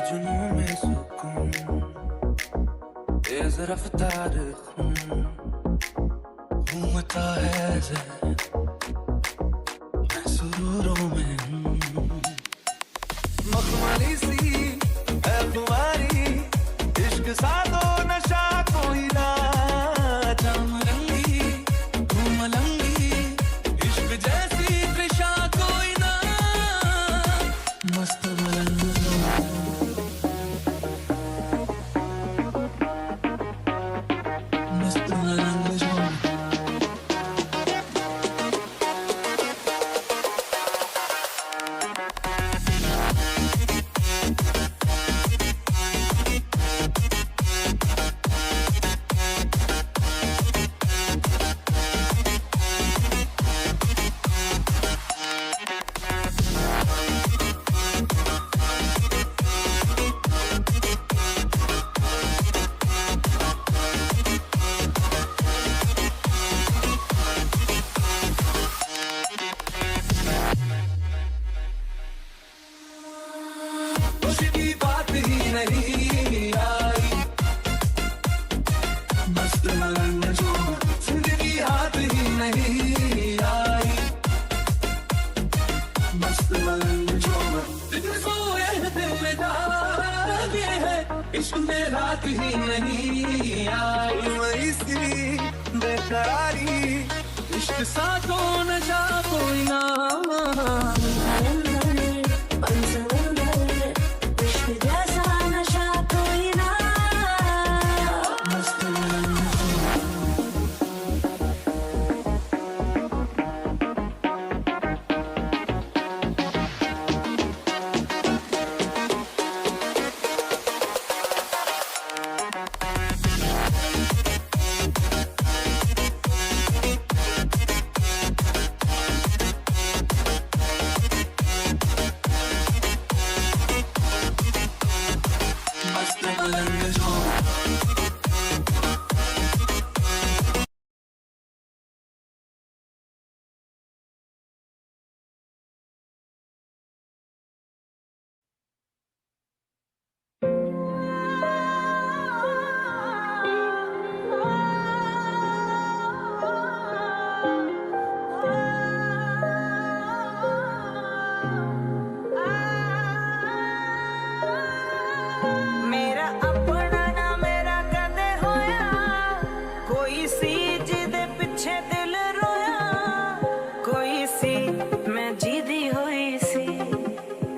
जुनून में सुकून, तेज रफ्तार खून, घूमता है ज़हन, मैं सुरूरों में हूँ। मखमली सी है तुम्हारी, इश्क सादो नशा कोई ना, जाम रंगी तू मलंगी, इश्क जैसी तृषा कोई ना, मस्त मलंग मस्त मलंग जो उसकी बात ही नहीं आई, मस्त मलंग जो जिंदगी हाथ ही नहीं आई, मस्त मलंग जो दिन सोए दिल में जागे है, इश्क में रात ही नहीं आई, वही सी बेकरारी, इश्क सा तो नशा कोई ना, जैसा नशा कोई ना, मस्त मलंग मस्त मलंग जो मेरा अपना ना मेरा कदे होया, कोई सी जिदे पिछे दिल रोया, कोई सी मैं जीदी होई सी,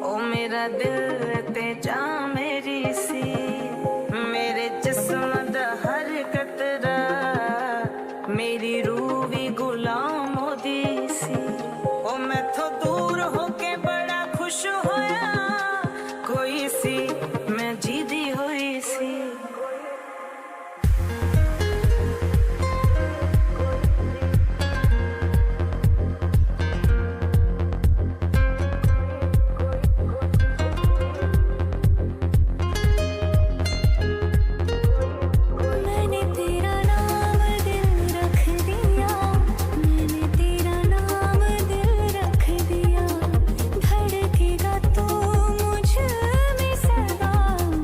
ओ मेरा दिल ते जा मेरी सी, मेरे जिस्म दा हर कतरा, मेरी रूह भी गुलाम होदी सी, ओ मैथों दूर होके बड़ा खुश होया, कोई सी मैं जीदी होई सी। मैंने तेरा नाम दिल रख दिया, मैंने तेरा नाम दिल रख दिया, धड़केगा तो मुझ में सदा,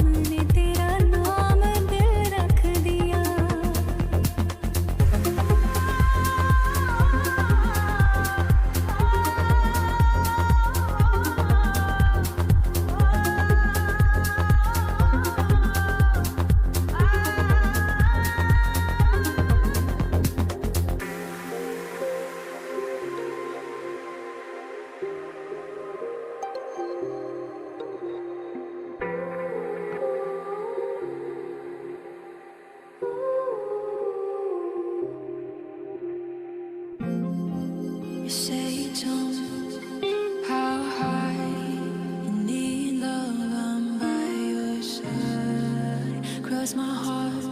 मैंने तेरा नाम दिल रख दिया। You say you don't know how high you need love, I'm by your side. Cross my heart,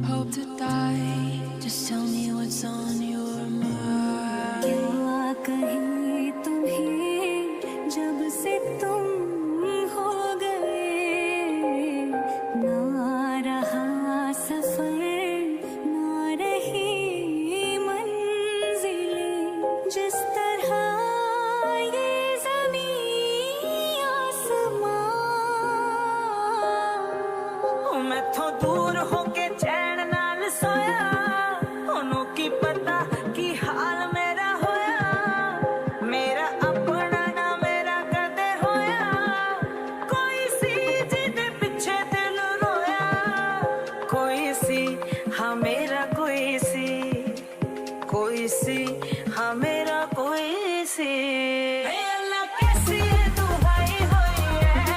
hope to die. Just tell me what's on your mind. क्या कहीं तुम्हें जब से तुम हो गए, ना रहा सफर ना रही मंजिलें, जिस तरह ये ज़मीं आसमां कोई सी हाँ मेरा कोई सी हाँ मेरा कोई सी अल्लाह कैसी दुहाई होई है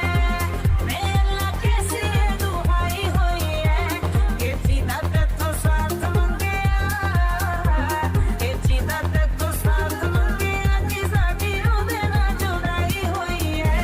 अल्लाह कैसी दुहाई होई है ये जीना तो साथ मंगया ये जीना तो साथ मंगया जी साडी ओदे ना जुदाई होई है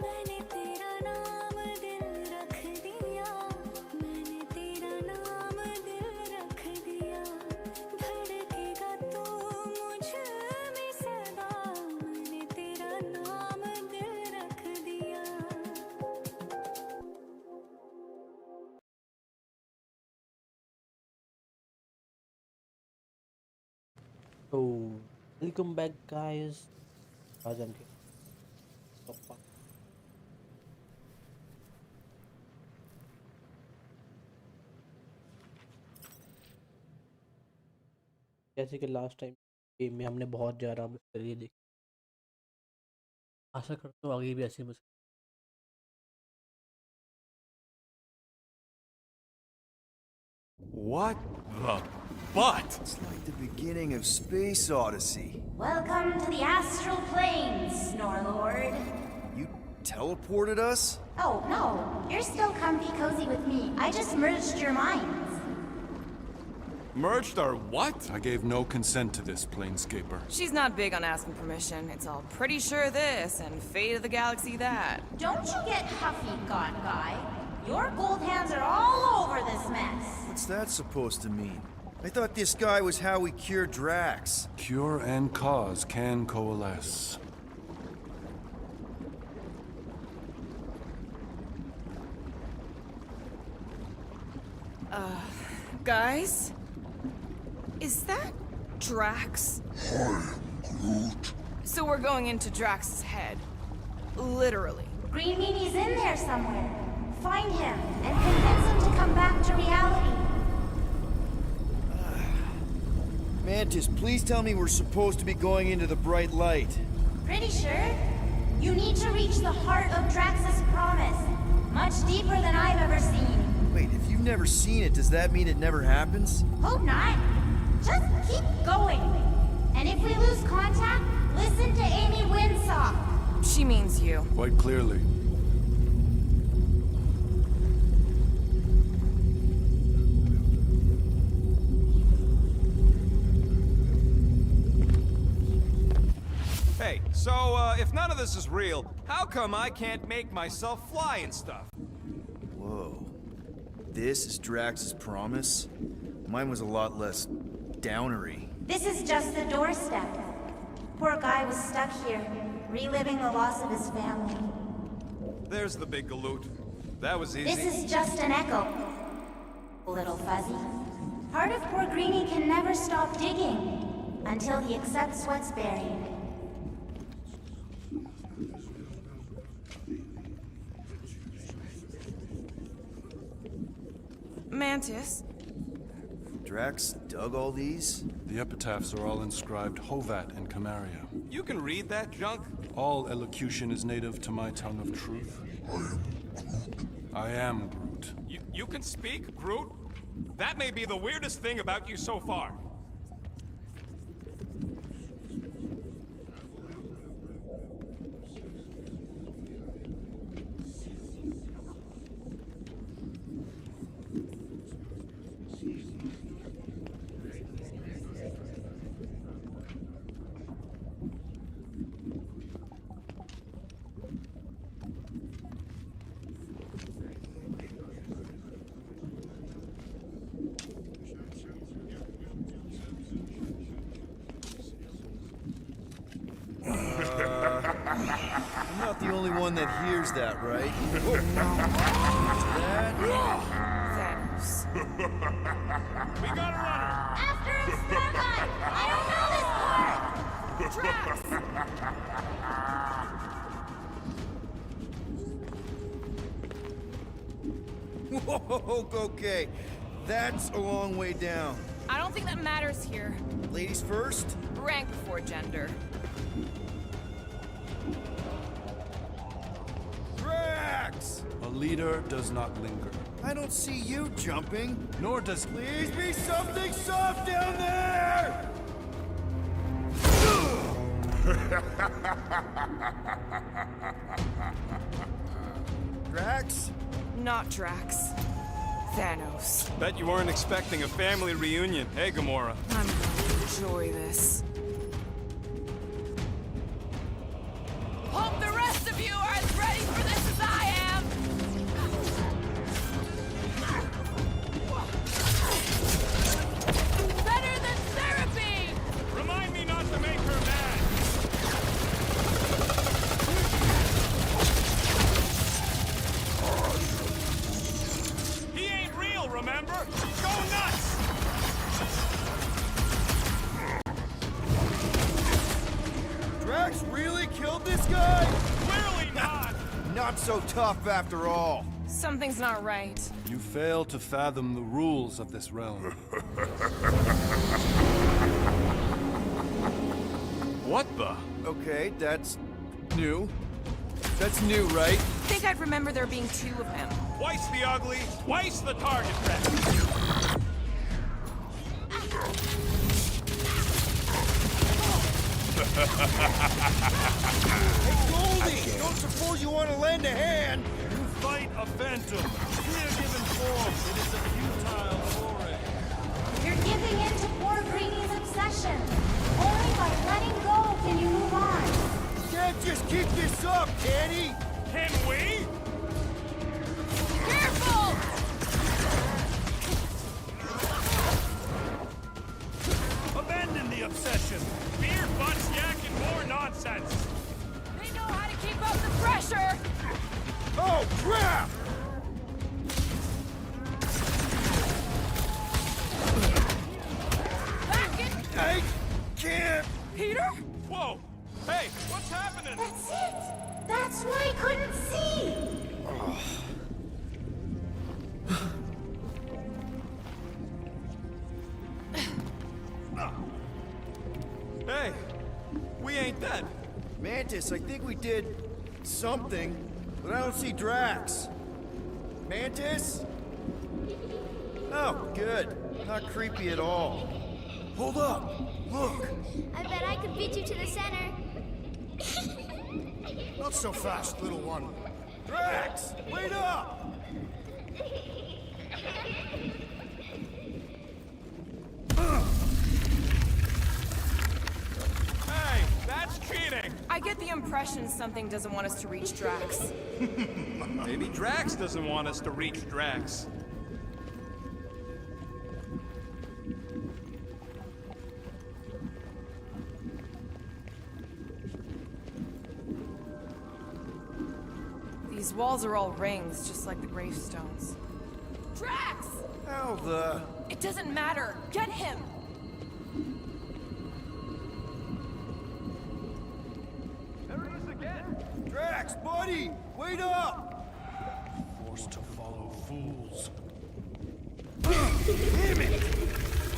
मैंने तेरा नाम दिल रख दिया मैंने तेरा नाम दिल रख दिया धड़केगा तू मुझ में सदा मैंने तेरा नाम दिल रख दिया तो वेलकम बैक गाइस। आज हम पापा जैसे कि लास्ट टाइम गेम में हमने बहुत ज़्यादा मुश्किल देखी, आशा करता हूँ आगे भी ऐसी मुश्किल। What the butt? It's like the beginning of Space Odyssey. Welcome to the astral planes, Snorlord. You teleported us? Oh, no. You're still comfy cozy with me. I just merged your minds. Merged our what? I gave no consent to this, Planescaper. She's not big on asking permission. It's all pretty sure this and fate of the galaxy that. Don't you get huffy, God Guy. Your gold hands are all over this mess. What's that supposed to mean? I thought this guy was how we cure Drax. Cure and cause can coalesce. Guys? Is that Drax? So we're going into Drax's head. Literally. Green Meanie's in there somewhere. Find him and convince him to come back to reality. Mantis, please tell me we're supposed to be going into the bright light. Pretty sure. You need to reach the heart of Drax's promise. Much deeper than I've ever seen. Wait, if you've never seen it, does that mean it never happens? Hope not. Just keep going. And if we lose contact, listen to Amy Winsock. She means you. Quite clearly. Hey, so, if none of this is real, how come I can't make myself fly and stuff? Whoa. This is Drax's promise? Mine was a lot less downery. This is just the doorstep. Poor guy was stuck here, reliving the loss of his family. There's the big galoot. That was easy. This is just an echo. Little Fuzzy. Part of poor Greenie can never stop digging until he accepts what's buried. Mantis? Drax dug all these? The epitaphs are all inscribed Hovat and Camaria. You can read that junk? All elocution is native to my tongue of truth. I am Groot. You can speak, Groot? That may be the weirdest thing about you so far. only one that hears that, right? Thanos. We got a runner! After him, Starlight! I don't know this part! Drax! Whoa, okay. That's a long way down. I don't think that matters here. Ladies first? Rank before gender. Drax! A leader does not linger, I don't see you jumping. nor does Please be something soft down there! Drax? Not Drax. Thanos. Bet you weren't expecting a family reunion, hey, Gamora? I'm gonna enjoy this. Hope the rest of you are as ready for this as I am! Better than therapy! Remind me not to make her mad! He ain't real, remember? Go nuts! Drax really killed this guy? Clearly not! Not so tough after all. Something's not right. you fail to fathom the rules of this realm. What the? Okay, that's new. That's new, right? Think I'd remember there being two of him. Twice the ugly, twice the target practice. Hey, Goldie! Don't suppose you want to lend a hand? You fight a phantom. We are given form. It is a futile foray. You're giving in to poor Greeny's obsession. Only by letting go can you move on. Can't just keep this up, can he? Can we? Careful! Abandon the obsession. Beer, butts, yak, and more nonsense. They know how to keep up the pressure! Oh, crap! Back in! I can't. Peter? Whoa! Hey, what's happening? That's it. That's why I couldn't see. Hey, we ain't dead. Mantis, I think we did something, but I don't see Drax. Mantis? Oh, good. Not creepy at all. Hold up. Look. I bet I could beat you to the center. Not so fast, little one. Drax, wait up! Hey, that's cheating. I get the impression something doesn't want us to reach Drax. Maybe Drax doesn't want us to reach Drax. These walls are all rings, just like the gravestones. Drax! How the... It doesn't matter. Get him! There he is again. Drax, buddy! Wait up! Forced to follow fools. Damn it!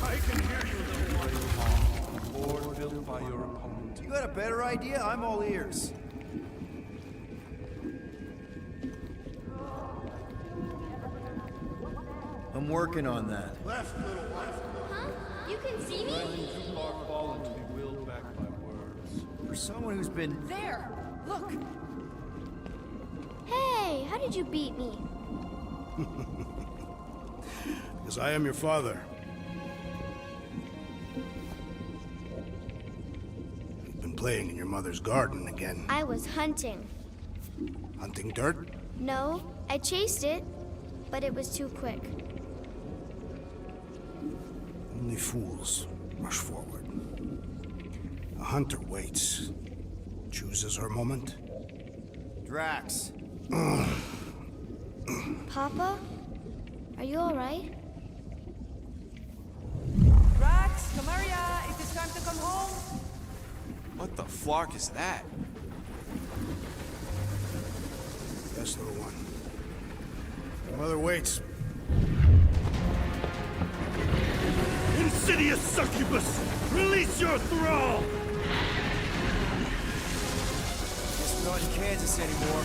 I can hear you, little one. Board built by your opponent. You got a better idea? I'm all ears. I'm working on that. Left, little left. Huh? You can see me? Too far fallen to be willed back by words. For someone who's been... There! Look! Hey, how did you beat me? Because I am your father. You've been playing in your mother's garden again. I was hunting. Hunting dirt? No, I chased it, but it was too quick. Only fools rush forward. A hunter waits, chooses her moment, Drax. Papa? Are you alright? Drax, come here, ya. It is time to come home. What the flark is that? Yes, little one. Your mother waits. Insidious succubus! Release your thrall! Guess we're not in Kansas anymore.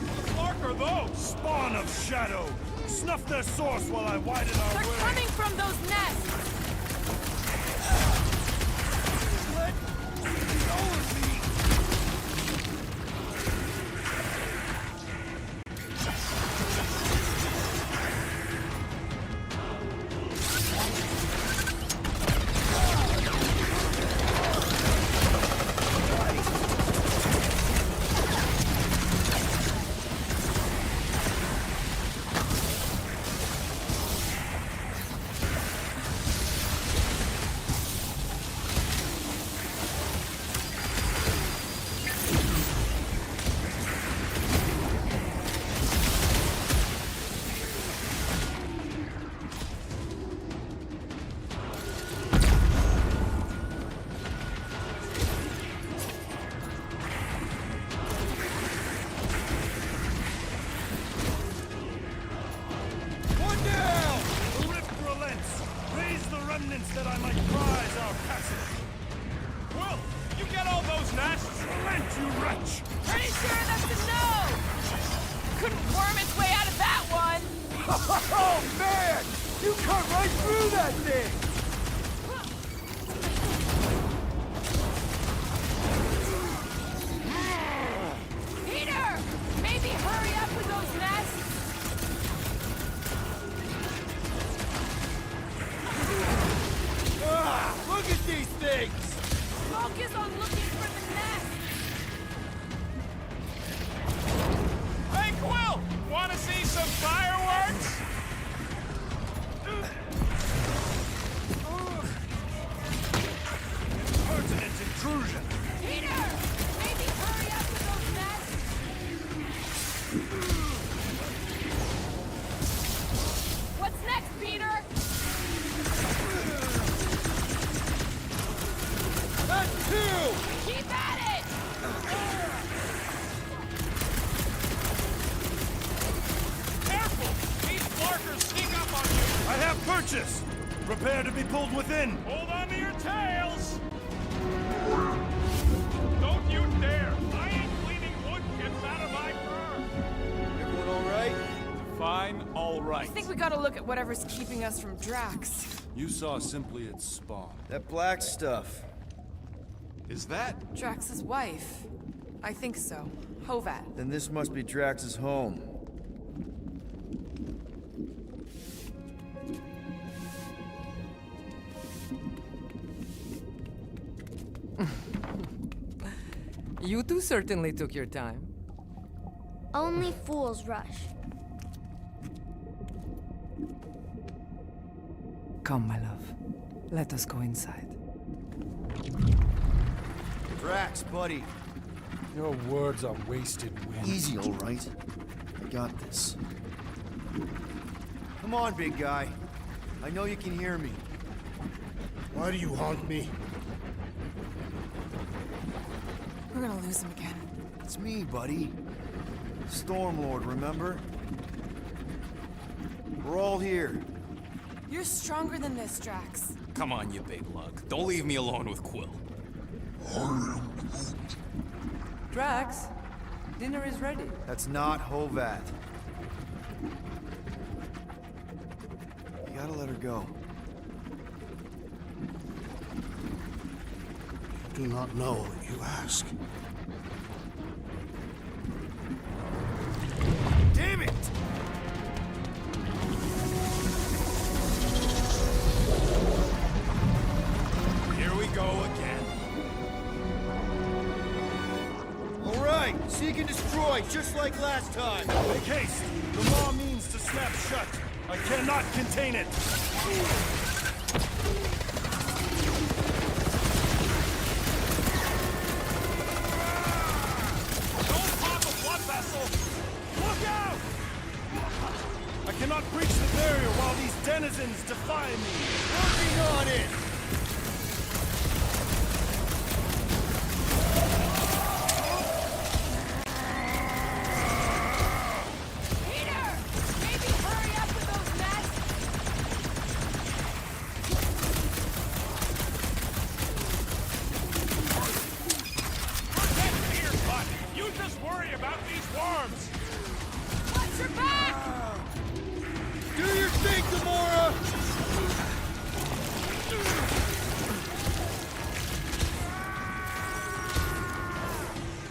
What the flark are those? Spawn of shadow! Snuff their source while I widen our They're way! coming from those nests. Let go of me! That I might prize our passage. Well, you get all those nests? Relent, you wretch! Pretty sure that's a no. Couldn't worm its way out of that one. Oh, man! You cut right through that thing! Peter! Maybe hurry up with those nests. Look at these things! Focus on looking for the nest. Hey, Quill! Wanna see some fireworks? Pertinent intrusion! Peter! Maybe hurry up with those nests. What's next, Peter? That too! Keep at it! Careful! These flarkers sneak up on you! I have purchase! Prepare to be pulled within! Hold on to your tails! Don't you dare! I ain't cleaning wood chips out of my fur! Everyone all right? Fine, all I right. think we gotta look at whatever's keeping us from Drax. You saw simply its spawn. That black stuff. Is that? Drax's wife. I think so. Hovat. Then this must be Drax's home. You two certainly took your time. Only fools rush. Come, my love. Let us go inside. Drax, buddy. Your words are wasted wind. Easy, all right. I got this. Come on, big guy. I know you can hear me. Why do you haunt me? We're gonna lose him again. It's me, buddy. Stormlord, remember? We're all here. You're stronger than this, Drax. Come on, you big lug. Don't leave me alone with Quill. Drax, dinner is ready. That's not Hovat. You gotta let her go. I do not know what you ask. Damn it! Here we go again. All right, seek and destroy, just like last time. Make haste! The law means to snap shut. I cannot contain it. cannot breach the barrier while these denizens defy me. Working on it! Peter! Maybe hurry up with those nets? Protect Peter's butt! You just worry about these worms! Watch your back! Do your thing, Gamora!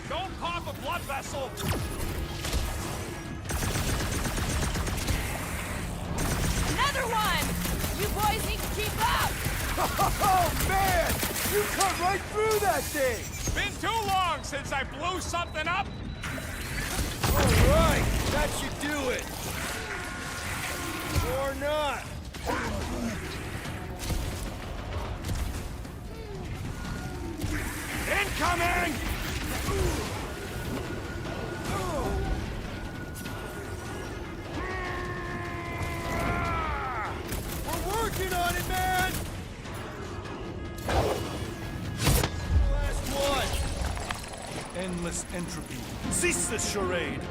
Don't pop a blood vessel! Another one! You boys need to keep up! Oh, man! You cut right through that thing! Been too long since I blew something up! All right, that should do it. Or not. Incoming! We're working on it, man! Last one! Endless entropy. Cease this charade!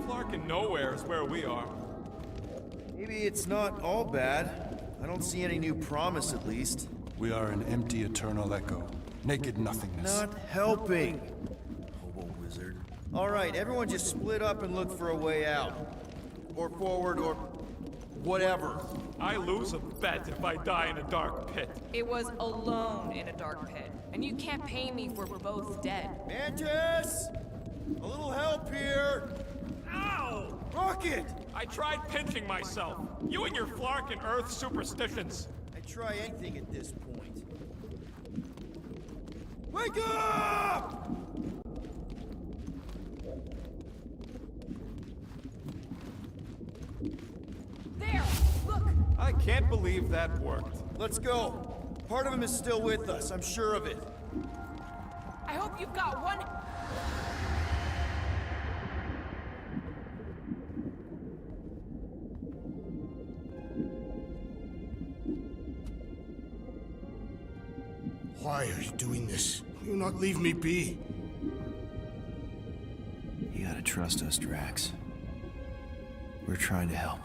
Flarkin' nowhere is where we are. Maybe it's not all bad. I don't see any new promise, at least. We are an empty eternal echo. Naked nothingness. Not helping. Hobo wizard. All right, everyone just split up and look for a way out. Or forward, or whatever. I lose a bet if I die in a dark pit. It was alone in a dark pit, and you can't pay me for we're both dead. Mantis! A little help here! Ow! Rocket! I tried pinching myself. You and your Flarkin' Earth superstitions. I try anything at this point. Wake up! There! Look! I can't believe that worked. Let's go. Part of him is still with us, I'm sure of it. I hope you've got one... Why are you doing this? Will you not leave me be? You gotta trust us, Drax. We're trying to help.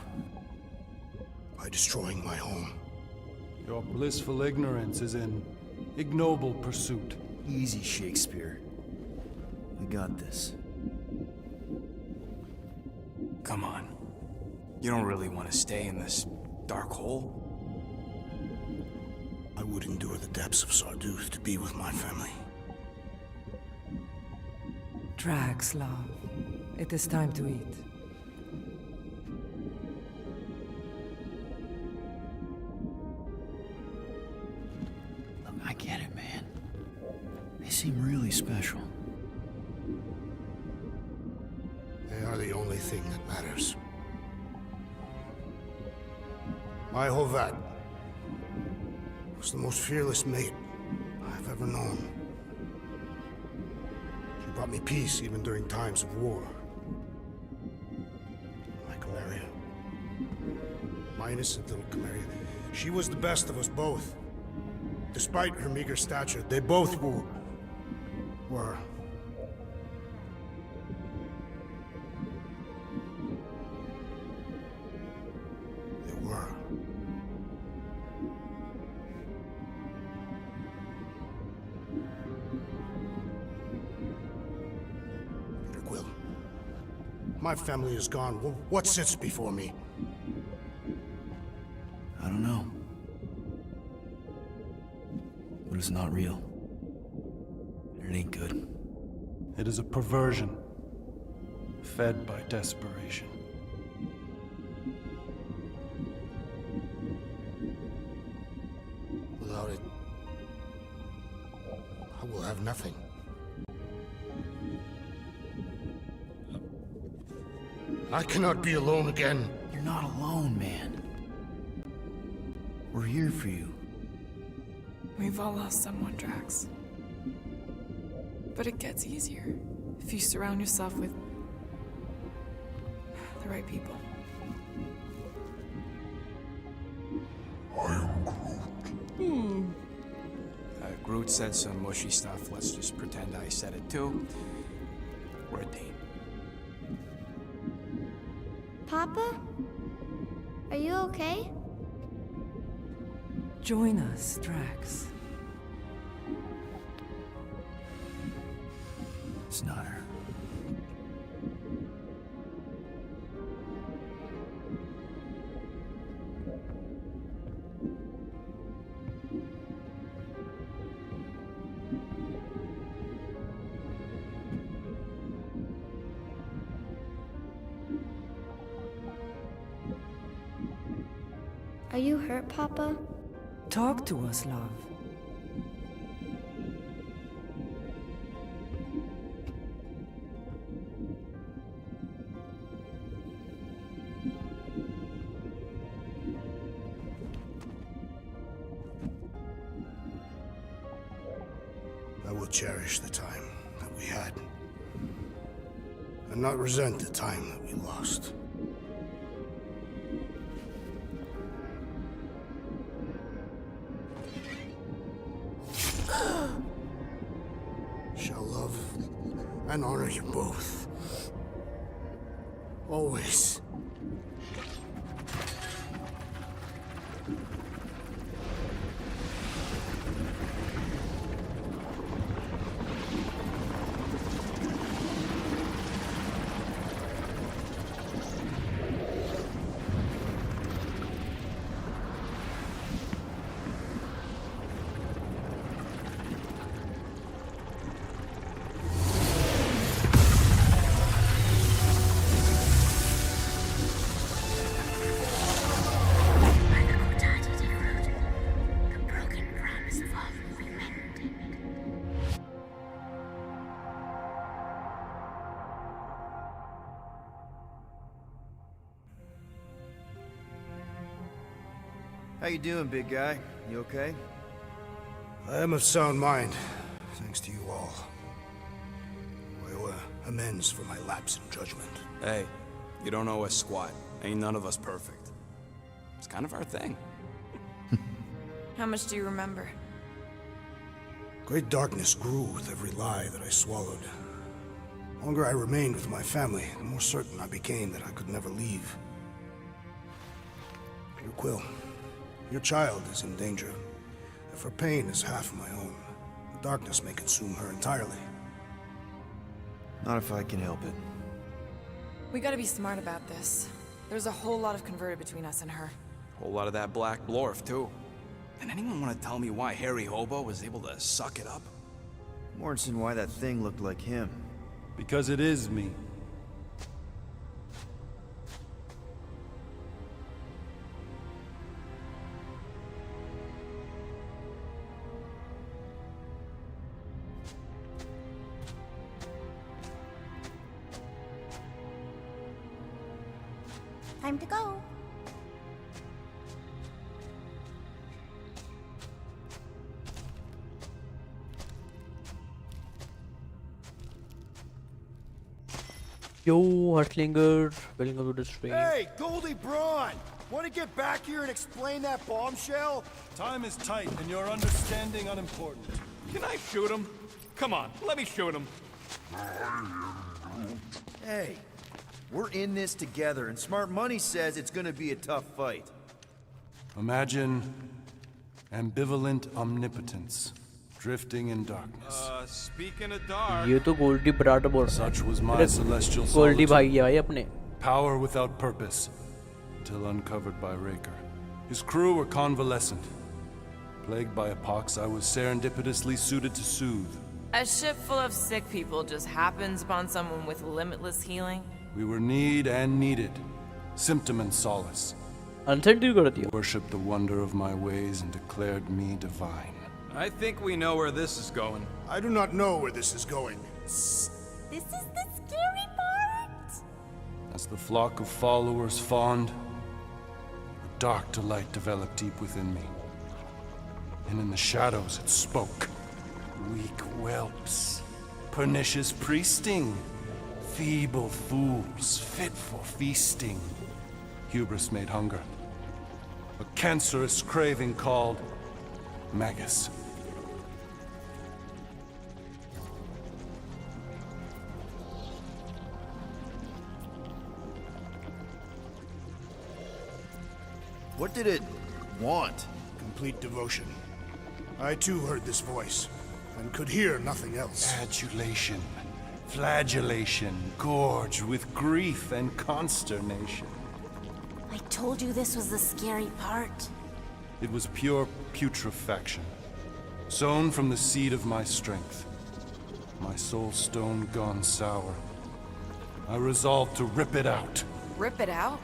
By destroying my home. Your blissful ignorance is an ignoble pursuit. Easy, Shakespeare. We got this. Come on. You don't really want to stay in this dark hole? I would endure the depths of Sarduth to be with my family. Drax, love. It is time to eat. Look, I get it, man. They seem really special. They are the only thing that matters. My Hovat was the most fearless mate I've ever known. She brought me peace even during times of war. My Caleria. My innocent little Caleria. She was the best of us both. Despite her meager stature, they both were. My family is gone. What sits before me? I don't know. But it's not real. It ain't good. It is a perversion, fed by desperation. Without it, I will have nothing. I cannot be alone again. You're not alone, man. We're here for you. We've all lost someone, Drax. But it gets easier if you surround yourself with the right people. Groot said some mushy stuff. Let's just pretend I said it too. We're a team. Papa? Are you okay? Join us, Drax. It's not her. Are you hurt, Papa? Talk to us, love. I will cherish the time that we had, and not resent the time that we lost. Shall love and honor you both. Always. How you doing, big guy? You okay? I am of sound mind, thanks to you all. I owe amends for my lapse in judgment. Hey, you don't owe us squat. Ain't none of us perfect. It's kind of our thing. How much do you remember? Great darkness grew with every lie that I swallowed. The longer I remained with my family, the more certain I became that I could never leave. Your Quill, your child is in danger. If her pain is half my own, the darkness may consume her entirely. Not if I can help it. We gotta be smart about this. There's a whole lot of converted between us and her. Whole lot of that black blorf, too. And anyone want to tell me why Harry Hobo was able to suck it up? Morrison, why that thing looked like him. Because it is me. Time to go. Yo, Hustlinger, welcome to the stream. Hey, Goldie Braun! Want to get back here and explain that bombshell? Time is tight and your understanding unimportant. Can I shoot him? Come on, let me shoot him. Hey, we're in this together, and Smart Money says it's gonna be a tough fight. Imagine ambivalent omnipotence, drifting in darkness. Speaking of dark... ये तो गोल्डी बराट बोल रहा है. Such was my celestial Goldy solitude. भाई है भाई अपने. Power without purpose, till uncovered by Raker. His crew were convalescent. Plagued by a pox, I was serendipitously suited to soothe. A ship full of sick people just happens upon someone with limitless healing. We were need and needed, symptom and solace. Unsent कर दिया. Worshipped the wonder of my ways and declared me divine. I think we know where this is going. I do not know where this is going. This is the scary part. As the flock of followers fawned, a dark delight developed deep within me. and in the shadows it spoke. Weak whelps, pernicious priesting, feeble fools fit for feasting. Hubris made hunger, a cancerous craving called Magus. What did it want? Complete devotion. I too heard this voice, and could hear nothing else. Adulation, flagellation, gorged with grief and consternation. I told you this was the scary part. It was pure putrefaction, sown from the seed of my strength. My soul stone gone sour. I resolved to rip it out. Rip it out?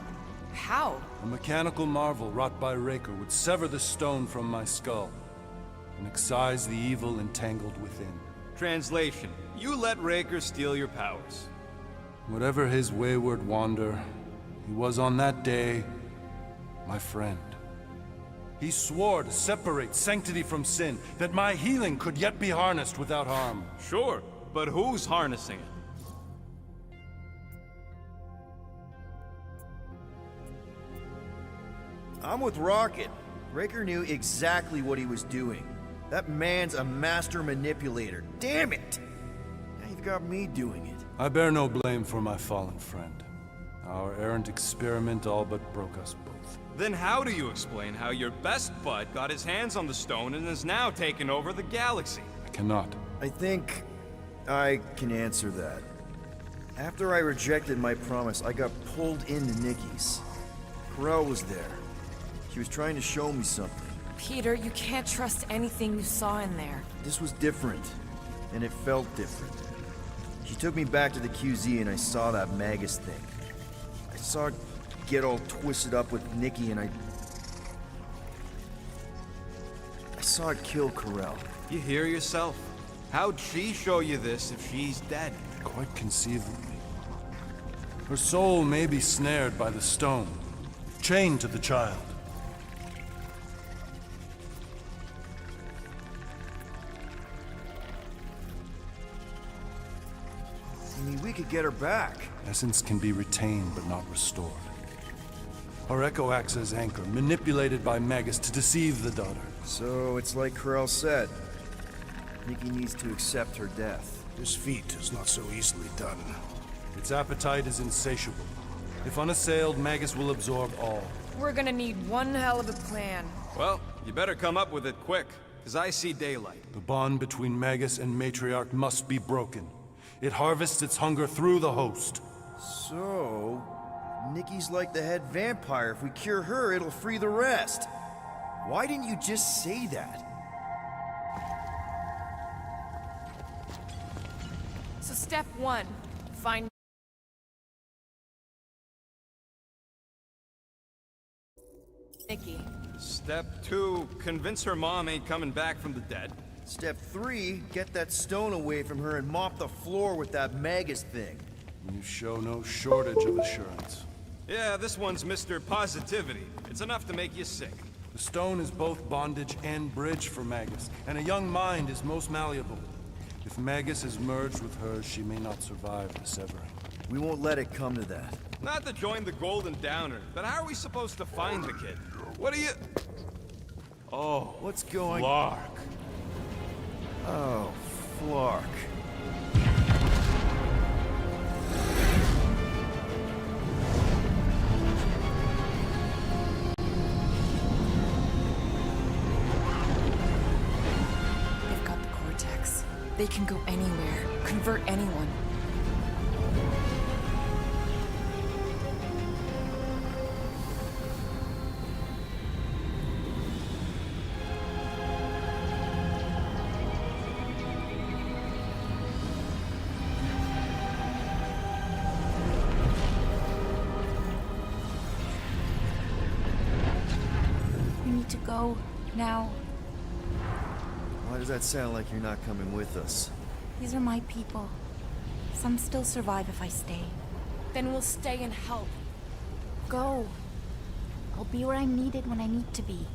How? A mechanical marvel wrought by Raker would sever the stone from my skull and excise the evil entangled within. Translation: you let Raker steal your powers. Whatever his wayward wander, he was on that day my friend. He swore to separate sanctity from sin, that my healing could yet be harnessed without harm. Sure, but who's harnessing it? I'm with Rocket. Raker knew exactly what he was doing. That man's a master manipulator. Damn it! Now you've got me doing it. I bear no blame for my fallen friend. Our errant experiment all but broke us both. Then how do you explain how your best bud got his hands on the stone and is now taking over the galaxy? I cannot. I think I can answer that. After I rejected my promise, I got pulled into Nikki's. Corel was there. She was trying to show me something. Peter, you can't trust anything you saw in there. This was different, and it felt different. She took me back to the QZ and I saw that Magus thing. I saw it get all twisted up with Nikki and I saw it kill Corel. You hear yourself? How'd she show you this if she's dead? Quite conceivably. Her soul may be snared by the stone, chained to the child. I mean, we could get her back. Essence can be retained but not restored. Our echo acts as anchor, manipulated by Magus to deceive the daughter. So it's like Corel said. Nikki needs to accept her death. This feat is not so easily done. Its appetite is insatiable. If unassailed, Magus will absorb all. We're gonna need one hell of a plan. Well, you better come up with it quick, because I see daylight. The bond between Magus and Matriarch must be broken. It harvests its hunger through the host. So, Nikki's like the head vampire. If we cure her, it'll free the rest. Why didn't you just say that? So step one, find Nikki. Step 2, convince her mom ain't coming back from the dead. Step 3, get that stone away from her and mop the floor with that Magus thing. You show no shortage of assurance. Yeah, this one's Mr. Positivity. It's enough to make you sick. The stone is both bondage and bridge for Magus, and a young mind is most malleable. If Magus is merged with hers, she may not survive the severing. We won't let it come to that. Not to join the Golden Downer, but how are we supposed to find the kid? What are you... Oh, what's going... Flark. Oh, Flark. They've got the cortex. They can go anywhere, convert anyone. To go now. Why does that sound like you're not coming with us? These are my people. Some still survive if I stay. Then we'll stay and help. Go. I'll be where I'm needed when I need to be.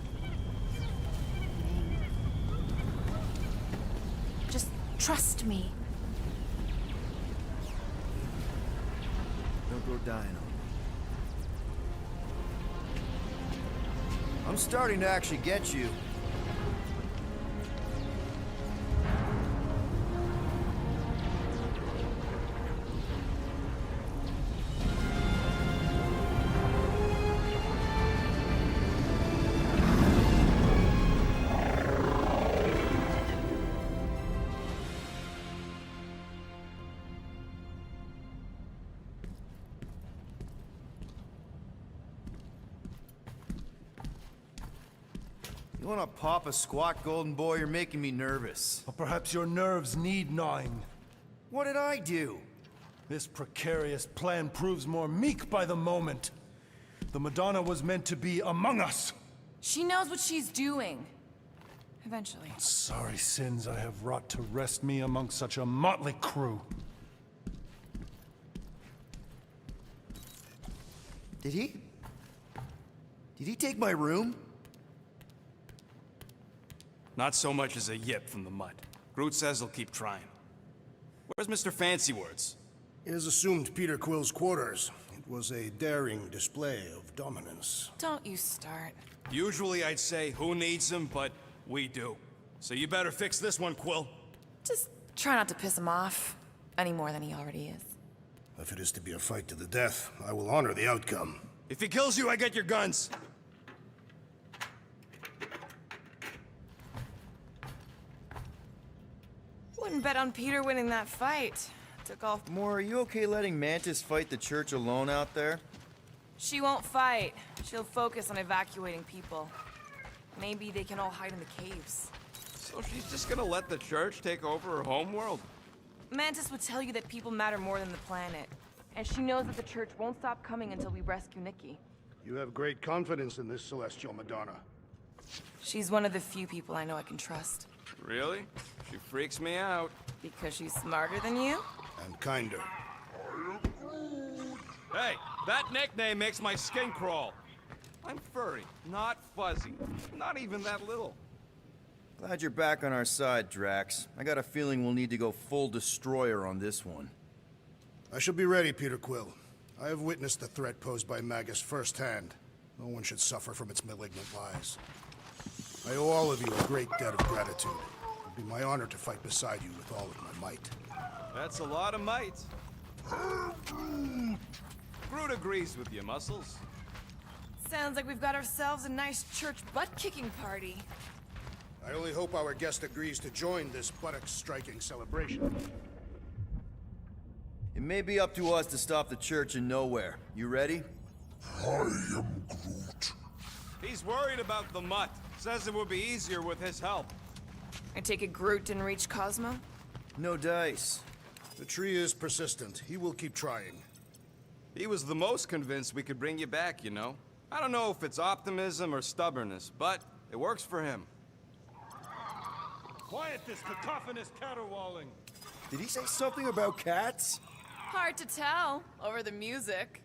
Trust me. Don't go dying on me. I'm starting to actually get you. You wanna pop a squat, golden boy? You're making me nervous. Or perhaps your nerves need gnawing. What did I do? This precarious plan proves more meek by the moment. The Madonna was meant to be among us. She knows what she's doing. Eventually. Sorry sins I have wrought to wrest me among such a motley crew. Did he? Did he take my room? Not so much as a yip from the mud. Groot says he'll keep trying. Where's Mr. Fancy Words? It is assumed Peter Quill's quarters. It was a daring display of dominance. Don't you start. Usually I'd say, who needs him, but we do. So you better fix this one, Quill. Just try not to piss him off any more than he already is. If it is to be a fight to the death, I will honor the outcome. If he kills you, I get your guns. Wouldn't bet on Peter winning that fight. Took all... Moore, are you okay letting Mantis fight the church alone out there? She won't fight. She'll focus on evacuating people. Maybe they can all hide in the caves. So she's just gonna let the church take over her homeworld? Mantis would tell you that people matter more than the planet. And she knows that the church won't stop coming until we rescue Nikki. You have great confidence in this celestial Madonna. She's one of the few people I know I can trust. Really? She freaks me out. Because she's smarter than you? And kinder. Hey, that nickname makes my skin crawl. I'm furry, not fuzzy. Not even that little. Glad you're back on our side, Drax. I got a feeling we'll need to go full destroyer on this one. I shall be ready, Peter Quill. I have witnessed the threat posed by Magus firsthand. No one should suffer from its malignant lies. I owe all of you a great debt of gratitude. It would be my honor to fight beside you with all of my might. That's a lot of might. Groot agrees with you, Muscles. Sounds like we've got ourselves a nice church butt-kicking party. I only hope our guest agrees to join this buttocks-striking celebration. It may be up to us to stop the church in nowhere. You ready? I am Groot. He's worried about the mutt. Says it would be easier with his help. I take it Groot didn't reach Cosmo? No dice. The tree is persistent. He will keep trying. He was the most convinced we could bring you back, you know. I don't know if it's optimism or stubbornness, but it works for him. Quiet this cacophonous caterwauling. Did he say something about cats? Hard to tell over the music.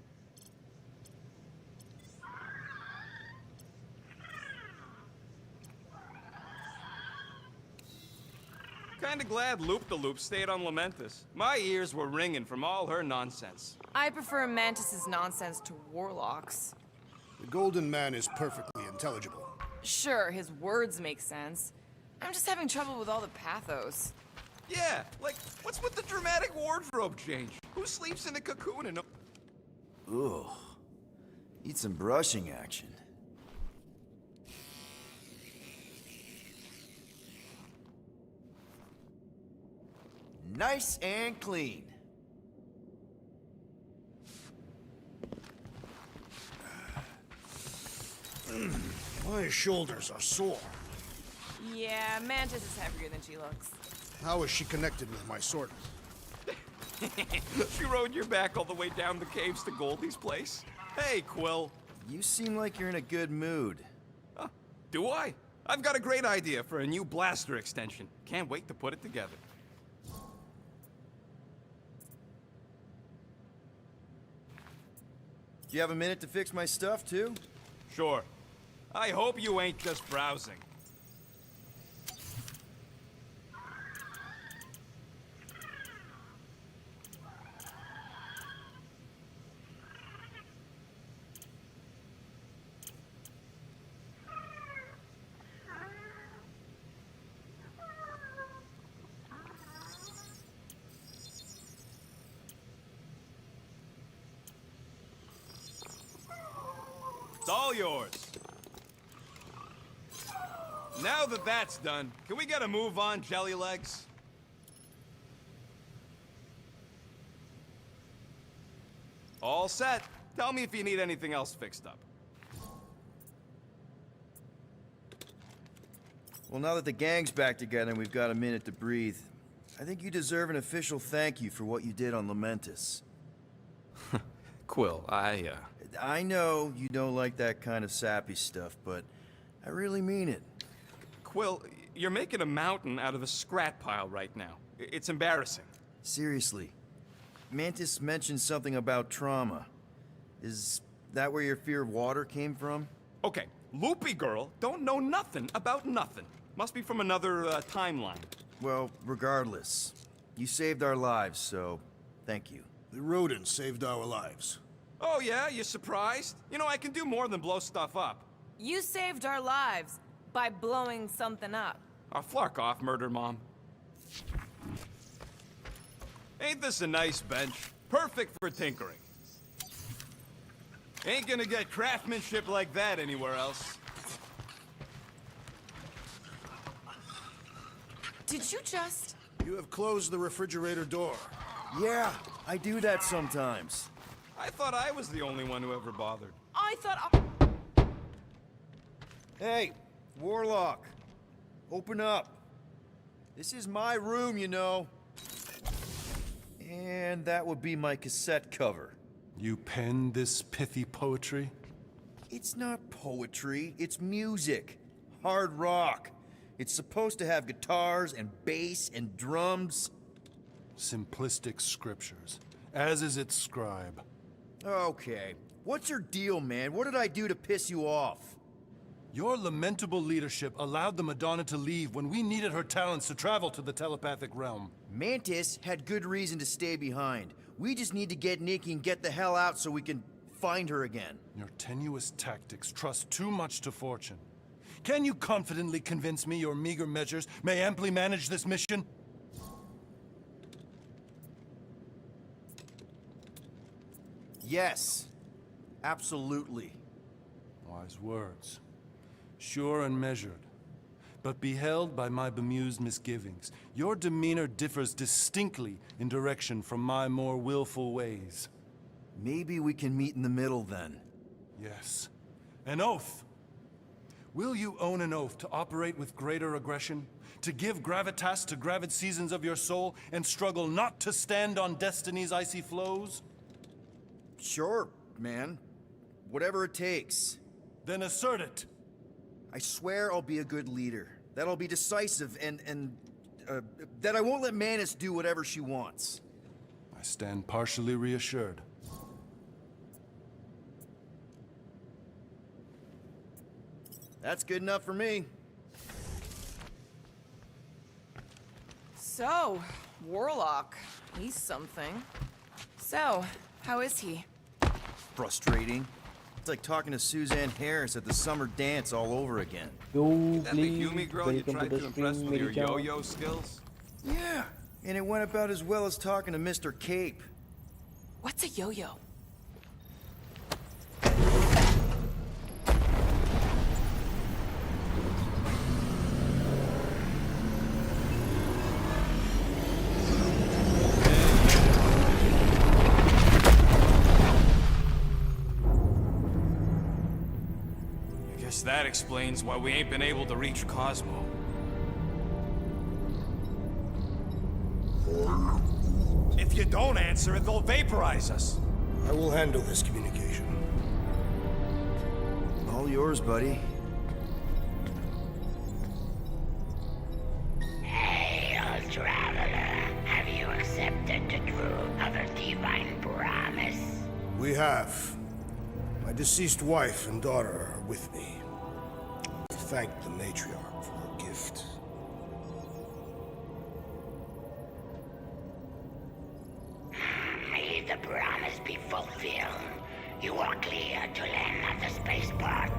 Kinda glad Loop-the-Loop stayed on Lamentus. My ears were ringing from all her nonsense. I prefer Mantis's nonsense to Warlock's. The Golden Man is perfectly intelligible. Sure, his words make sense. I'm just having trouble with all the pathos. Yeah, like, what's with the dramatic wardrobe change? Who sleeps in a cocoon and a... Ugh. Need some brushing action. Nice and clean. My shoulders are sore. Yeah, Mantis is heavier than she looks. How is she connected with my sword? She rode your back all the way down the caves to Goldie's place? Hey, Quill. You seem like you're in a good mood. Huh, do I? I've got a great idea for a new blaster extension. Can't wait to put it together. Do you have a minute to fix my stuff, too? Sure. I hope you ain't just browsing. It's all yours. Now that that's done, can we get a move on, Jelly Legs? All set. Tell me if you need anything else fixed up. Well, now that the gang's back together and we've got a minute to breathe, I think you deserve an official thank you for what you did on Lamentis. Quill, I know you don't like that kind of sappy stuff, but I really mean it. Quill, you're making a mountain out of a scrap pile right now. It's embarrassing. Seriously. Mantis mentioned something about trauma. Is that where your fear of water came from? Okay, Loopy Girl don't know nothing about nothing. Must be from another timeline. Well, regardless, you saved our lives, so thank you. The rodents saved our lives. Oh yeah, you surprised? You know, I can do more than blow stuff up. You saved our lives by blowing something up. Oh, flark off, Murder Mom. Ain't this a nice bench? Perfect for tinkering. Ain't gonna get craftsmanship like that anywhere else. Did you just... You have closed the refrigerator door. Yeah, I do that sometimes. I thought I was the only one who ever bothered. I thought... Hey, Warlock. Open up. This is my room, you know. And that would be my cassette cover. You penned this pithy poetry? It's not poetry, it's music. Hard rock. It's supposed to have guitars and bass and drums. Simplistic scriptures, as is its scribe. Okay. What's your deal, man? What did I do to piss you off? Your lamentable leadership allowed the Madonna to leave when we needed her talents to travel to the telepathic realm. Mantis had good reason to stay behind. We just need to get Nikki and get the hell out so we can find her again. Your tenuous tactics trust too much to fortune. Can you confidently convince me your meager measures may amply manage this mission? Yes. Absolutely. Wise words. Sure and measured. But beheld by my bemused misgivings, your demeanor differs distinctly in direction from my more willful ways. Maybe we can meet in the middle then. Yes. An oath! Will you own an oath to operate with greater aggression? To give gravitas to gravid seasons of your soul and struggle not to stand on destiny's icy flows? Sure, man. Whatever it takes. Then assert it! I swear I'll be a good leader. That I'll be decisive and that I won't let Mantis do whatever she wants. I stand partially reassured. That's good enough for me. So, Warlock. He's something. So, how is he? Frustrating. It's like talking to Suzanne Harris at the summer dance all over again. Yo, That the Yumi girl you tried to impress with your yo-yo skills? Yeah, and it went about as well as talking to Mr. Cape. What's a yo-yo? That explains why we ain't been able to reach Cosmo. If you don't answer it, they'll vaporize us. I will handle this communication. All yours, buddy. Hail, traveler. Have you accepted the truth of a divine promise? We have. My deceased wife and daughter are with me. Thank the matriarch for her gift. May the promise be fulfilled. You are clear to land at the spaceport.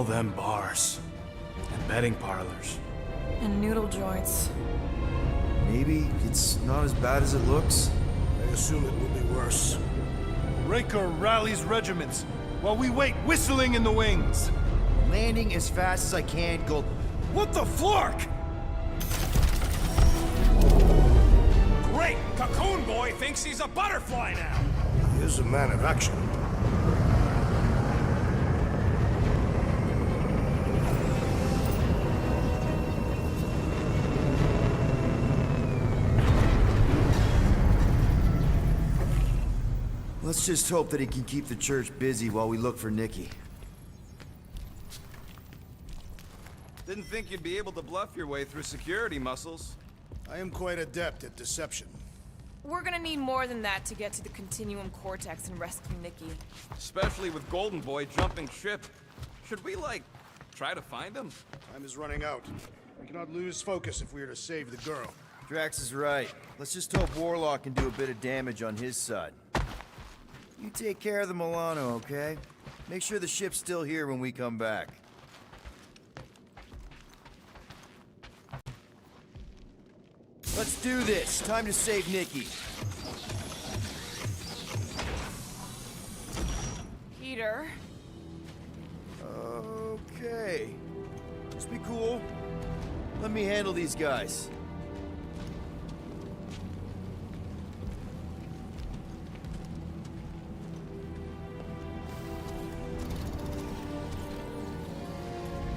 them bars. And betting parlors. And noodle joints. Maybe it's not as bad as it looks. I assume it will be worse. Raker rallies regiments while we wait whistling in the wings. Landing as fast as I can, Gold. What the flark? Great! Cocoon Boy thinks he's a butterfly now! He is a man of action. Let's just hope that he can keep the church busy while we look for Nikki. Didn't think you'd be able to bluff your way through security muscles. I am quite adept at deception. We're gonna need more than that to get to the Continuum Cortex and rescue Nikki. Especially with Golden Boy jumping ship. Should we, like, try to find him? Time is running out. We cannot lose focus if we are to save the girl. Drax is right. Let's just hope Warlock can do a bit of damage on his side. You take care of the Milano, okay? Make sure the ship's still here when we come back. Let's do this. Time to save Nikki. Peter? Okay. Just be cool. Let me handle these guys.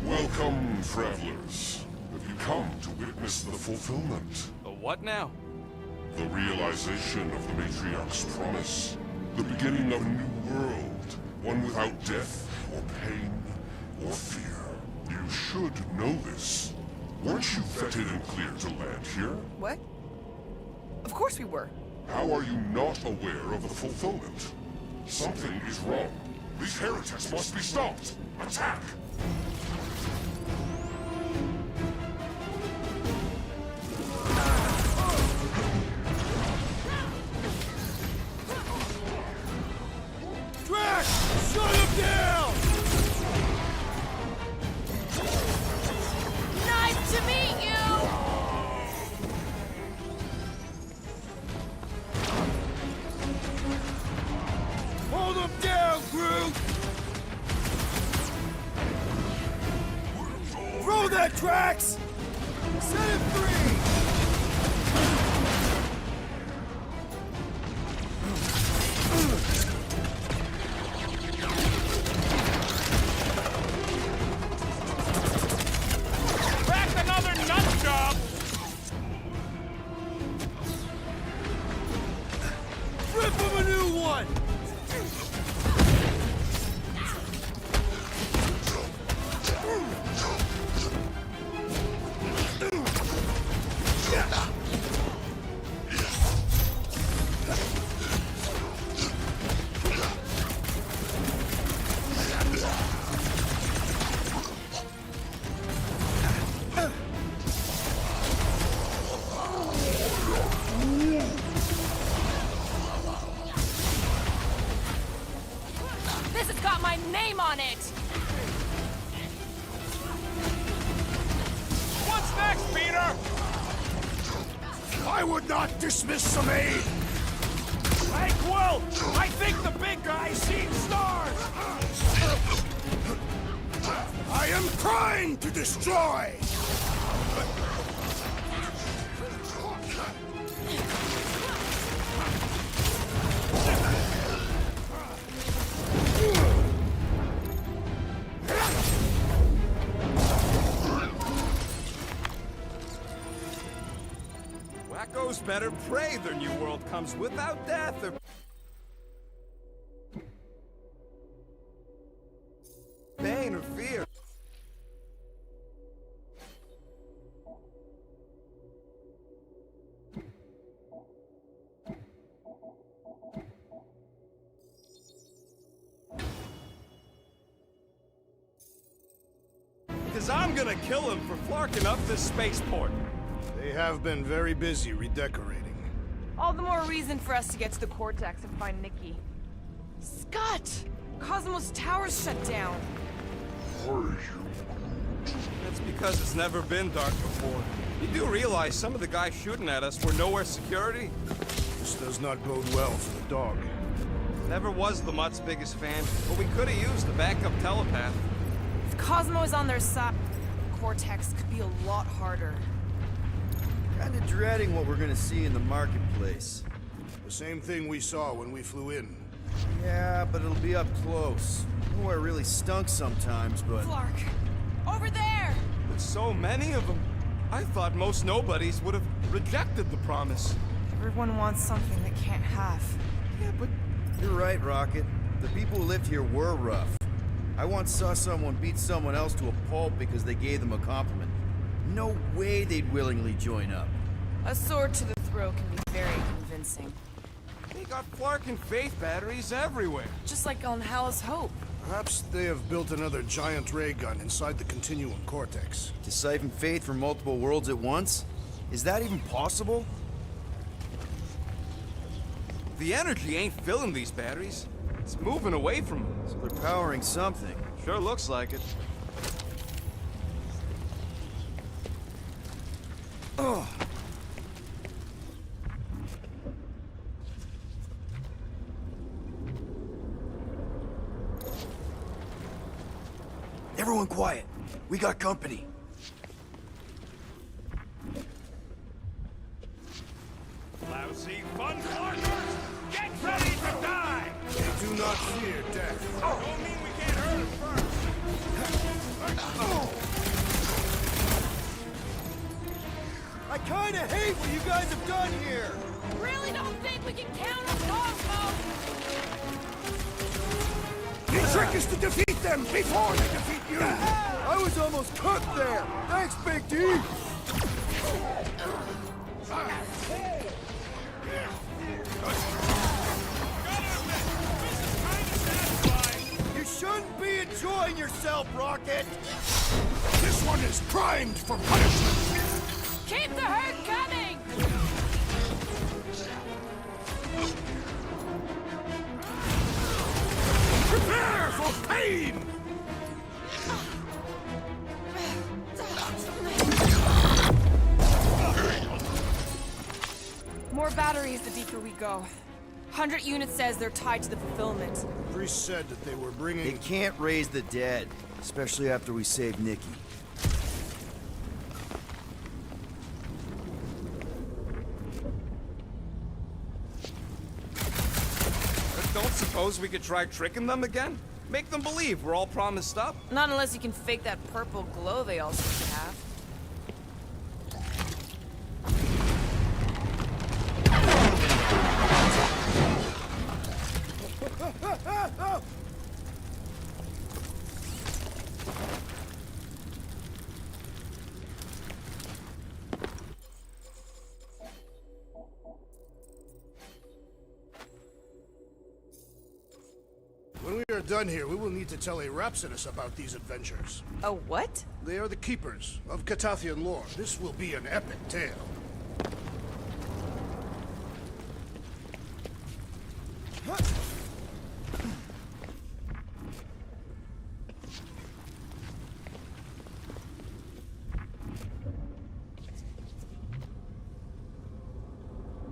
Welcome, travelers. Have you come to witness the fulfillment? The what now? The realization of the Matriarch's promise. The beginning of a new world. One without death, or pain, or fear. You should know this. Weren't you vetted and cleared to land here? What? Of course we were. How are you not aware of the fulfillment? Something is wrong. These heretics must be stopped. Attack! Drax! Shut him down! Nice to meet you! Hold him down, Groot! Throw that, Drax! Set him free! Crack another nut job! Rip him a new one! This has got my name on it! What's next, Peter? I would not dismiss some aid! Hey, Quill! I think the big guy's seen stars! I am trying to destroy! Wackos better pray their new world comes without death or pain or fear. Because I'm gonna kill him for flarking up this spaceport. They have been very busy redecorating. All the more reason for us to get to the Cortex and find Nikki. Scott! Cosmos Tower's shut down. That's because it's never been dark before. You do realize some of the guys shooting at us were nowhere security? This does not bode well for the dog. Never was the Mutt's biggest fan, but we could have used a backup telepath. If Cosmo is on their side, Cortex could be a lot harder. Kinda dreading what we're gonna see in the marketplace. The same thing we saw when we flew in. Yeah, but it'll be up close. Nowhere really stunk sometimes, but... Clark! Over there! With so many of them, I thought most nobodies would have rejected the promise. Everyone wants something they can't have. Yeah, but... You're right, Rocket. The people who lived here were rough. I once saw someone beat someone else to a pulp because they gave them a compliment. No way they'd willingly join up. A sword to the throat can be very convincing. They got Clark and Faith batteries everywhere. Just like on Hal's Hope. Perhaps they have built another giant ray gun inside the Continuum Cortex. To siphon Faith from multiple worlds at once? Is that even possible? The energy ain't filling these batteries. It's moving away from them. So they're powering something. Sure looks like it. Oh. Everyone quiet. We got company. Lousy fun pluckers! Get ready to die! They do not fear death. Don't mean we can't hurt them first. I kinda hate what you guys have done here! Really don't think we can count on Cosmo? The trick is to defeat them before they defeat you! I was almost cooked there! Thanks, Big D! You shouldn't be enjoying yourself, Rocket! This one is primed for punishment! Keep the herd coming! Prepare for pain! More batteries the deeper we go. 100 units says they're tied to the fulfillment. Priest said that they were bringing... They can't raise the dead, especially after we saved Nikki. Don't suppose we could try tricking them again? Make them believe we're all promised up? Not unless you can fake that purple glow they all seem to have. When we are done here, we will need to tell a Rhapsodus about these adventures. A what? They are the keepers of Catathian lore. This will be an epic tale.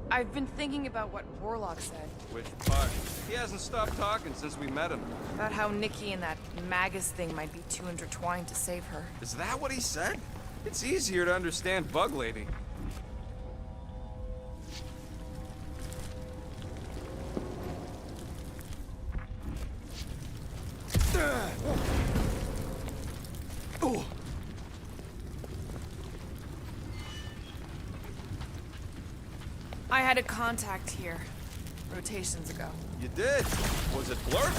I've been thinking about what Warlock said. Which part? He hasn't stopped talking since we met him. About how Nikki and that Magus thing might be too intertwined to save her. Is that what he said? It's easier to understand Bug Lady. I had a contact here, rotations ago. You did? Was it Blurt?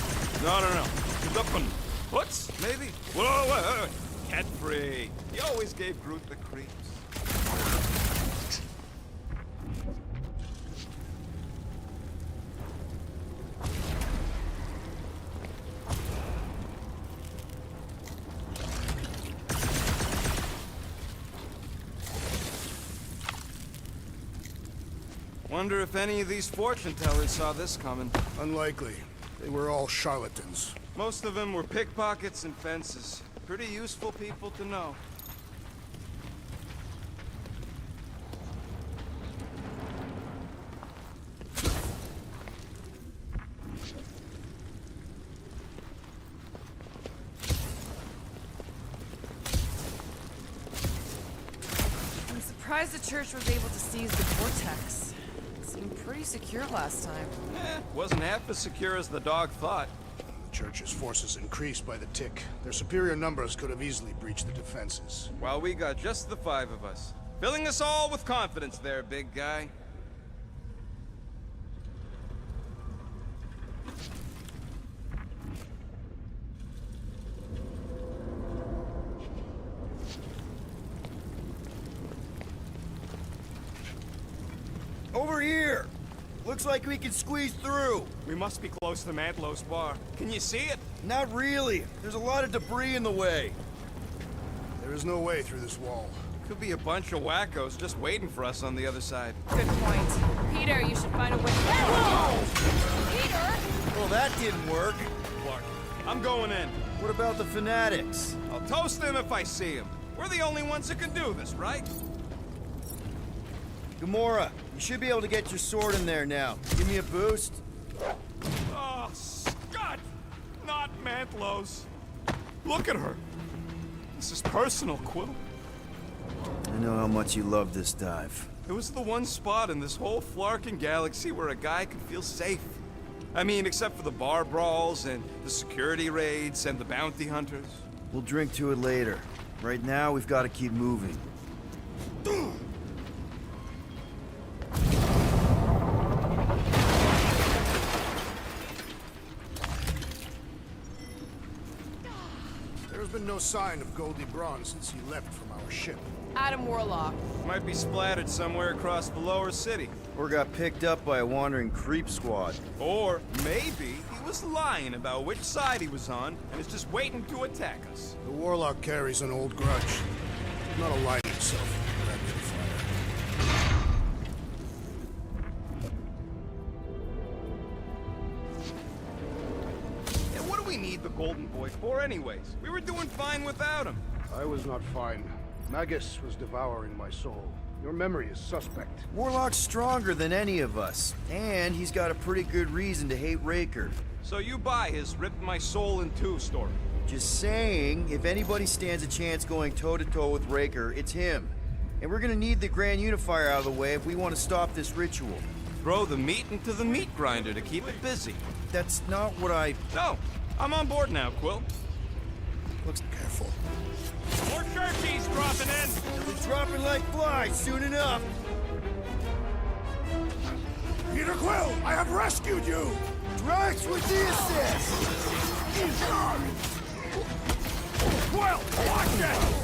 No. Hoots, maybe? Whoa. Cat free. He always gave Groot the creeps. Wonder if any of these fortune tellers saw this coming. Unlikely. They were all charlatans. Most of them were pickpockets and fences. Pretty useful people to know. I'm surprised the church was able to seize the vortex. It seemed pretty secure last time. Wasn't half as secure as the dog thought. The church's forces increased by the tick. Their superior numbers could have easily breached the defenses. While we got just the 5 of us. Filling us all with confidence there, big guy. Over here! Looks like we can squeeze through. We must be close to the Mantlo's bar. Can you see it? Not really. There's a lot of debris in the way. There is no way through this wall. Could be a bunch of wackos just waiting for us on the other side. Good point. Peter, you should find a way. Whoa! Peter! Well, that didn't work. Clark, I'm going in. What about the fanatics? I'll toast them if I see them. We're the only ones that can do this, right? Gamora, you should be able to get your sword in there now. Give me a boost. Oh, Scott! Not Mantlo's. Look at her. This is personal, Quill. I know how much you love this dive. It was the one spot in this whole Flarkin galaxy where a guy could feel safe. I mean, except for the bar brawls and the security raids and the bounty hunters. We'll drink to it later. Right now, we've got to keep moving. There's been no sign of Goldie Braun since he left from our ship. Adam Warlock. Might be splattered somewhere across the lower city. Or got picked up by a wandering creep squad. Or maybe he was lying about which side he was on and is just waiting to attack us. The Warlock carries an old grudge. Not aligning himself with that little fire. And what do we need the Golden Boy for anyways? We were doing fine without him. I was not fine. Magus was devouring my soul. Your memory is suspect. Warlock's stronger than any of us, and he's got a pretty good reason to hate Raker. So you buy his rip my soul in two story? Just saying, if anybody stands a chance going toe-to-toe with Raker, it's him. And we're gonna need the Grand Unifier out of the way if we want to stop this ritual. Throw the meat into the meat grinder to keep it busy. That's not what I... No, I'm on board now, Quill. Looks careful. More turkeys dropping in. They'll be dropping like flies soon enough. Peter Quill, I have rescued you! Drax with the assist! Quill, watch it!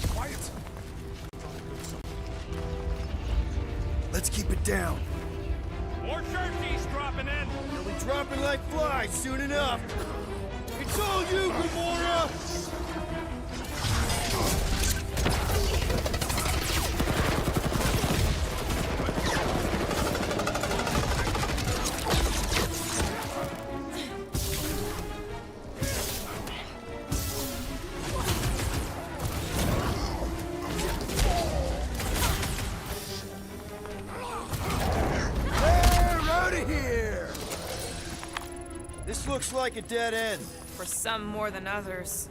Quiet. Let's keep it down. More turkeys dropping in. They'll be dropping like flies soon enough. It's all you, Gamora! This looks like a dead end. For some more than others.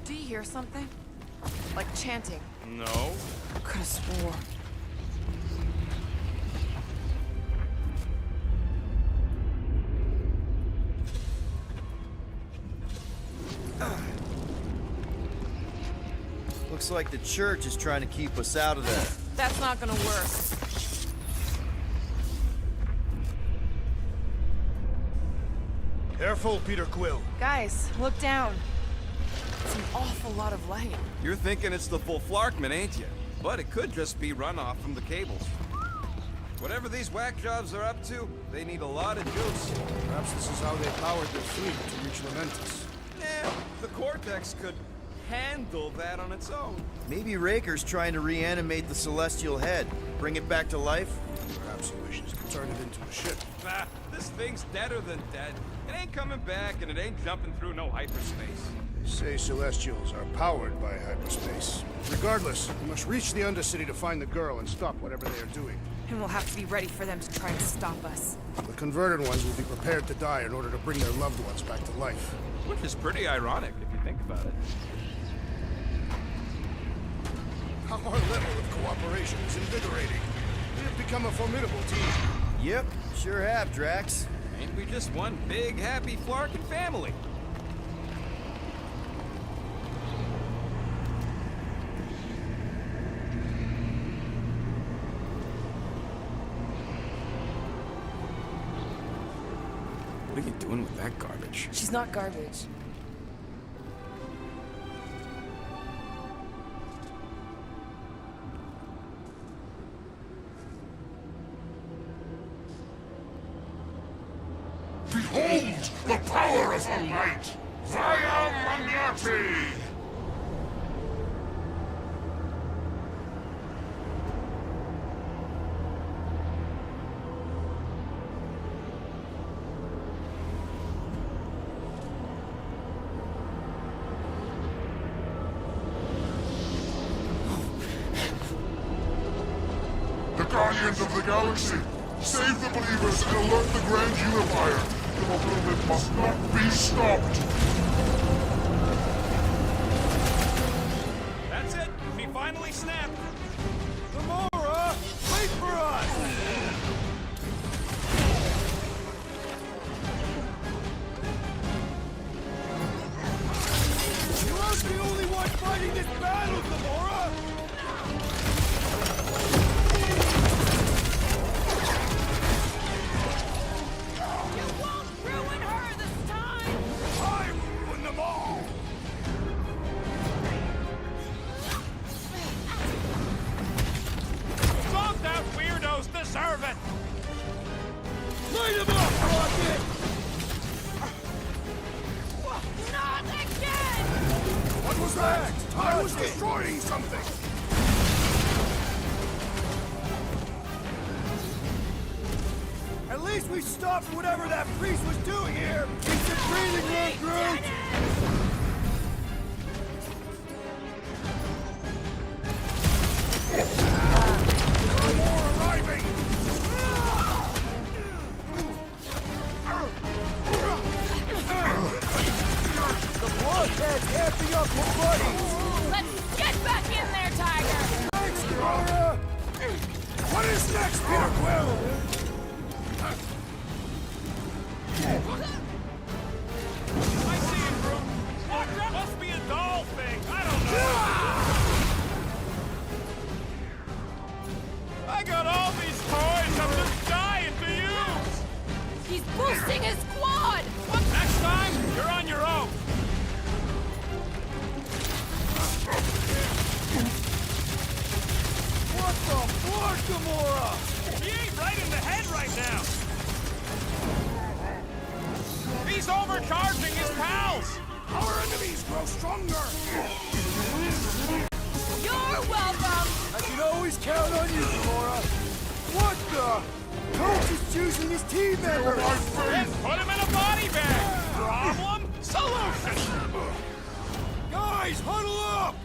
Do you hear something? Like chanting. No. Could've swore. Looks like the church is trying to keep us out of there. That's not gonna work. Careful, Peter Quill. Guys, look down. It's an awful lot of light. You're thinking it's the full Flarkman, ain't you? But it could just be runoff from the cables. Whatever these whack jobs are up to, they need a lot of juice. Perhaps this is how they powered their fleet to reach Lamentus. Yeah, the Cortex could handle that on its own. Maybe Raker's trying to reanimate the Celestial Head. Bring it back to life? Perhaps he wishes to turn it into a ship. Nah, this thing's deader than dead. It ain't coming back, and it ain't jumping through no hyperspace. They say Celestials are powered by hyperspace. Regardless, we must reach the Undercity to find the girl and stop whatever they are doing. And we'll have to be ready for them to try to stop us. The converted ones will be prepared to die in order to bring their loved ones back to life. Which is pretty ironic, if you think about it. Our level of cooperation is invigorating. We have become a formidable team. Yep, sure have, Drax. Ain't we just one big, happy Flarkin family? What are you doing with that garbage? She's not garbage. Behold the power of the light! Via Magnati! The Guardians of the Galaxy! Save the believers and alert the Grand Unifier! The movement must not be stopped! That's it! She finally snapped! Gamora! Wait for us! You aren't the only one fighting this battle, Gamora! Deserve it! Light him up, Rocket! Not again! What was that? I was destroying something! At least we stopped whatever that priest was doing here! Keep the breathing room, Groot! Amping up his buddies! Let's get back in there, Tiger! Thanks, Gamora! What is next, Peter Quill? I see him, Groot. Look, that must be a doll thing. I don't know. I got all these toys I'm just dying to use. He's boosting his squad! Next time, you're on your own. What the fuck, Gamora? He ain't right in the head right now. He's overcharging his pals. Our enemies grow stronger. You're welcome! I can always count on you, Gamora. What the? Coach is choosing his team members. Then put him in a body bag. Problem? Solution. Guys, huddle up!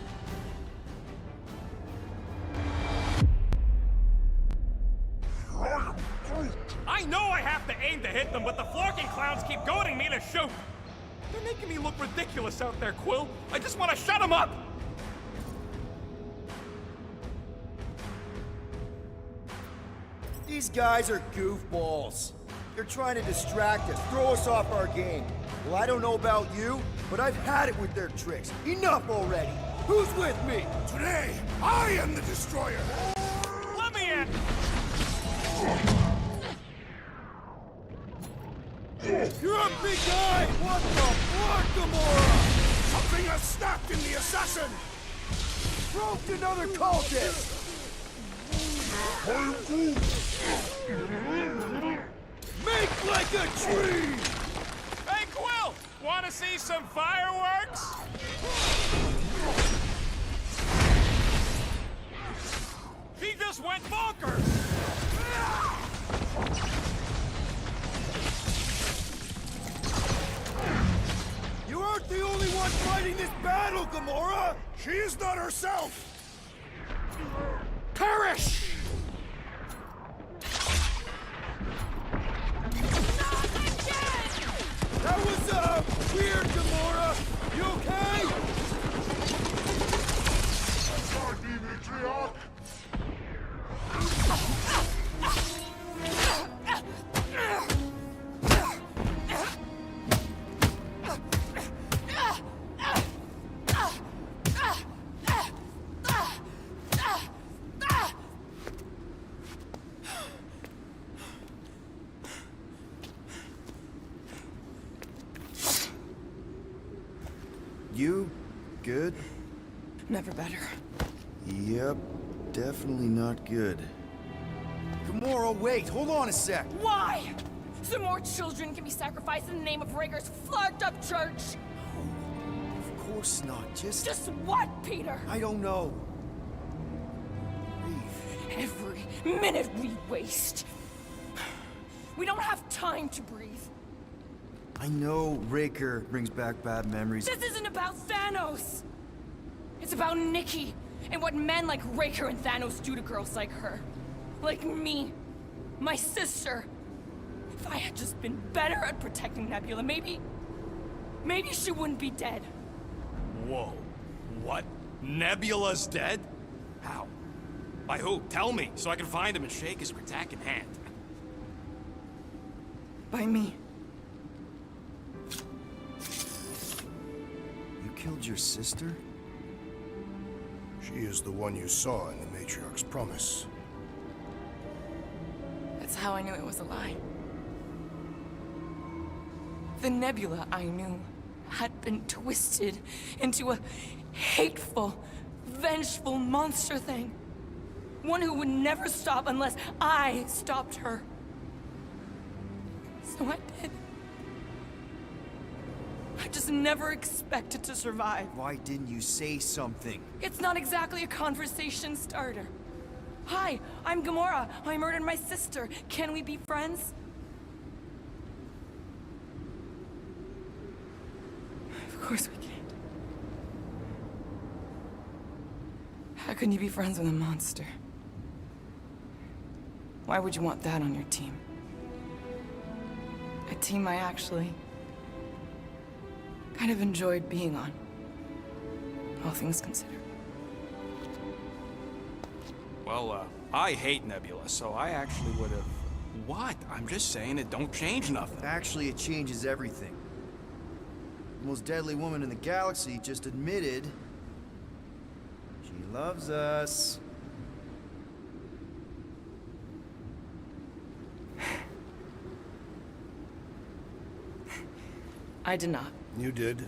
I know I have to aim to hit them, but the Flarkin clowns keep goading me to shoot. They're making me look ridiculous out there, Quill. I just want to shut them up. These guys are goofballs. They're trying to distract us, throw us off our game. Well, I don't know about you, but I've had it with their tricks. Enough already! Who's with me? Today, I am the destroyer! Let me in! You're a big guy! What the fuck, Gamora? Something has snapped in the assassin! Roped another cultist! Make like a tree! Hey, Quill! Wanna see some fireworks? He just went bonkers! You aren't the only one fighting this battle, Gamora! She is not herself! Perish! That was, weird, Gamora! You okay? You good? Never better. Yep, definitely not good. Gamora, wait, hold on a sec. Why? So more children can be sacrificed in the name of Rager's flarked up church? Of course not, Just what, Peter? I don't know. Every minute we waste. We don't have time to breathe. I know Raker brings back bad memories. This isn't about Thanos! It's about Nikki, and what men like Raker and Thanos do to girls like her. Like me. My sister. If I had just been better at protecting Nebula, maybe she wouldn't be dead. Whoa. What? Nebula's dead? How? By who? Tell me, so I can find him and shake his Kratak hand. By me. You killed your sister? She is the one you saw in the Matriarch's promise. That's how I knew it was a lie. The Nebula I knew had been twisted into a hateful, vengeful monster thing. One who would never stop unless I stopped her. So I did. I just never expected to survive. Why didn't you say something? It's not exactly a conversation starter. Hi, I'm Gamora. I murdered my sister. Can we be friends? Of course we can't. How can you be friends with a monster? Why would you want that on your team? A team I actually kind of enjoyed being on, all things considered. Well, I hate Nebula, so I actually would have... What? I'm just saying it don't change nothing. Actually, it changes everything. The most deadly woman in the galaxy just admitted she loves us. I did not. You did.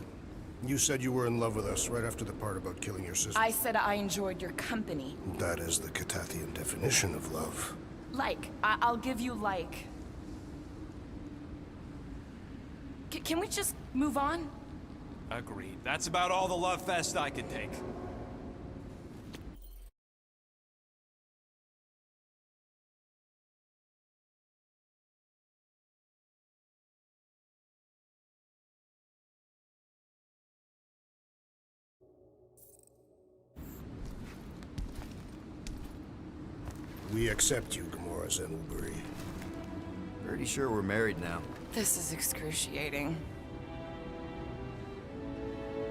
You said you were in love with us right after the part about killing your sister. I said I enjoyed your company. That is the Catathian definition of love. Like. I'll give you like. Can we just move on? Agreed. That's about all the love fest I could take. We accept you, Gamora Zenwalbury. Pretty sure we're married now. This is excruciating.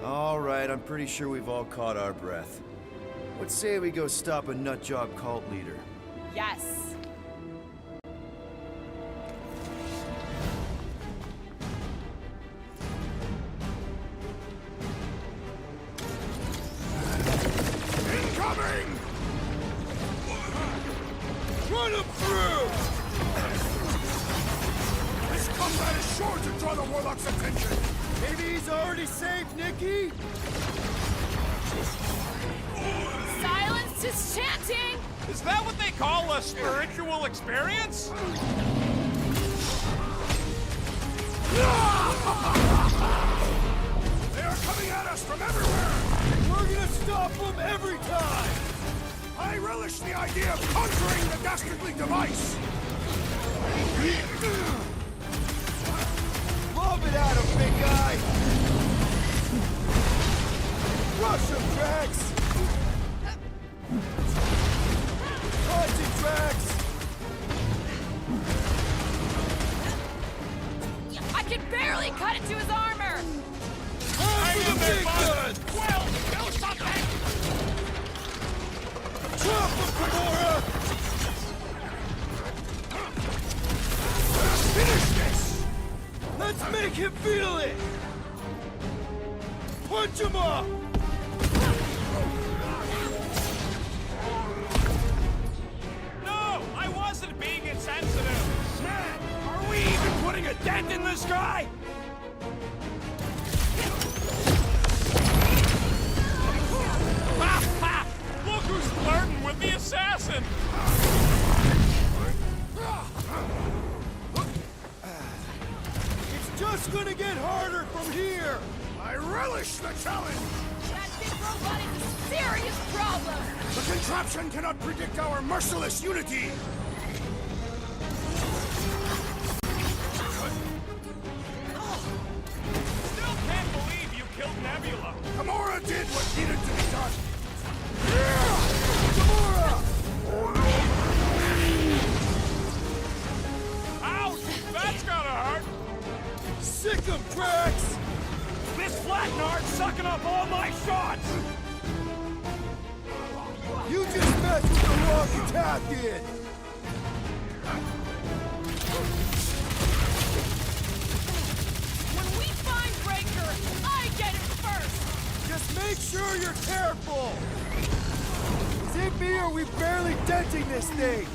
All right, I'm pretty sure we've all caught our breath. Let's say we go stop a nutjob cult leader. Yes. She's already safe, Nikki! Silence is chanting! Is that what they call a spiritual experience? They are coming at us from everywhere! We're gonna stop them every time! I relish the idea of conquering the dastardly device! Lob it at him, big guy! Rush him, Drax! Punching, Drax! I can barely cut into his armor! Hang in there, bud! Well, do something! Chop him, Gamora! Finish this! Let's make him feel it! Punch him up! No, I wasn't being insensitive. Man, are we even putting a dent in this guy? Ha ha! Look who's flirting with the assassin! It's just gonna get harder from here! I relish the challenge! That big robot is a serious problem! The contraption cannot predict our merciless unity! Still can't believe you killed Nebula. Gamora did what needed to be done! Gamora! Ouch! That's gotta hurt! Sick him, Drax! This flat nard's sucking up all my shots! You just messed with the wrong attack in! When we find Breaker, I get it first! Just make sure you're careful! Is it me or are we barely denting this thing?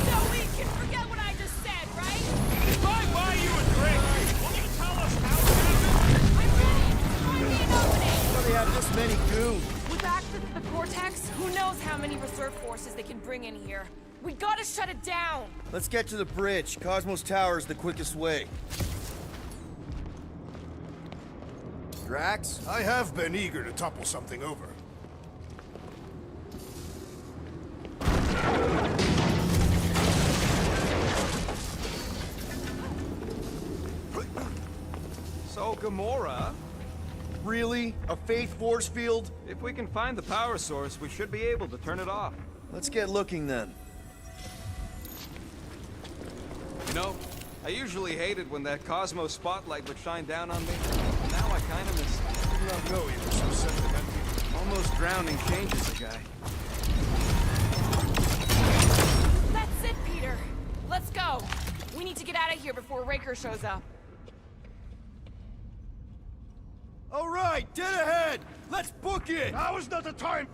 So we can forget what I just said, right? If I buy you a drink, will you tell us how it happened? I'm ready! Find me an opening! How do they have this many goons? With access to the Cortex, who knows how many reserve forces they can bring in here. We gotta shut it down! Let's get to the bridge. Cosmos Tower is the quickest way. Drax? I have been eager to topple something over. So, Gamora, Really? A faith force field? if we can find the power source, we should be able to turn it off. Let's get looking then. You know, I usually hated when that Cosmos spotlight would shine down on me. Now I kind of miss it. I did not know you were so sentimental. Almost drowning changes a guy. That's it, Peter. Let's go. We need to get out of here before Raker shows up. All right, dead ahead! Let's book it! Now is not the time!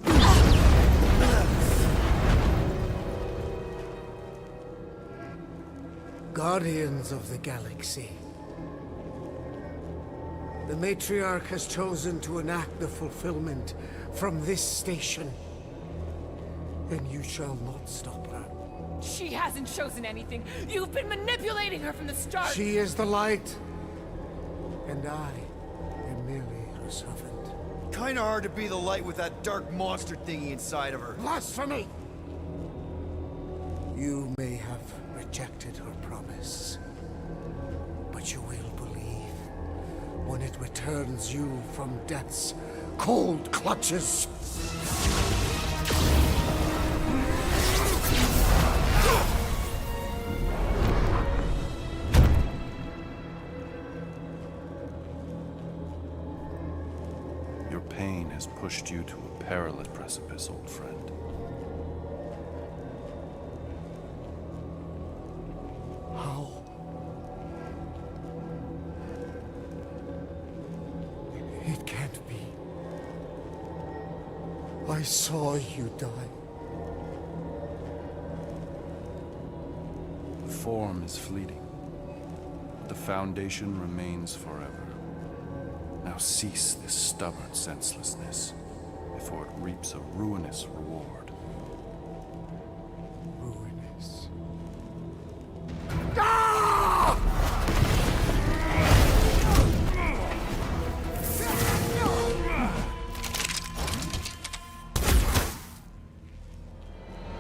Guardians of the Galaxy. The Matriarch has chosen to enact the fulfillment from this station. And you shall not stop her. She hasn't chosen anything. You've been manipulating her from the start. She is the light. And I am merely her servant. Kinda hard to be the light with that dark monster thingy inside of her. Blasphemy! You may have rejected her promise, but you will believe when it returns you from death's cold clutches. Your pain has pushed you to a perilous precipice, old friend. How? It can't be. I saw you die. The form is fleeting. The foundation remains forever. Now cease this stubborn senselessness, before it reaps a ruinous reward. Ruinous.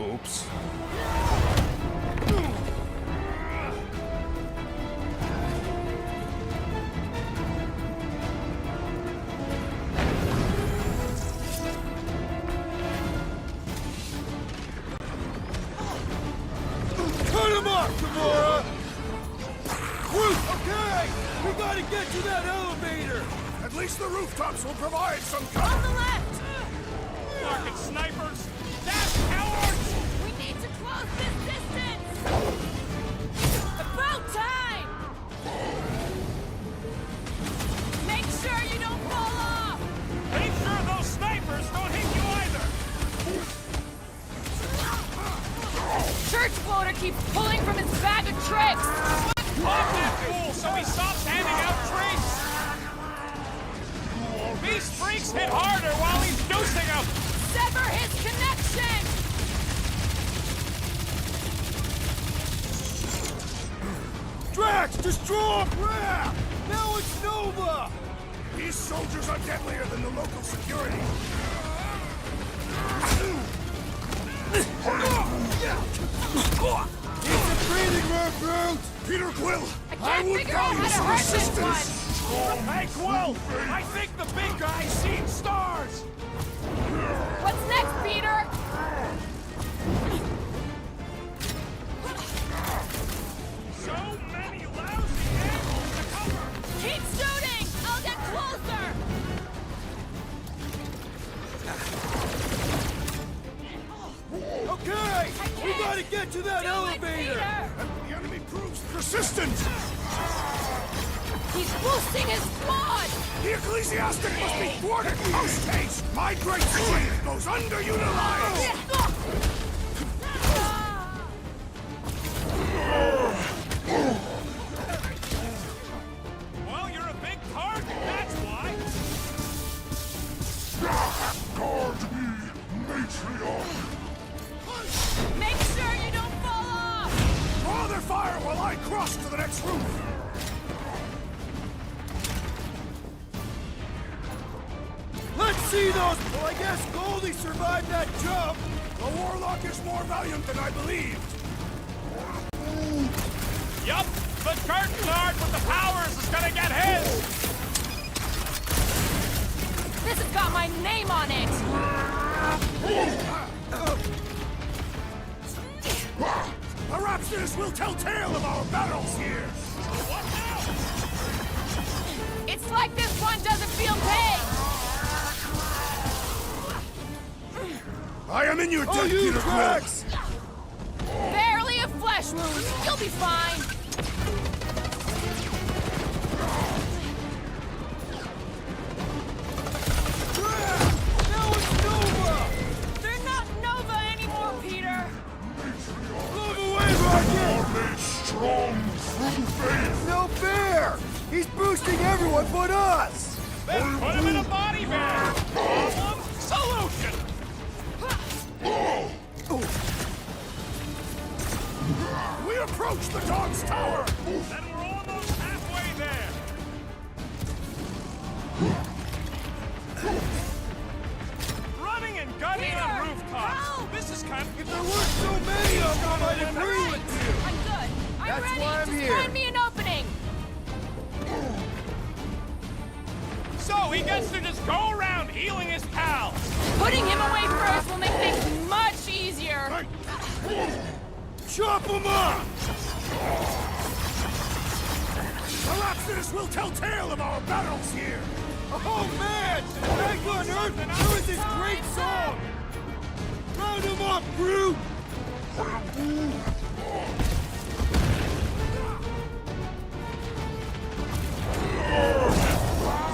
Oops. Cut him off, Gamora! Okay! We gotta get to that elevator! At least the rooftops will provide some cover. On the left! Fucking snipers! Dash cowards! We need to close this distance! About time! Make sure you don't fall off! Make sure those snipers don't hit you either! Church floater keeps pulling from his bag of tricks! Pop that fool so he stops handing out tricks! These freaks hit harder while he's dosing them! Sever his connection! Drax, destroy Brad! Now it's Nova! These soldiers are deadlier than the local security. It's a breathing room, Groot! Peter Quill, I can't figure out how to hurt this one! Hey, Quill! I think the big guy's seen stars! What's next, Peter? So many lousy angles to cover! Keep shooting! I'll get closer! Okay! We gotta get to that elevator! The enemy proves persistent. He's boosting his squad! The ecclesiastic must be thwarted post-haste. My great strength goes underutilized. Well, you're a big target, that's why! Guard me, matriarch! Make sure you don't fall off! Draw their fire while I cross to the next roof. Let's see those! Well, I guess Goldie survived that jump! The warlock is more valiant than I believed. Yup! The curtain guard with the powers is gonna get his! This has got my name on it! Perhaps this will tell tale of our battles here. What now? It's like this one doesn't feel pain! I am in your debt, Oh, you Peter Drax! Barely a flesh wound! You'll be fine! Now it's Nova! They're not Nova anymore, Peter! Move away, Rocket! Made strong through faith! No fair! He's boosting everyone but us! Then put him in a body bag! Problem? Solution! We approach the Dog's Tower! Then we're almost halfway there! Running and gunning Peter, on rooftops! help! This is kind of... If there weren't so many of them, I'd agree with you! I'm good. I'm That's ready. why I'm Just here. find me an opening. So he gets to just go around healing his pals! Putting him away first will make things much easier. Chop him up! Perhaps this will tell tale of our battles here. Oh man! Back on Earth, there was this great song! Round him up, Groot!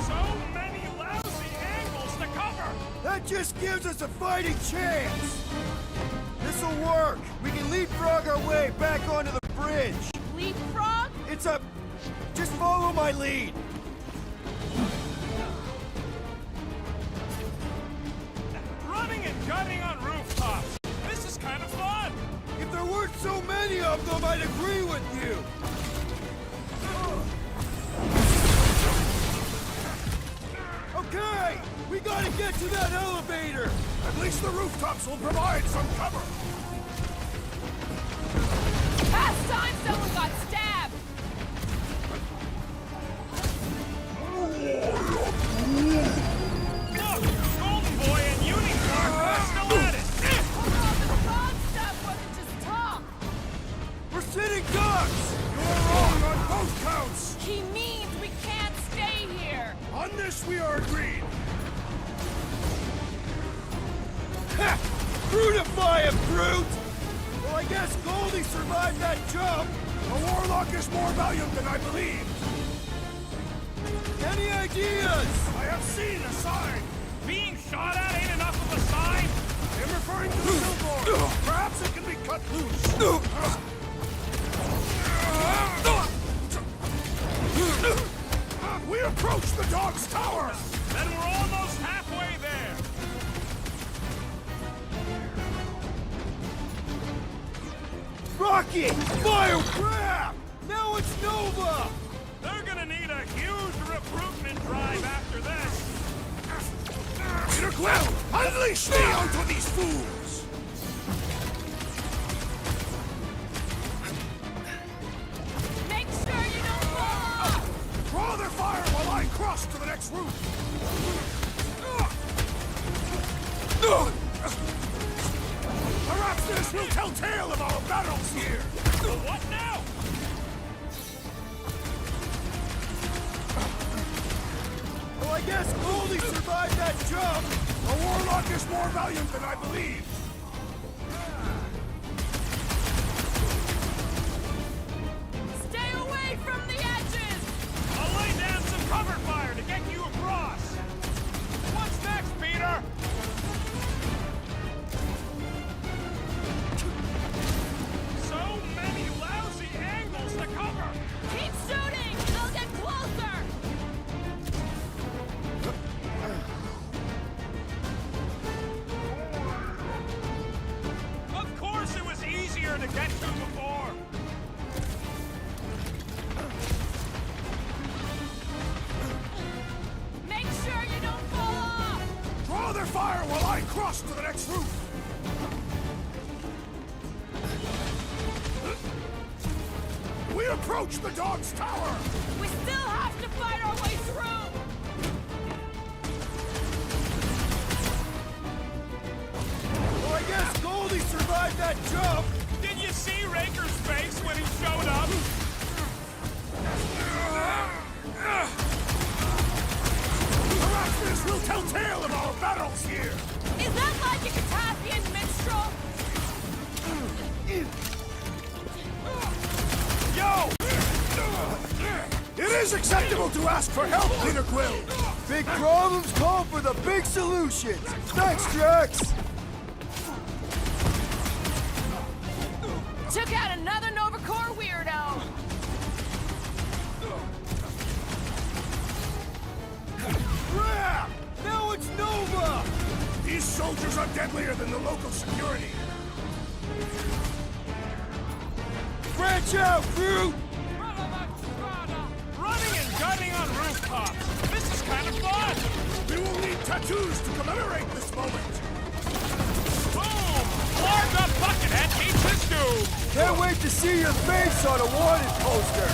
So many lousy angles to cover! That just gives us a fighting chance! This'll work! We can leapfrog our way back onto the bridge! Leapfrog? It's a... Just follow my lead! Running and gunning on rooftops! This is kind of fun! If there weren't so many of them, I'd agree with you! Okay! We gotta get to that elevator! At least the rooftops will provide some cover! Past time someone got stabbed! Look! Golden Boy and Unicorn are still at it! The god stuff wasn't just talk! We're sitting ducks! You're wrong on both counts! He means we can't stay here! On this we are agreed! Ha! Brutify him, brute! Well, I guess Goldie survived that jump! The warlock is more valiant than I believed! Any ideas? I have seen a sign! Being shot at ain't enough of a sign! I'm referring to the billboard! Perhaps it can be cut loose! We approach the dog's tower! Then we're almost halfway there! Rocky! Fire! Crap! Now it's Nova! They're gonna need a huge recruitment drive after this! Peter Quill! Unleash me onto these fools! Make sure you don't fall off! Draw their fire while I cross to the next roof! Perhaps this will tell tale of our battles here! What now? Well, I guess Goldie survived that jump! The warlock is more valiant than I believed! Stay away from the edges! I'll lay down some cover fire to get you across! What's next, Peter? So many lousy angles to cover! Keep shooting! They'll get closer! Of course it was easier to get to before! Make sure you don't fall off! Draw their fire while I cross to the next roof! We approach the dog's tower! We still have to fight our way through! Well, I guess Goldie survived that jump! Did you see Raker's face when he showed up? Perhaps this will tell tale of our battles here! Is that like a Catapian minstrel? Yo! It is acceptable to ask for help, Peter Quill! Big problems call for the big solutions! Thanks, Drax! Took out another Nova Corps weirdo! Crap! Now it's Nova! These soldiers are deadlier than the local security! Branch out, crew! Running and gunning on rooftops! This is kind of fun! We will need tattoos to commemorate this moment! Boom! Large up Buckethead keeps his due! Can't wait to see your face on a wanted poster!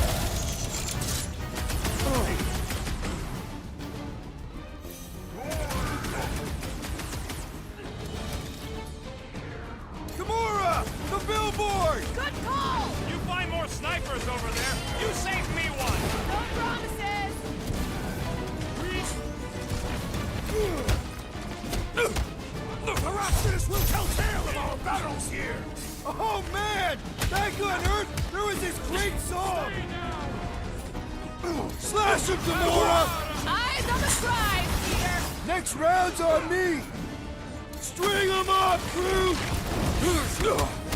Gamora! The billboard! Good call! You find more snipers over there, you save me one! No promises! Perhaps this will tell tale of our battles here! Oh man! Back on Earth, there was this great song! Slash him, Gamora! Eyes on the prize, Peter! Next round's on me! String them up, crew!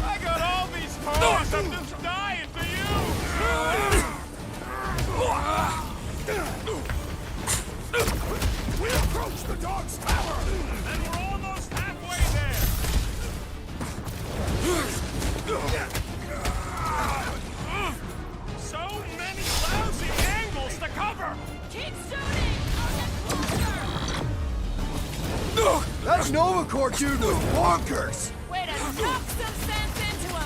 I got all these toys, I'm just dying for you! We approach the dog's tower! And we're almost halfway there! So many lousy angles to cover! Keep shooting! I'll get closer! That Novacore dude was bonkers! Way to knock some sense into him!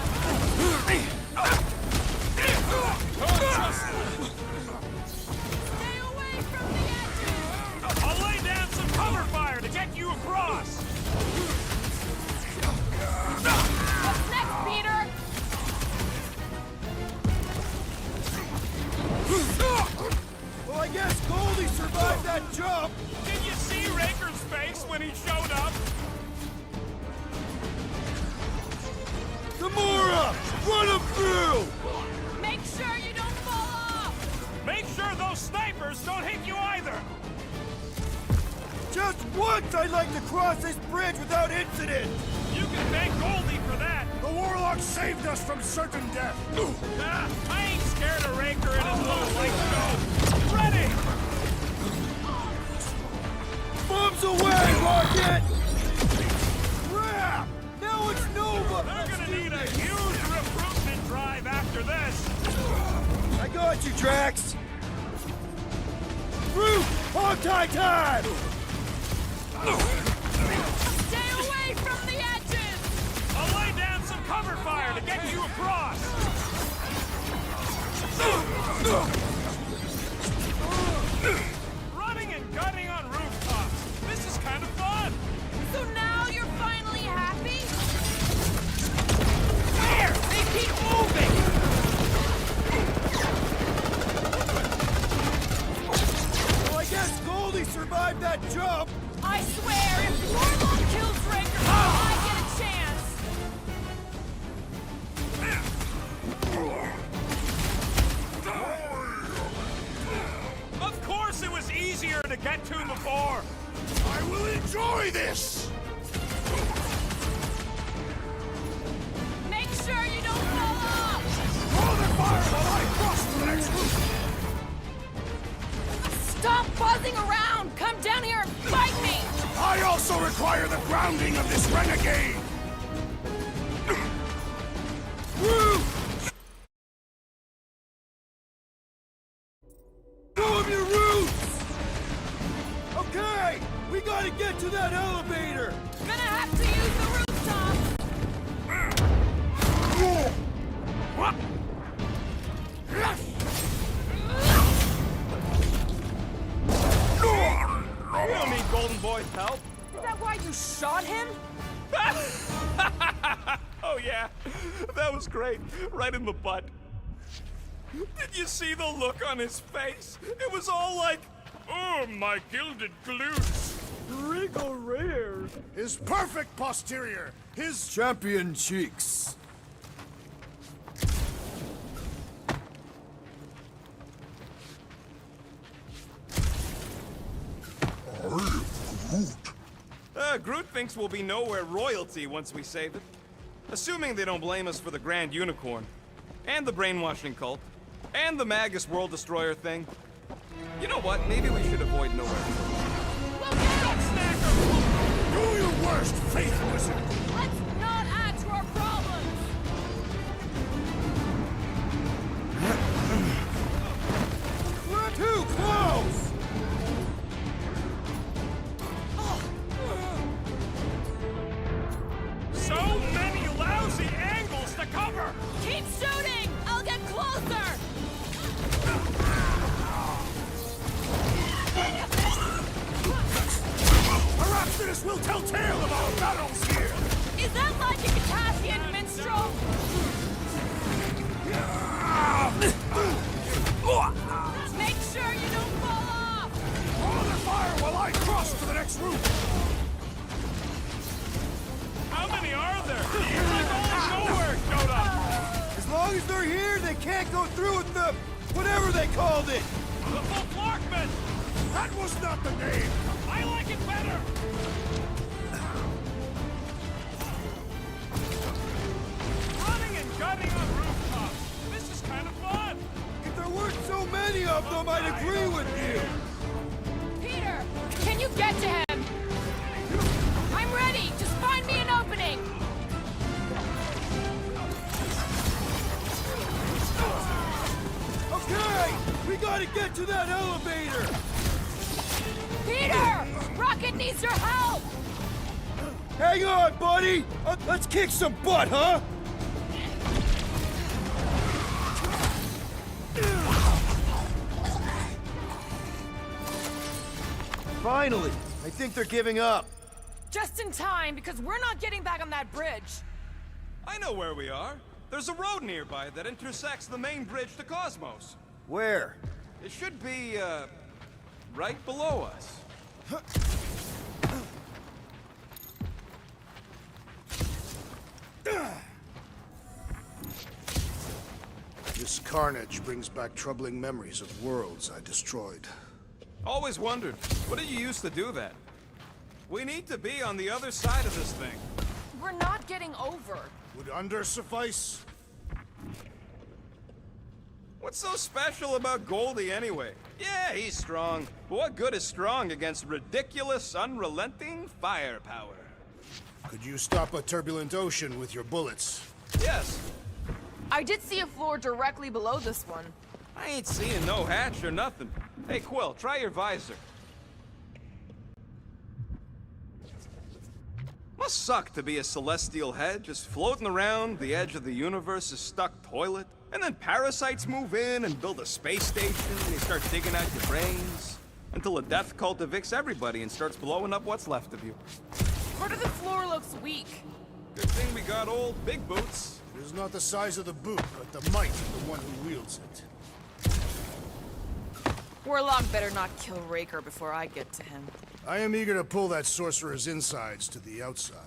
Stay away from the edges! I'll lay down some cover fire to get you across! What's next, Peter? Well, I guess Goldie survived that jump! Did you see Raker's face when he showed up? Gamora! Run him through! Make sure you don't fall off! Make sure those snipers don't hit you either! Just once I'd like to cross this bridge without incident! You can thank Goldie for that! The warlock saved us from certain death! I ain't scared of Raker and his little light show! Ready! Bombs away, Rocket! Crap! Now it's Nova! They're gonna need a huge recruitment drive after this! I got you, Drax! Root! Hog-tie time! Stay away from the edges! I'll lay down some cover fire to get you across! Running and gunning on rooftops! This is kind of fun! So now you're finally happy? There! They keep moving! Well, I guess Goldie survived that jump! I swear, if Warlock kills Raker, I get a chance! Of course it was easier to get to before! I will enjoy this! Make sure you don't fall off! Hold the fire while I cross to the next route! Stop buzzing around! Come down here and fight me! I also require the grounding of this renegade! Go of your roots! Okay! We gotta get to that elevator! Gonna have to use the rooftop! What? You don't need Golden Boy's help. Is that why you shot him? Oh yeah, that was great. Right in the butt. Did you see the look on his face? It was all like, oh, my gilded glutes. Regal rare. His perfect posterior! His champion cheeks. Groot thinks we'll be nowhere royalty once we save it. Assuming they don't blame us for the Grand Unicorn, and the brainwashing cult, and the Magus World Destroyer thing. You know what? Maybe we should avoid nowhere. Do your worst, Faith Wizard! Let's not add to our problems! We're too close! So many lousy angles to cover! Keep shooting! I'll get closer! Perhaps this will tell tale of our battles here! Is that like a Cassian minstrel? Make sure you don't fall off! Hold the fire while I cross to the next route! How many are there? Like all nowhere showed up! As long as they're here, they can't go through with the... whatever they called it! The Flarkman! That was not the name! I like it better! can't agree with you! Peter, can you get to him? I'm ready. Just find me an opening. Okay! We gotta get to that elevator! Peter! Rocket needs your help! Hang on, buddy! Let's kick some butt, huh? Finally! I think they're giving up. Just in time, because we're not getting back on that bridge. I know where we are. There's a road nearby that intersects the main bridge to Cosmos. Where? It should be, right below us. This carnage brings back troubling memories of worlds I destroyed. Always wondered, what did you use to do that? We need to be on the other side of this thing. We're not getting over. Would under suffice? What's so special about Goldie anyway? Yeah, he's strong. But what good is strong against ridiculous, unrelenting firepower? Could you stop a turbulent ocean with your bullets? Yes. I did see a floor directly below this one. I ain't seeing no hatch or nothing. Hey, Quill, try your visor. Must suck to be a celestial head, just floating around the edge of the universe's stuck toilet. And then parasites move in and build a space station, and they start digging out your brains. Until a death cult evicts everybody and starts blowing up what's left of you. Part of the floor looks weak. Good thing we got old Big Boots. It is not the size of the boot, but the might of the one who wields it. Warlock better not kill Raker before I get to him. I am eager to pull that sorcerer's insides to the outside.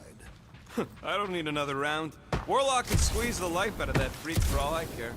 I don't need another round. Warlock can squeeze the life out of that freak for all I care.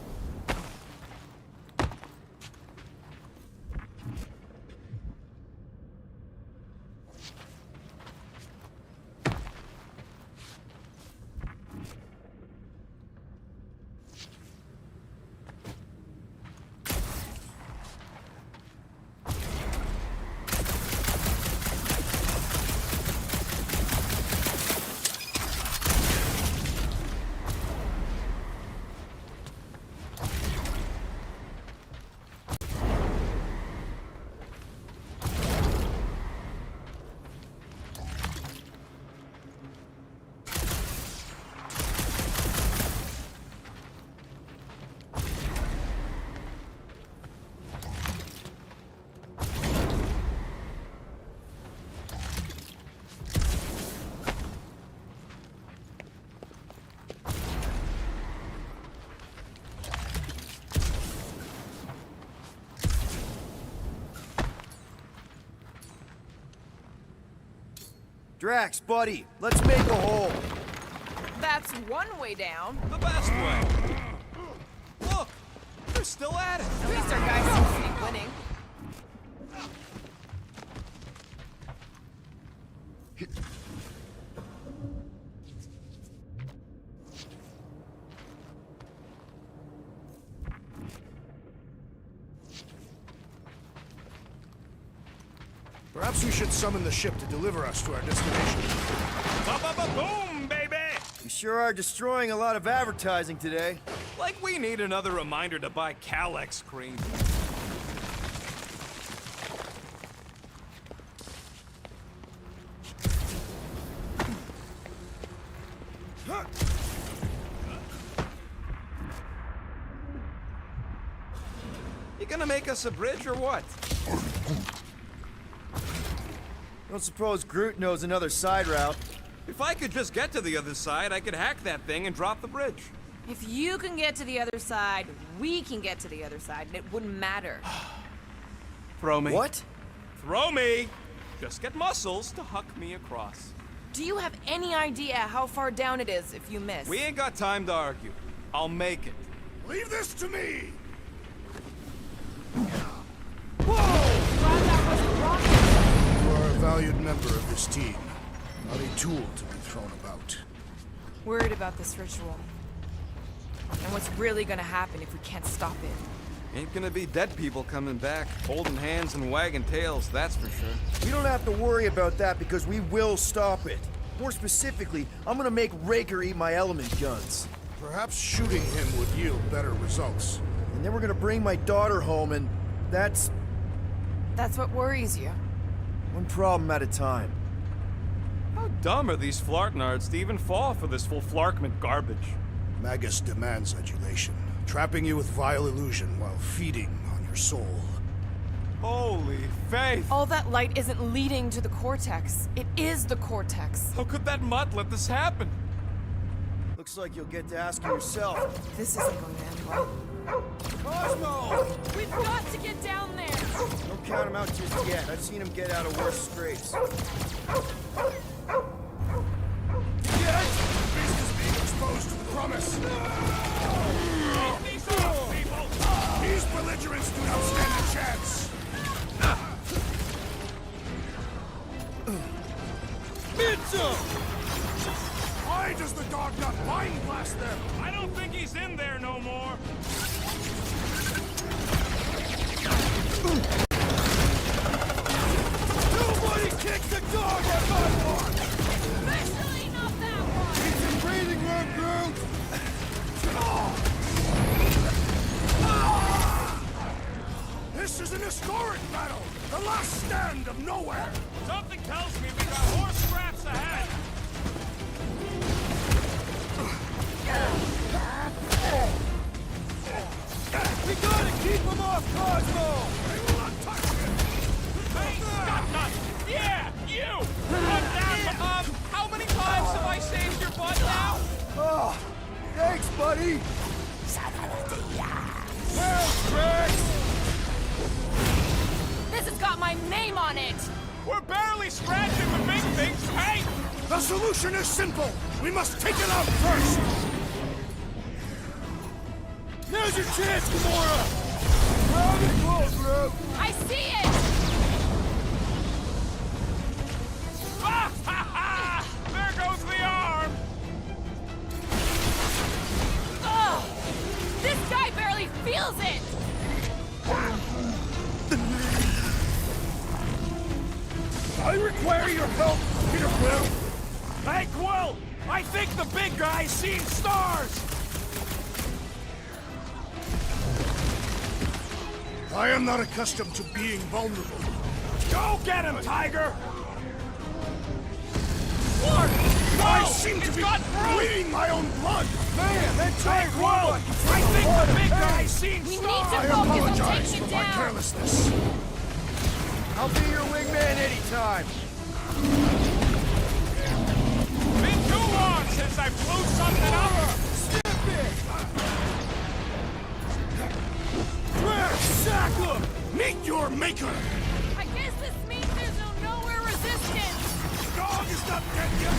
Drax, buddy, let's make a hole. That's one way down. The best way. Look, they're still at it. At least our guy seems to be winning. Perhaps we should summon the ship to deliver us to our destination. Ba-ba-ba-boom, baby! You sure are destroying a lot of advertising today. Like we need another reminder to buy Calyx cream. You gonna make us a bridge or what? Don't suppose Groot knows another side route. If I could just get to the other side, I could hack that thing and drop the bridge. If you can get to the other side, we can get to the other side, and it wouldn't matter. Throw me. What? Throw me! Just get muscles to huck me across. Do you have any idea how far down it is if you miss? We ain't got time to argue. I'll make it. Leave this to me! Whoa! Glad that wasn't rocket. You are a valued member of this team, not a tool to be thrown about. Worried about this ritual. And what's really gonna happen if we can't stop it. Ain't gonna be dead people coming back, holding hands and wagging tails, that's for sure. We don't have to worry about that because we will stop it. More specifically, I'm gonna make Raker eat my element guns. Perhaps shooting him would yield better results. And then we're gonna bring my daughter home, and that's That's what worries you. one problem at a time. How dumb are these flarknards to even fall for this full flarkment garbage? Magus demands adulation, trapping you with vile illusion while feeding on your soul. Holy faith! All that light isn't leading to the cortex. It is the cortex. How could that mutt let this happen? Looks like you'll get to ask yourself. This isn't going to end well. Cosmo! We've got to get down there! Don't count him out just yet. I've seen him get out of worse scrapes. Yet! The beast is being exposed to the promise. These off, people! These belligerents do not stand a chance. Why does the dog not bind blast them? I don't think he's in there no more. Nobody kicks a dog at my mark! Especially not that one! Need some breathing room, Groot! This is an historic battle! The last stand of nowhere! Something tells me we got more scraps ahead. We gotta keep him off Cosmo! They will not touch him! Hey, stop nuts! Yeah, you! How many times have I saved your butt now? Oh, thanks, buddy! This has got my name on it! We're barely scratching the big things, hey! The solution is simple! We must take it out first! Now's your chance, Gamora! Round and close, bro! I see it! Ah, ha, ha! There goes the arm! Ugh! This guy barely feels it! I require your help, Peter Quill! Hey, Quill! I think the big guy's seeing stars! I am not accustomed to being vulnerable. Go get him, Tiger! What? I Whoa! seem to It's be got through! bleeding my own blood! Man, that Hey, giant Quill! robot I think the big guy's seeing We need stars! to I focus on apologize taking for it my down! carelessness. I'll be your wingman anytime. Been too long since I blew something up! Sack him! Meet your maker! I guess this means there's no nowhere resistance! Dog is not dead yet!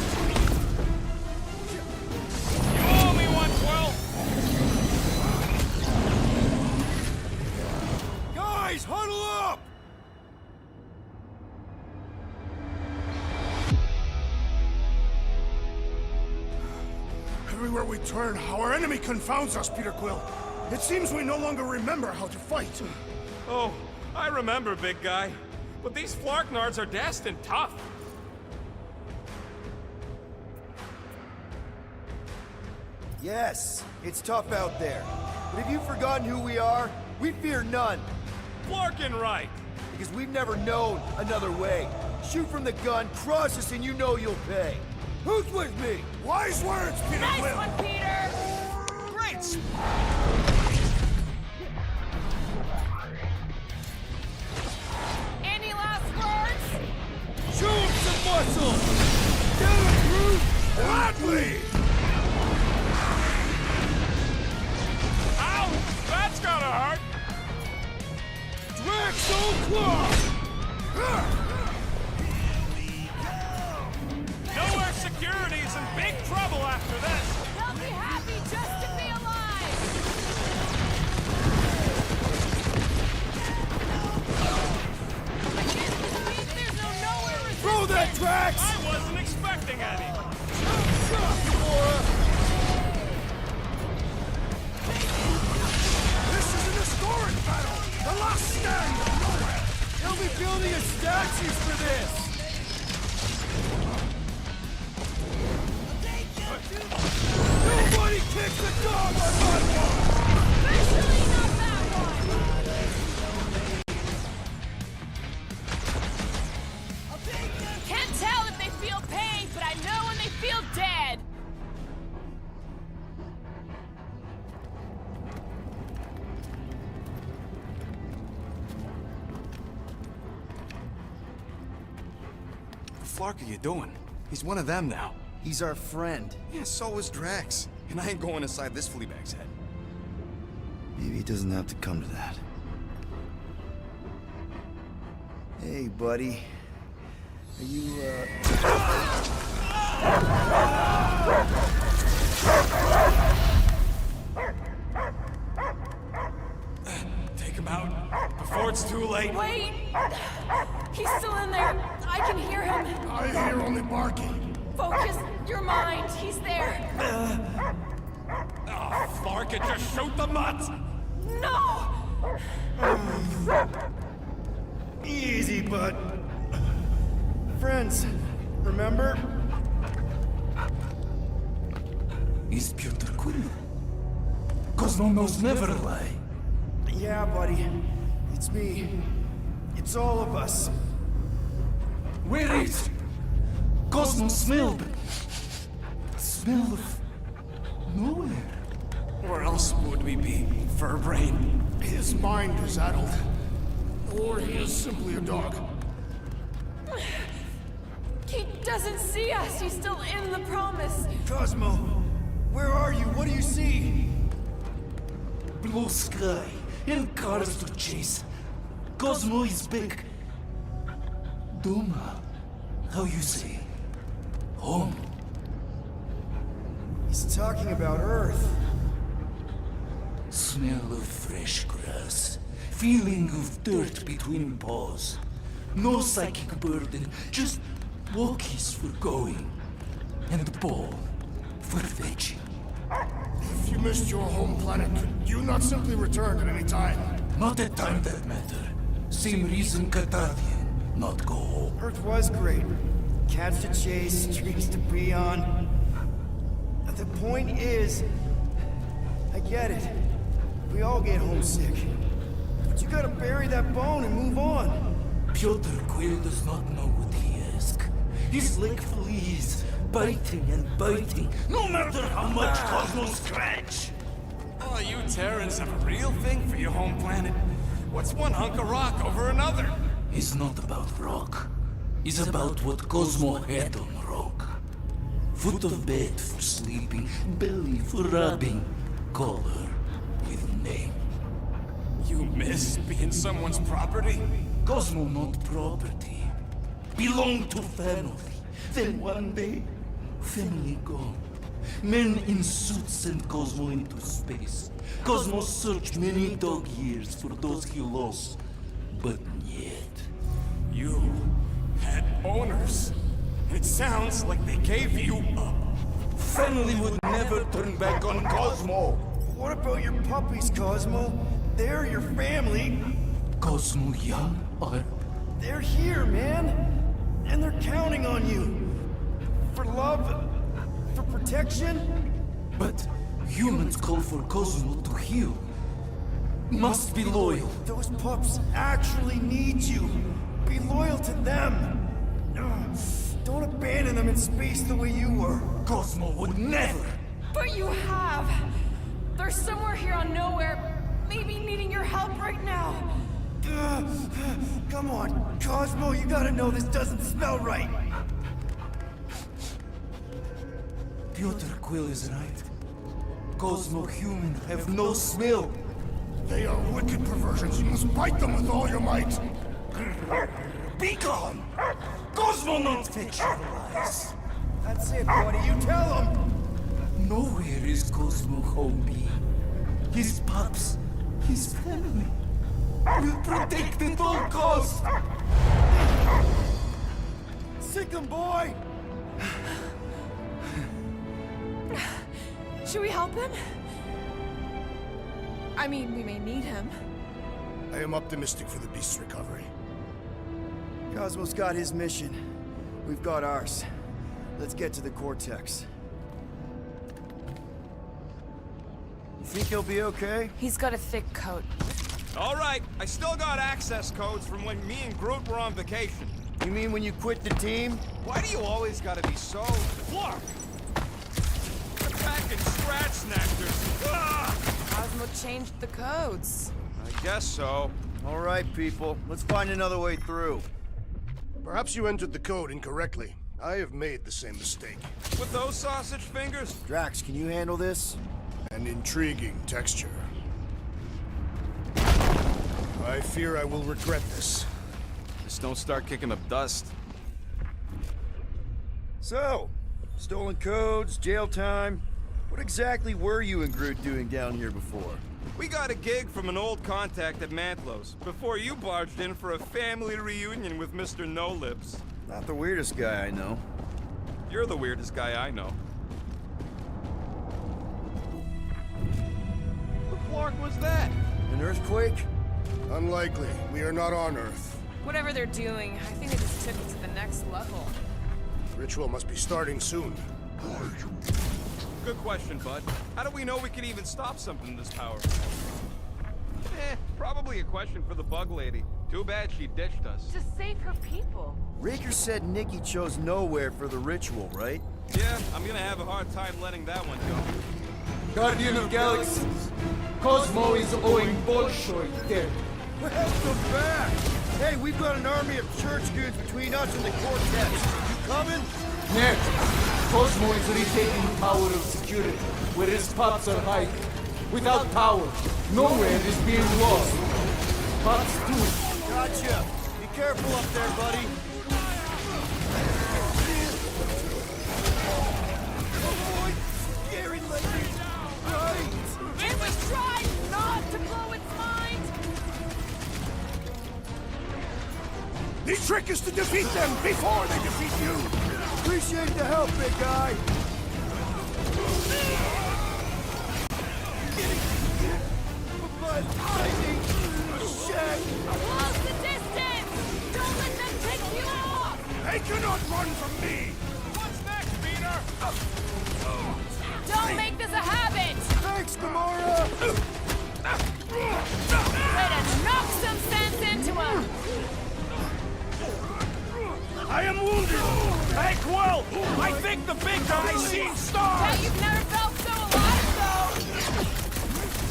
You owe me one, Quill! Guys, huddle up! Everywhere we turn, our enemy confounds us, Peter Quill. It seems we no longer remember how to fight. Oh, I remember, big guy. But these flarknards are destined tough. Yes, it's tough out there. But have you forgotten who we are? We fear none. Flarkin' right. Because we've never known another way. Shoot from the gun, cross us, and you know you'll pay. Who's with me? Wise words, Peter Nice Quill! one, Peter! Great! Any last words? Show him some muscle! Get him, Groot! Gladly! Ow! That's gotta hurt! Drax Nowhere Security's in big trouble after this! They'll be happy just to be alive! I guess this means there's no nowhere resistance! Throw that, Drax! I wasn't expecting any! This is an historic Can't tell if they feel pain, but I know when they feel dead. What the flark are you doing? He's one of them now. He's our friend. Yeah, so is Drax. And I ain't going inside this fleabag's head. Maybe it doesn't have to come to that. Hey, buddy. Are you, Take him out before it's too late. Wait! He's still in there. I can hear him. I hear only barking. Focus your mind. He's there. Oh, flark it, just shoot the mutt! No! Easy, bud. Friends, remember? Is Peter Quill? Cosmo knows never lie. Yeah, buddy. It's me. It's all of us. Where is Cosmo smelled? Smell of nowhere. Where else would we be, Furbrain? His mind is addled. Or he is simply a dog. He doesn't see us. He's still in the promise. Cosmo, where are you? What do you see? Blue sky and cars to chase. Cosmo is back. Doma, how you say? Home. He's talking about Earth. Smell of fresh grass. Feeling of dirt between paws. No psychic burden, just walkies for going. And the ball for fetching. If you missed your home planet, could you not simply return at any time? Not at time that matter. Same reason Cartadian, not go home. Earth was great. Cats to chase, streets to be on. The point is, I get it. We all get homesick. But you gotta bury that bone and move on. Piotr Quill does not know what he asks. He's like fleas, biting and biting, no matter how much Cosmo scratch. Oh, you Terrans have a real thing for your home planet. What's one hunk of rock over another? It's not about rock. It's about what Cosmo had on rock. Foot of bed for sleeping, belly for rubbing, color with name. You miss being someone's property? Cosmo not property. Belong to family. Then one day, family gone. Men in suits sent Cosmo into space. Cosmo searched many dog years for those he lost, but yet. You had owners. It sounds like they gave you up. Family would never turn back on Cosmo. What about your puppies, Cosmo? They're your family. Cosmo young or... They're here, man. And they're counting on you. For love, for protection. But humans call for Cosmo to heal. Must be loyal. Those pups actually need you. Be loyal to them. Don't abandon them in space the way you were. Cosmo would never. But you have. They're somewhere here on nowhere, maybe needing your help right now. Come on, Cosmo, you gotta know this doesn't smell right. Piotr Quill is right. Cosmo human have no smell. They are wicked perversions. You must bite them with all your might. Be gone! Cosmo not fetch your lies. That's it, buddy. You tell him. Nowhere is Cosmo home be. His pups, his family, will protect at all costs. Sick 'em, boy! Should we help him? I mean, we may need him. I am optimistic for the beast's recovery. Cosmo's got his mission. We've got ours. Let's get to the Cortex. You think he'll be okay? He's got a thick coat. All right, I still got access codes from when me and Groot were on vacation. You mean when you quit the team? Why do you always gotta be so... Look! Back and scratch snactors. Ah! Osmo changed the codes. I guess so. All right, people. Let's find another way through. Perhaps you entered the code incorrectly. I have made the same mistake. With those sausage fingers? Drax, can you handle this? An intriguing texture. I fear I will regret this. Just don't start kicking up dust. So, stolen codes, jail time. What exactly were you and Groot doing down here before? We got a gig from an old contact at Mantlo's before you barged in for a family reunion with Mr. No-Lips. Not the weirdest guy I know. You're the weirdest guy I know. What flark was that? An earthquake? Unlikely. We are not on Earth. Whatever they're doing, I think it just took it to the next level. Ritual must be starting soon. Good question, bud. How do we know we can even stop something this powerful? Probably a question for the bug lady. Too bad she ditched us. To save her people. Raker said Nikki chose nowhere for the ritual, right? Yeah, I'm gonna have a hard time letting that one go. Guardian of Galaxies, Cosmo is owing Bolshoi dead. Welcome back! Hey, we've got an army of church goons between us and the Cortex. You coming? Ned, Cosmo is retaking Tower of Security, where his pops are hiding. Without power, nowhere is being lost. Pops too. Gotcha. Be careful up there, buddy. Oh, it's scary lady. Right. It was trying not to blow its mind. The trick is to defeat them before they defeat you! Appreciate the help, big guy. But lightning, shit. Close the distance! Don't let them take you off! They cannot run from me! What's next, Peter? Don't make this a habit! Thanks, Gamora! Way to knock some sense into him! I am wounded! Hey, Quill! I think the big guy's seen stars! Bet you've never felt so alive, though!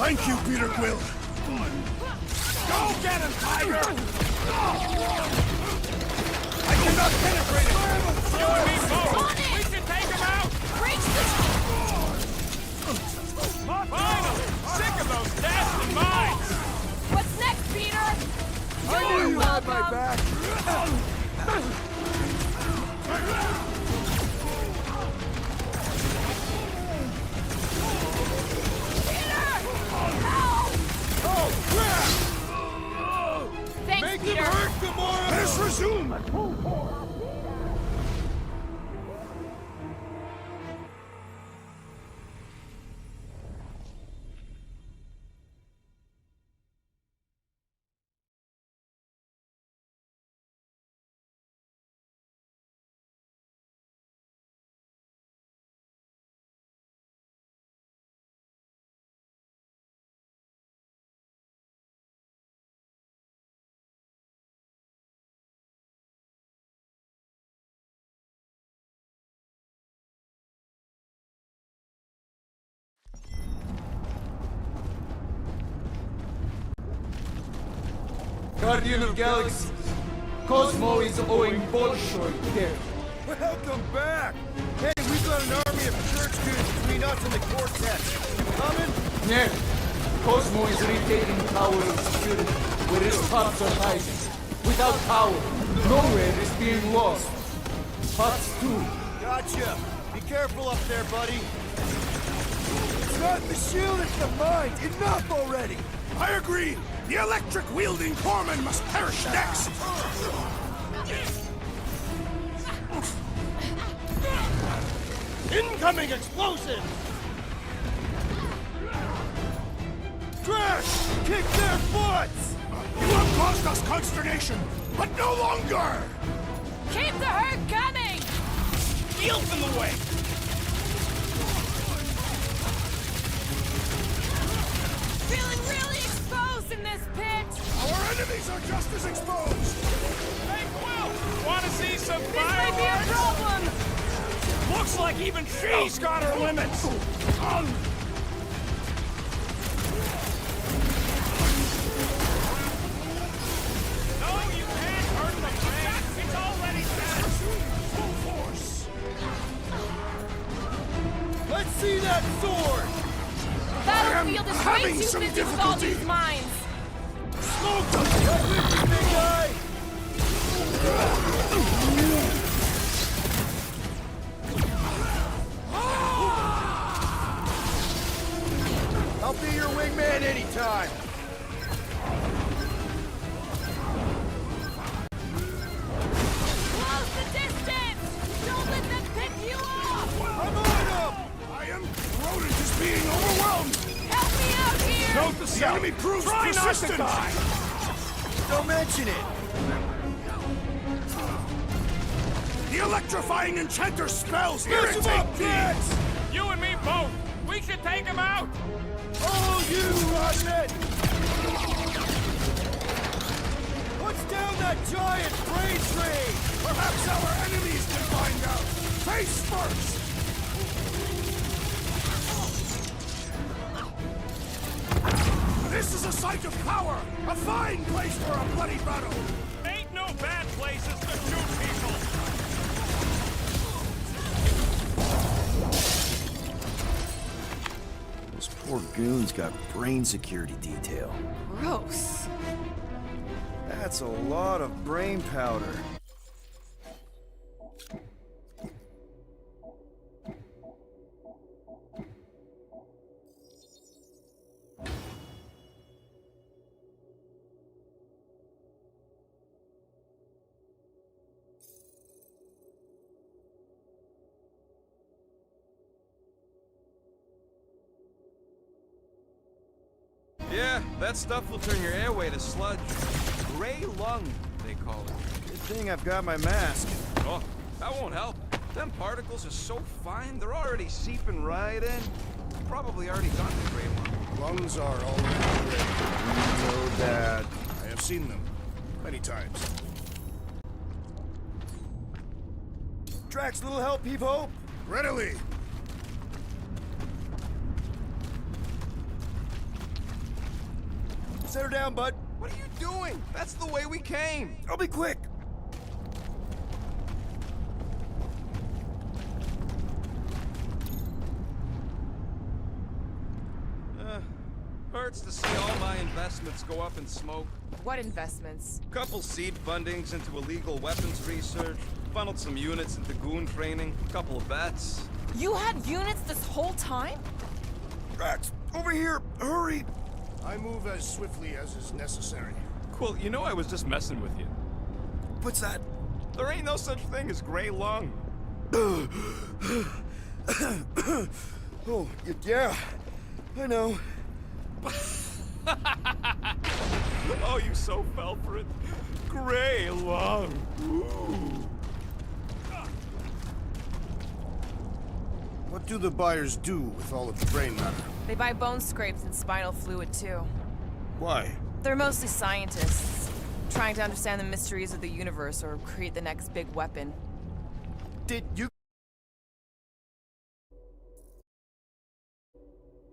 Thank you, Peter Quill. Go get him, Tiger! I cannot penetrate it! You and me both! On it! We can take him out! Reach the... Finally! Sick of those dashed mines! What's next, Peter? I knew you had my back! Thanks, Make Peter. him hurt, Gamora! Let us resume! Guardian of Galaxies, Cosmo is owing Bolshoi dead. Welcome back! Hey, we've got an army of church goons between us and the Cortex. You coming? Ned, Cosmo is retaking Tower of Security, where his pops are hiding. Without power, nowhere is being lost. Pops too. Gotcha. Be careful up there, buddy. It's not the shield, it's the mind. Enough already! I agree! The electric-wielding corpsman must perish next! Incoming explosive! Crash! Kick their butts! You have caused us consternation, but no longer! Keep the herd coming! Shields in the way! enemies are just as exposed! Hey, Quill! Wanna see some This might be a fireworks? problem! Looks like even she's got her limits! No, you can't hurt the brain! It's already dead! Full force! Let's see that sword! Battlefield is way having too some busy with all difficulty. these mines! Smoke them! Right with you, big guy! I'll be your wingman anytime! Close the distance! Don't let them pick you off! I'm on him! I am rodent is being overwhelmed! Help me out here! Note the enemy proves persistent! Don't mention it! The electrifying enchanter spells Finish him irritate up, me! kids! You and me both! We should take him out! Oh, you, Rocket! What's down that giant brain tree? Perhaps our enemies can find out! Face first! This is a site of power! A fine place for a bloody battle! Ain't no bad places to shoot people! Those poor goons got brain security detail. Gross. That's a lot of brain powder. Yeah, that stuff will turn your airway to sludge. Gray lung, they call it. Good thing I've got my mask. Oh, that won't help. Them particles are so fine, they're already seeping right in. Probably already got the gray lung. Lungs are already gray. No, Dad. I have seen them. Many times. Drax, little help, Peep-Hope? Readily! Set her down, bud. What are you doing? That's the way we came. I'll be quick. Hurts to see all my investments go up in smoke. What investments? Couple seed fundings into illegal weapons research, funneled some units into goon training, couple of bets. You had units this whole time? Drax, over here, hurry! I move as swiftly as is necessary. Cool, you know I was just messing with you. What's that? There ain't no such thing as gray lung. Oh, yeah, I know. Oh, you so fell for it. Gray lung. Ooh. What do the buyers do with all of the brain matter? They buy bone scrapes and spinal fluid, too. Why? They're mostly scientists, trying to understand the mysteries of the universe or create the next big weapon. Did you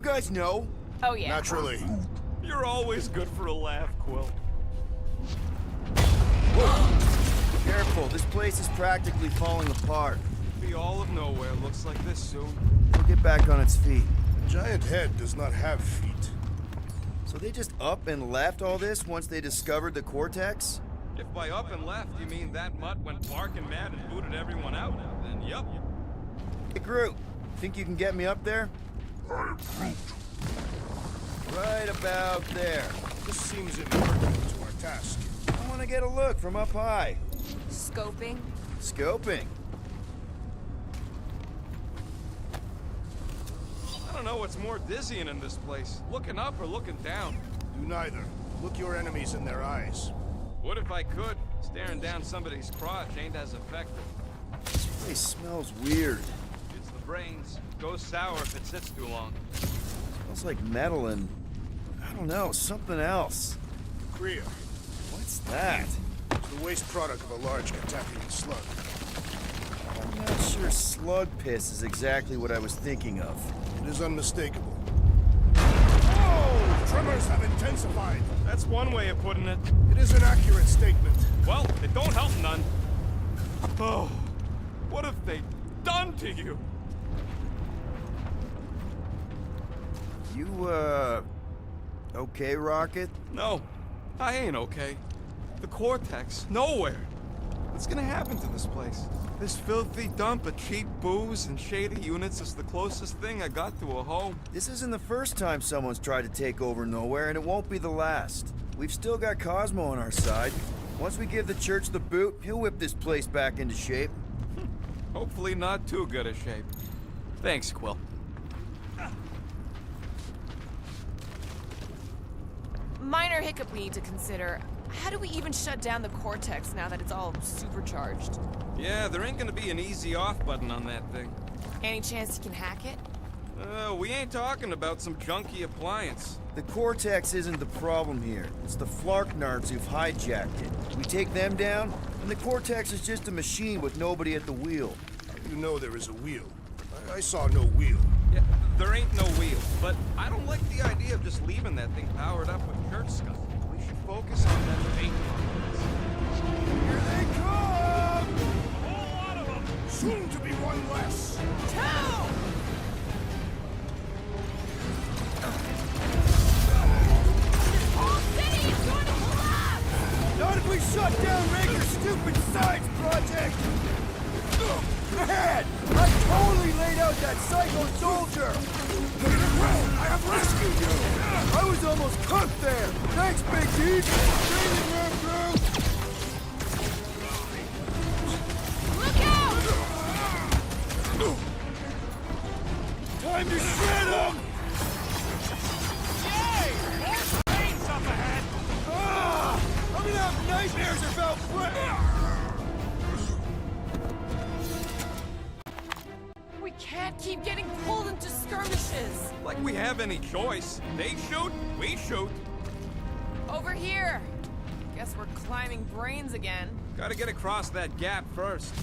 guys know? Oh, yeah. Naturally. You're always good for a laugh, Quill. Careful, this place is practically falling apart. Be all of nowhere looks like this soon. It'll get back on its feet. A giant head does not have feet. So they just up and left all this once they discovered the cortex? If by up and left you mean that mutt went barking mad and booted everyone out, then yup. Hey, Groot, think you can get me up there? Right about there. This seems important to our task. I want to get a look from up high. Scoping? Scoping. I don't know what's more dizzying in this place, looking up or looking down. Do neither. Look your enemies in their eyes. What if I could? Staring down somebody's crotch ain't as effective. This place smells weird. It's the brains. Goes sour if it sits too long. Smells like metal and, I don't know, something else. Kriya, What's that? It's the waste product of a large Katapian slug. I'm not sure slug piss is exactly what I was thinking of. It is unmistakable. Oh! Tremors have intensified. That's one way of putting it. It is an accurate statement. Well, it don't help none. Oh, what have they done to you? You, okay, Rocket? No, I ain't okay. The Cortex, nowhere. What's gonna happen to this place? This filthy dump of cheap booze and shady units is the closest thing I got to a home. This isn't the first time someone's tried to take over Nowhere, and it won't be the last. We've still got Cosmo on our side. Once we give the church the boot, he'll whip this place back into shape. Hopefully not too good a shape. Thanks, Quill. Minor hiccup we need to consider. How do we even shut down the Cortex now that it's all supercharged? Yeah, there ain't gonna be an easy off button on that thing. Any chance you can hack it? We ain't talking about some junky appliance. The Cortex isn't the problem here. It's the Flarknards who've hijacked it. We take them down, and the Cortex is just a machine with nobody at the wheel. You know there is a wheel. I saw no wheel. Yeah, there ain't no wheel, but I don't like the idea of just leaving that thing powered up with church stuff. We should focus on them with 8 Here they come! A whole lot of them! Soon to be one less! Two! Not if we shut down Rager's stupid science project! Ahead! I totally laid out that psycho soldier! Put it well! I have rescued you! I was almost cooked there! Thanks, Big T! Training run through! Look out! Time to shred him! Yay! More paints up ahead! I'm gonna have nightmares about We can't keep getting pulled into skirmishes. Like we have any choice. They shoot, we shoot. Over here. Guess we're climbing brains again. Gotta get across that gap first.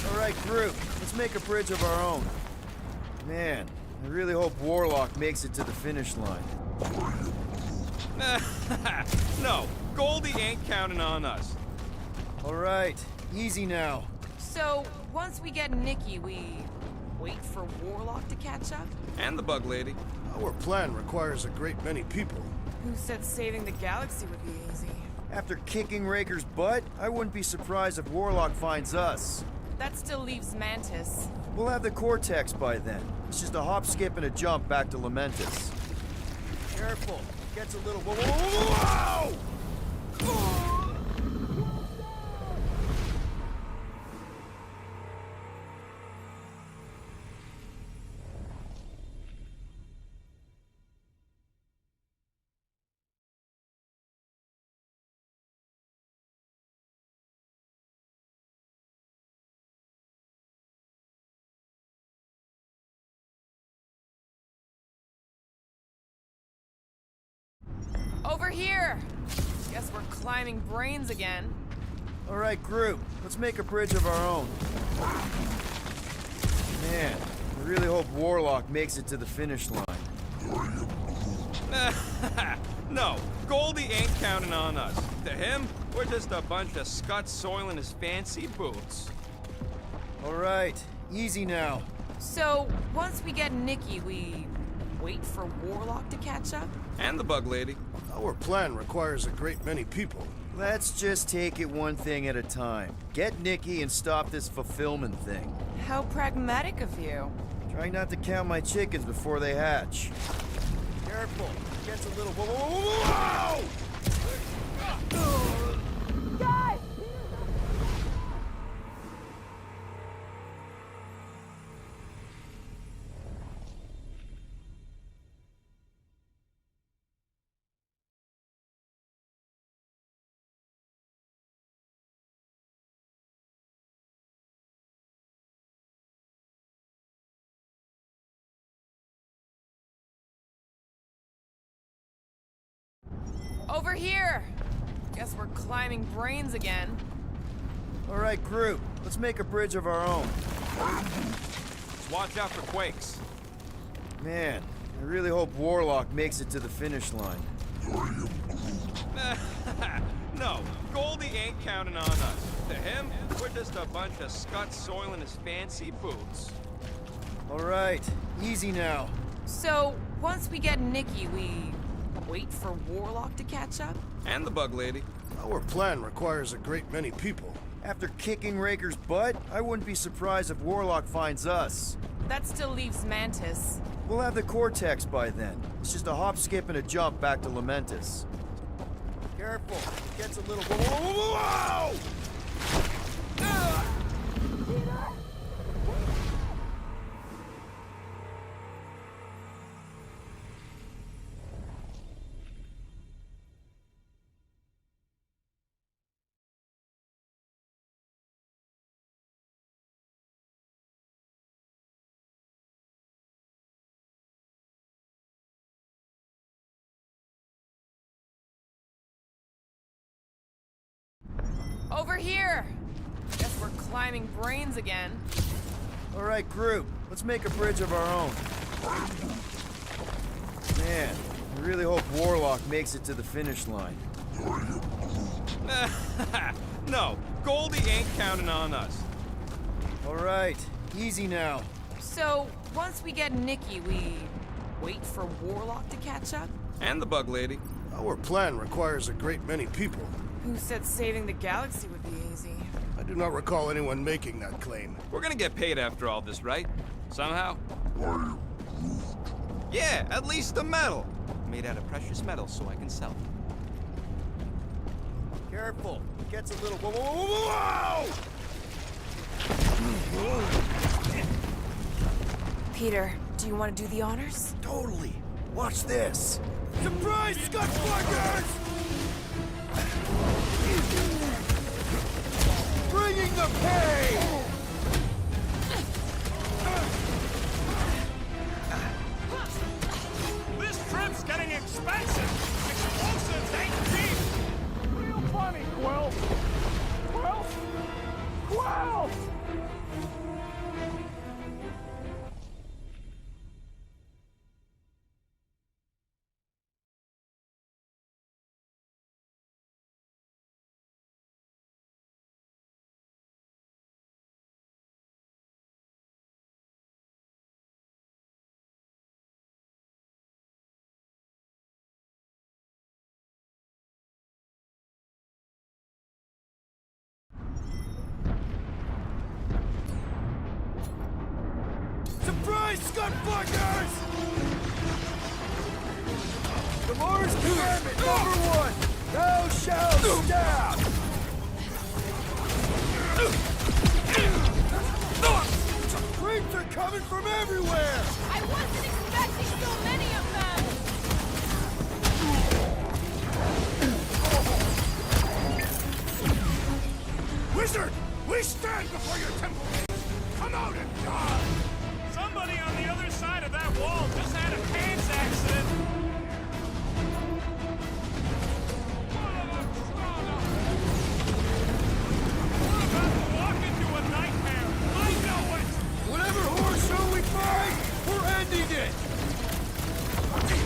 All right, group. Let's make a bridge of our own. Man, I really hope Warlock makes it to the finish line. No, Goldie ain't counting on us. All right, easy now. So, once we get Nikki, we wait for Warlock to catch up? And the bug lady. Our plan requires a great many people. Who said saving the galaxy would be easy? After kicking Raker's butt, I wouldn't be surprised if Warlock finds us. That still leaves Mantis. We'll have the Cortex by then. It's just a hop, skip, and a jump back to Lamentis. Careful. Gets a little... Whoa! Over here! Guess we're climbing brains again. All right, group. Let's make a bridge of our own. Man, I really hope Warlock makes it to the finish line. No, Goldie ain't counting on us. To him, we're just a bunch of scuts soiling his fancy boots. All right, easy now. So, once we get Nikki, we wait for Warlock to catch up? And the bug lady. Our plan requires a great many people. Let's just take it one thing at a time. Get Nikki and stop this fulfillment thing. How pragmatic of you. Trying not to count my chickens before they hatch. Careful. Gets a little... Whoa! Guys! Over here! Guess we're climbing brains again. All right, group. Let's make a bridge of our own. Just watch out for quakes. Man, I really hope Warlock makes it to the finish line. No, Goldie ain't counting on us. To him, we're just a bunch of scuts soiling his fancy boots. All right, easy now. So, once we get Nikki, we wait for Warlock to catch up? And the bug lady. Our plan requires a great many people. After kicking Raker's butt, I wouldn't be surprised if Warlock finds us. That still leaves Mantis. We'll have the Cortex by then. It's just a hop, skip, and a jump back to Lamentis. Careful, it gets a little... Whoa! Over here! Guess we're climbing brains again. All right, group. Let's make a bridge of our own. Man, I really hope Warlock makes it to the finish line. No, Goldie ain't counting on us. All right, easy now. So, once we get Nikki, we wait for Warlock to catch up? And the bug lady. Our plan requires a great many people. Who said saving the galaxy would be easy? I do not recall anyone making that claim. We're gonna get paid after all this, right? Somehow? Yeah, at least a medal. Made out of precious metal so I can sell it. Careful, it gets a little... Whoa! Peter, do you want to do the honors? Totally. Watch this. Surprise, Scuttfuckers! Bringing the pain! This trip's getting expensive. Explosives ain't cheap. Real funny, Quill. Quill? Quill! Surprise, Scuttfuckers! The Mars Commandment #1! Thou shalt stab! Creeps are coming from everywhere! I wasn't expecting so many of them! Wizard! We stand before your temple! Come out and die! Somebody on the other side of that wall just had a pants accident. We're about to walk into a nightmare. I know it. Whatever horror show we find, we're ending it!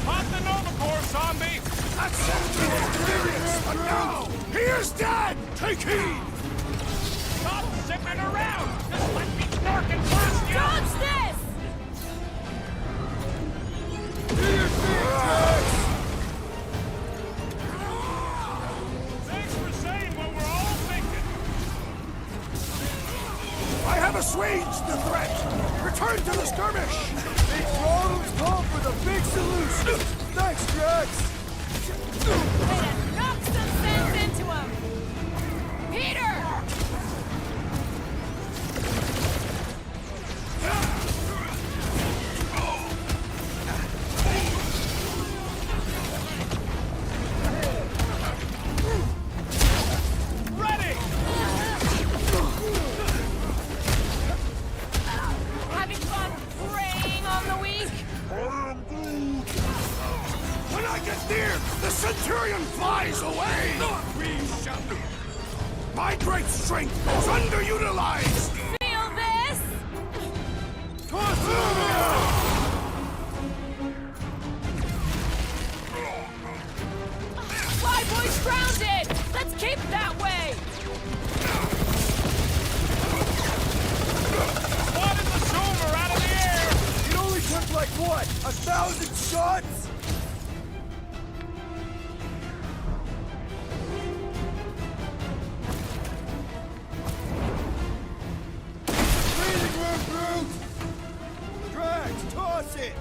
Pop the Nova Corps, zombie. That's it! But no! He is dead! Take heed! Stop zipping around. Just let me snark and blast you. Dodge this! Thanks for saying what we're all thinking. I have assuaged the threat! Return to the skirmish! Big problems call for the big solution! Thanks, Drax! Way to knock some sense into him! Peter! Ready! Having fun preying on the weak? When I I get near, the Centurion flies away! We shall... My great strength is underutilized! Feel this? Flyboy's grounded! Let's keep it that way! One in the zoomer out of the air! It only took like what? 1,000 shots? Breathing room, Groot! Drax, toss it!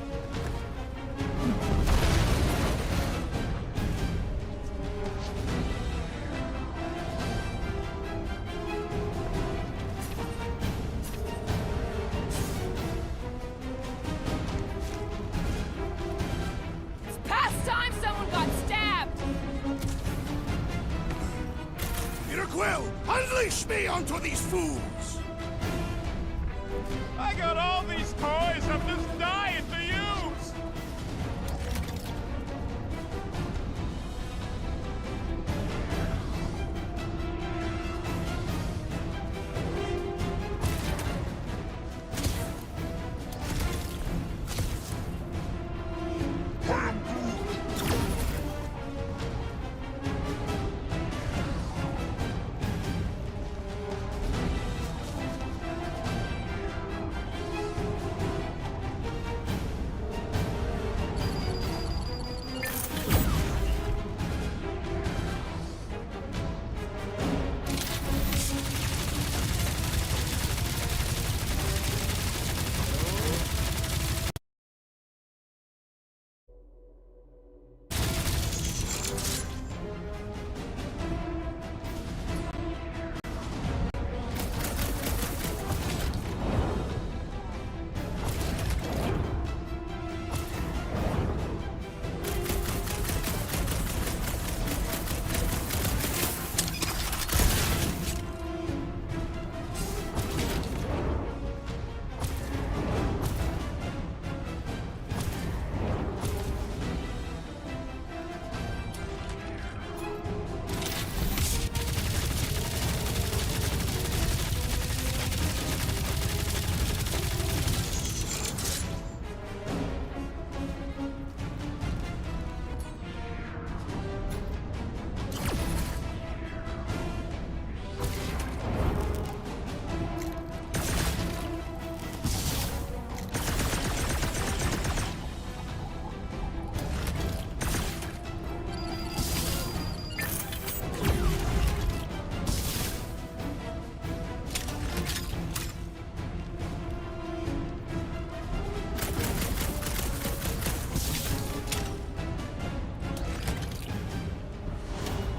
It's past time someone got stabbed! Peter Quill, unleash me onto these fools! I got all these toys, I'm just dying to use!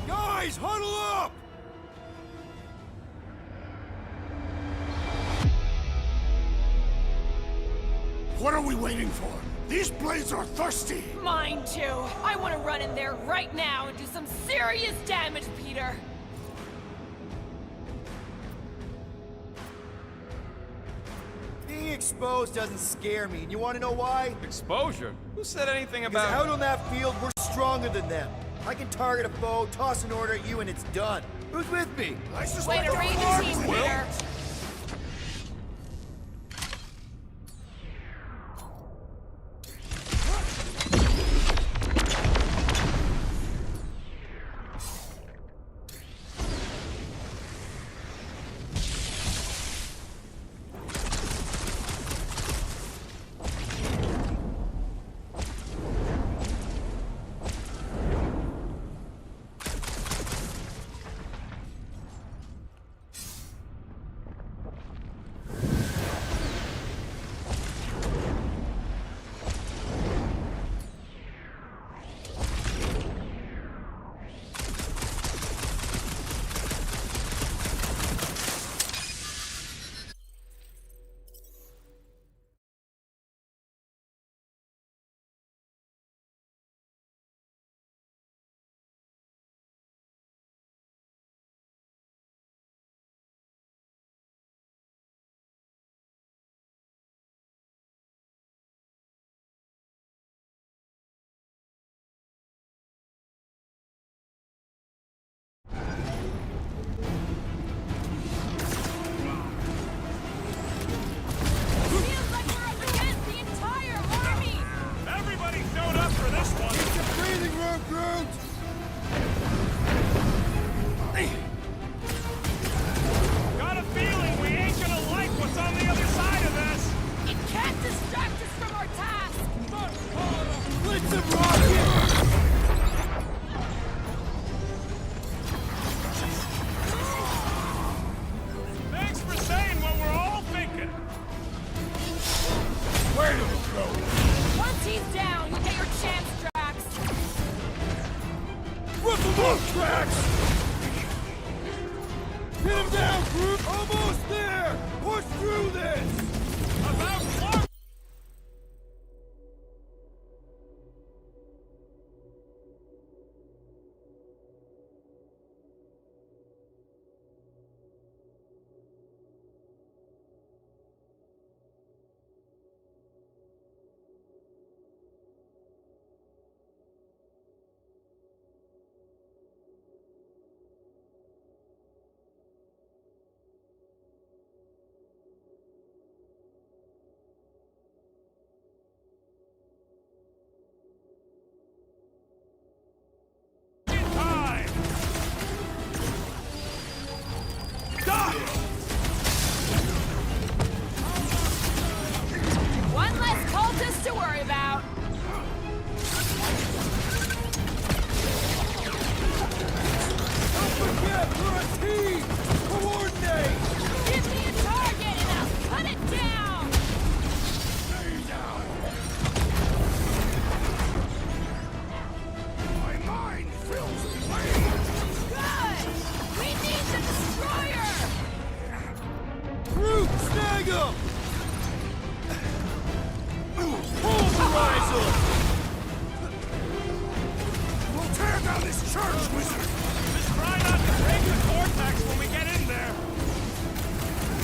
Guys, huddle up! What are we waiting for? These blades are thirsty! Mine too. I want to run in there right now and do some serious damage, Peter. Being exposed doesn't scare me, and you want to know why? Exposure? Who said anything Because about... out on that field, we're stronger than them. I can target a foe, toss an order at you, and it's done. Who's with me? Way to read the team, Peter. It's a rocket! Thanks for saying what we're all thinking. Where did it go? Once he's down, you get your chance, Drax. Rip him up, Drax! Hit him down, Groot! Almost there! Push through this! About Clark! One less cultist to worry about. Don't forget, we're a team! Coordinate! Give me a target and I'll cut it down. My mind fills with rage! Good! We need the destroyer! Groot, snag him! Pulverize him! We'll tear down this church, wizard! Just try not to break the vortex when we get in there.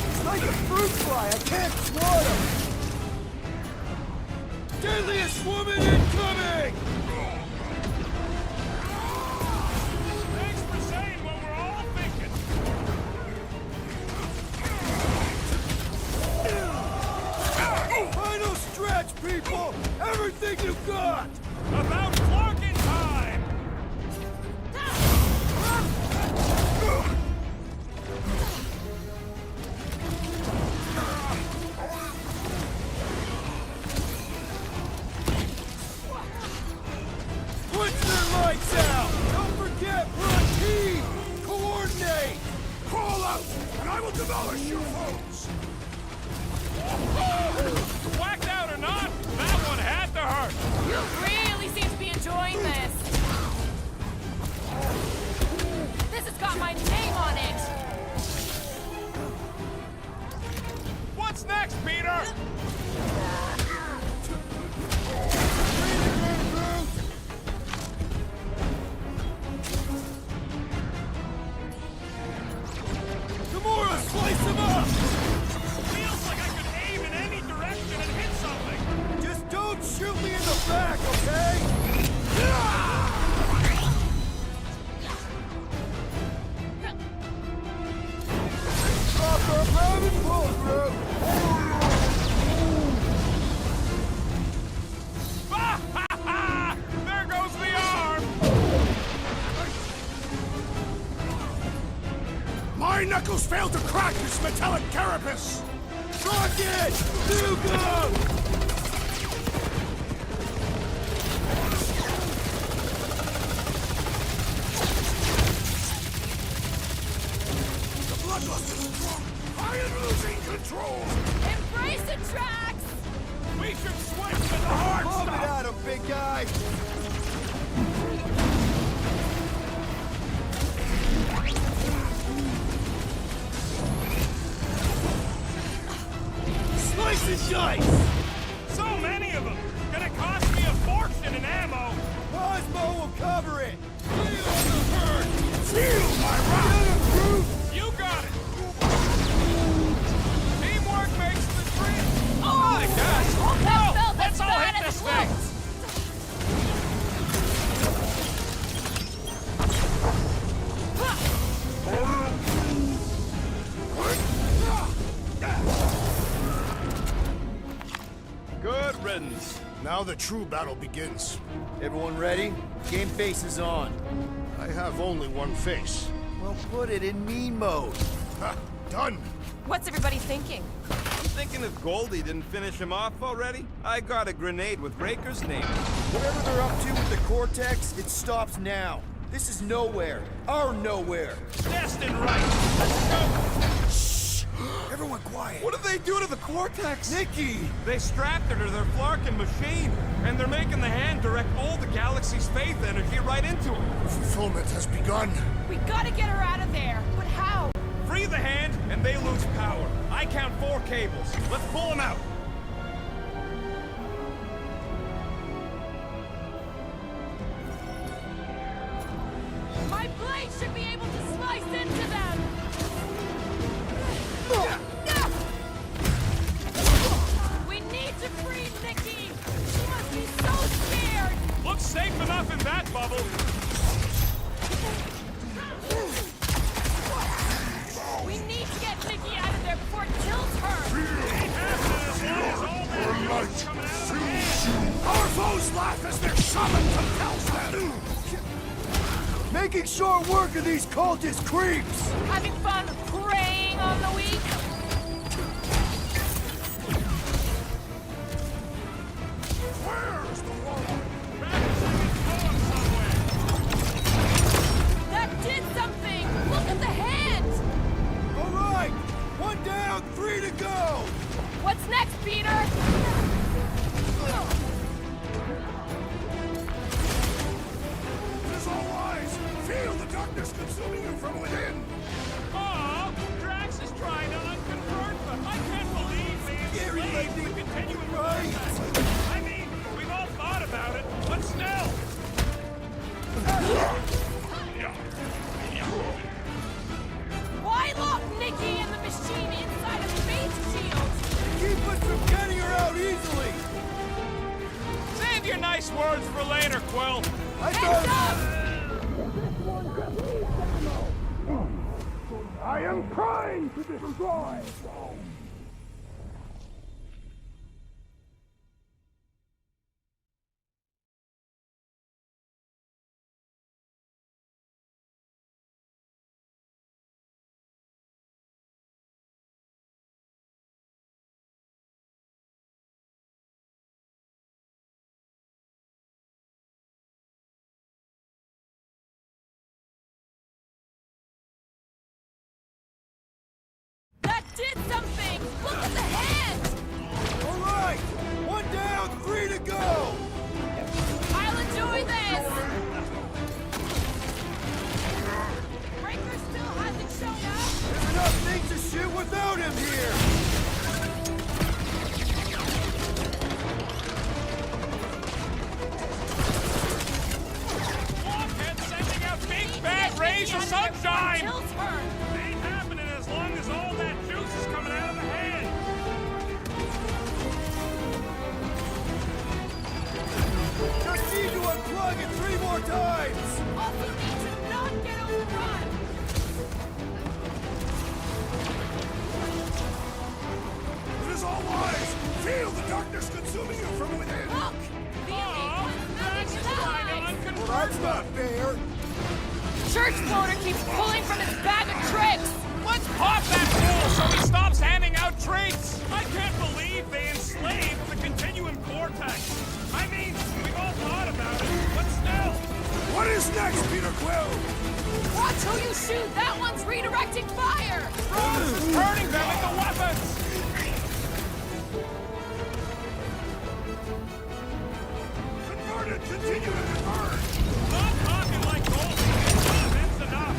It's like a fruit fly, I can't swat him! Deadliest woman incoming! Thanks for saying what we're all thinking. Final stretch, people! Everything you got! About Clark in time! Switch their lights out! Don't forget, we're a team! Coordinate! Call out, and I will demolish your foes! Whacked out or not, that one had to hurt. You really seem to be enjoying this. This has got my name on it. What's next, Peter? Gamora, slice him up! Feels like I could aim in any direction and hit something. Just don't shoot me in the back, okay? Stop the rabbit pull, Groot! There goes the arm. My knuckles failed to crack this metallic carapace! Rocket! Nuke! The bloodlust is strong! I am losing control! Embrace it, Drax! We should switch to the hard Pump it stuff. at him, big guy! Slice and dice! So many of them. Gonna cost me a fortune in ammo. Cosmo will cover it! Lay it on the bird! Seal my rock! Get him, Groot! You got it. Teamwork makes the dream. Oh, my gosh. that felt as Let's all bad hit as this it thing. looks. Good riddance. Now the true battle begins. Everyone ready? Game face is on. I have only one face. Well, put it in me mode. Ha! Done! What's everybody thinking? I'm thinking if Goldie didn't finish him off already, I got a grenade with Raker's name. Whatever they're up to with the Cortex, it stops now. This is nowhere. Our nowhere. Destined right. Let's go. Shh! Everyone quiet. What did they do to the Cortex? Nikki! They strapped it to their Flarkin machine, and they're making the hand direct all the galaxy's faith energy right into it. Fulfillment has begun. We gotta get her out of there. But how? Free the hand, and they lose power. I count 4 cables. Let's pull them out. My blade should be able to slice into them! We need to free Nikki! She must be so scared! Looks safe enough in that bubble. We need to get Nikki out of there before it kills her! Our foes laugh as their shaman compels them! Making short work of these cultist creeps! Having fun preying on the weak? Where is the warlock? That did something! Look at the hand! All right! 1 down, 3 to go! What's next, Peter? It is all wise! Feel the darkness consuming you from within! Oh, Drax is trying to unconvert them. I can't believe they enslaved the continuing process. I mean, we've all thought about it, but still. Why lock Nikki and the machine inside a space shield? Keep us from getting her out easily! Save your nice words for later, Quill. I am primed to destroy! That did something! Look at the hand! All right! 1 down, 3 to go! I'll enjoy this! Breaker still hasn't shown up? There's enough things to shoot without him here! Blockhead sending out big bad rays of sunshine! Kills her! Ain't happening as long as all that juice is coming out of the hand. Just need to unplug it 3 more times! Also need to not get overrun! It is all wise! Feel the darkness consuming you from within! Look! The Drax is trying to unconvert Well, that's not fair! Church floater keeps pulling from its bag of tricks! Let's pop that fool so he stops handing out treats! I can't believe they enslaved the continuum cortex! I mean, we've all thought about it, but still! What is next, Peter Quill? Watch who you shoot! That one's redirecting fire! Ross is turning them into weapons! Convert it! Continue to convert! Stop talking like Goldie! That's enough!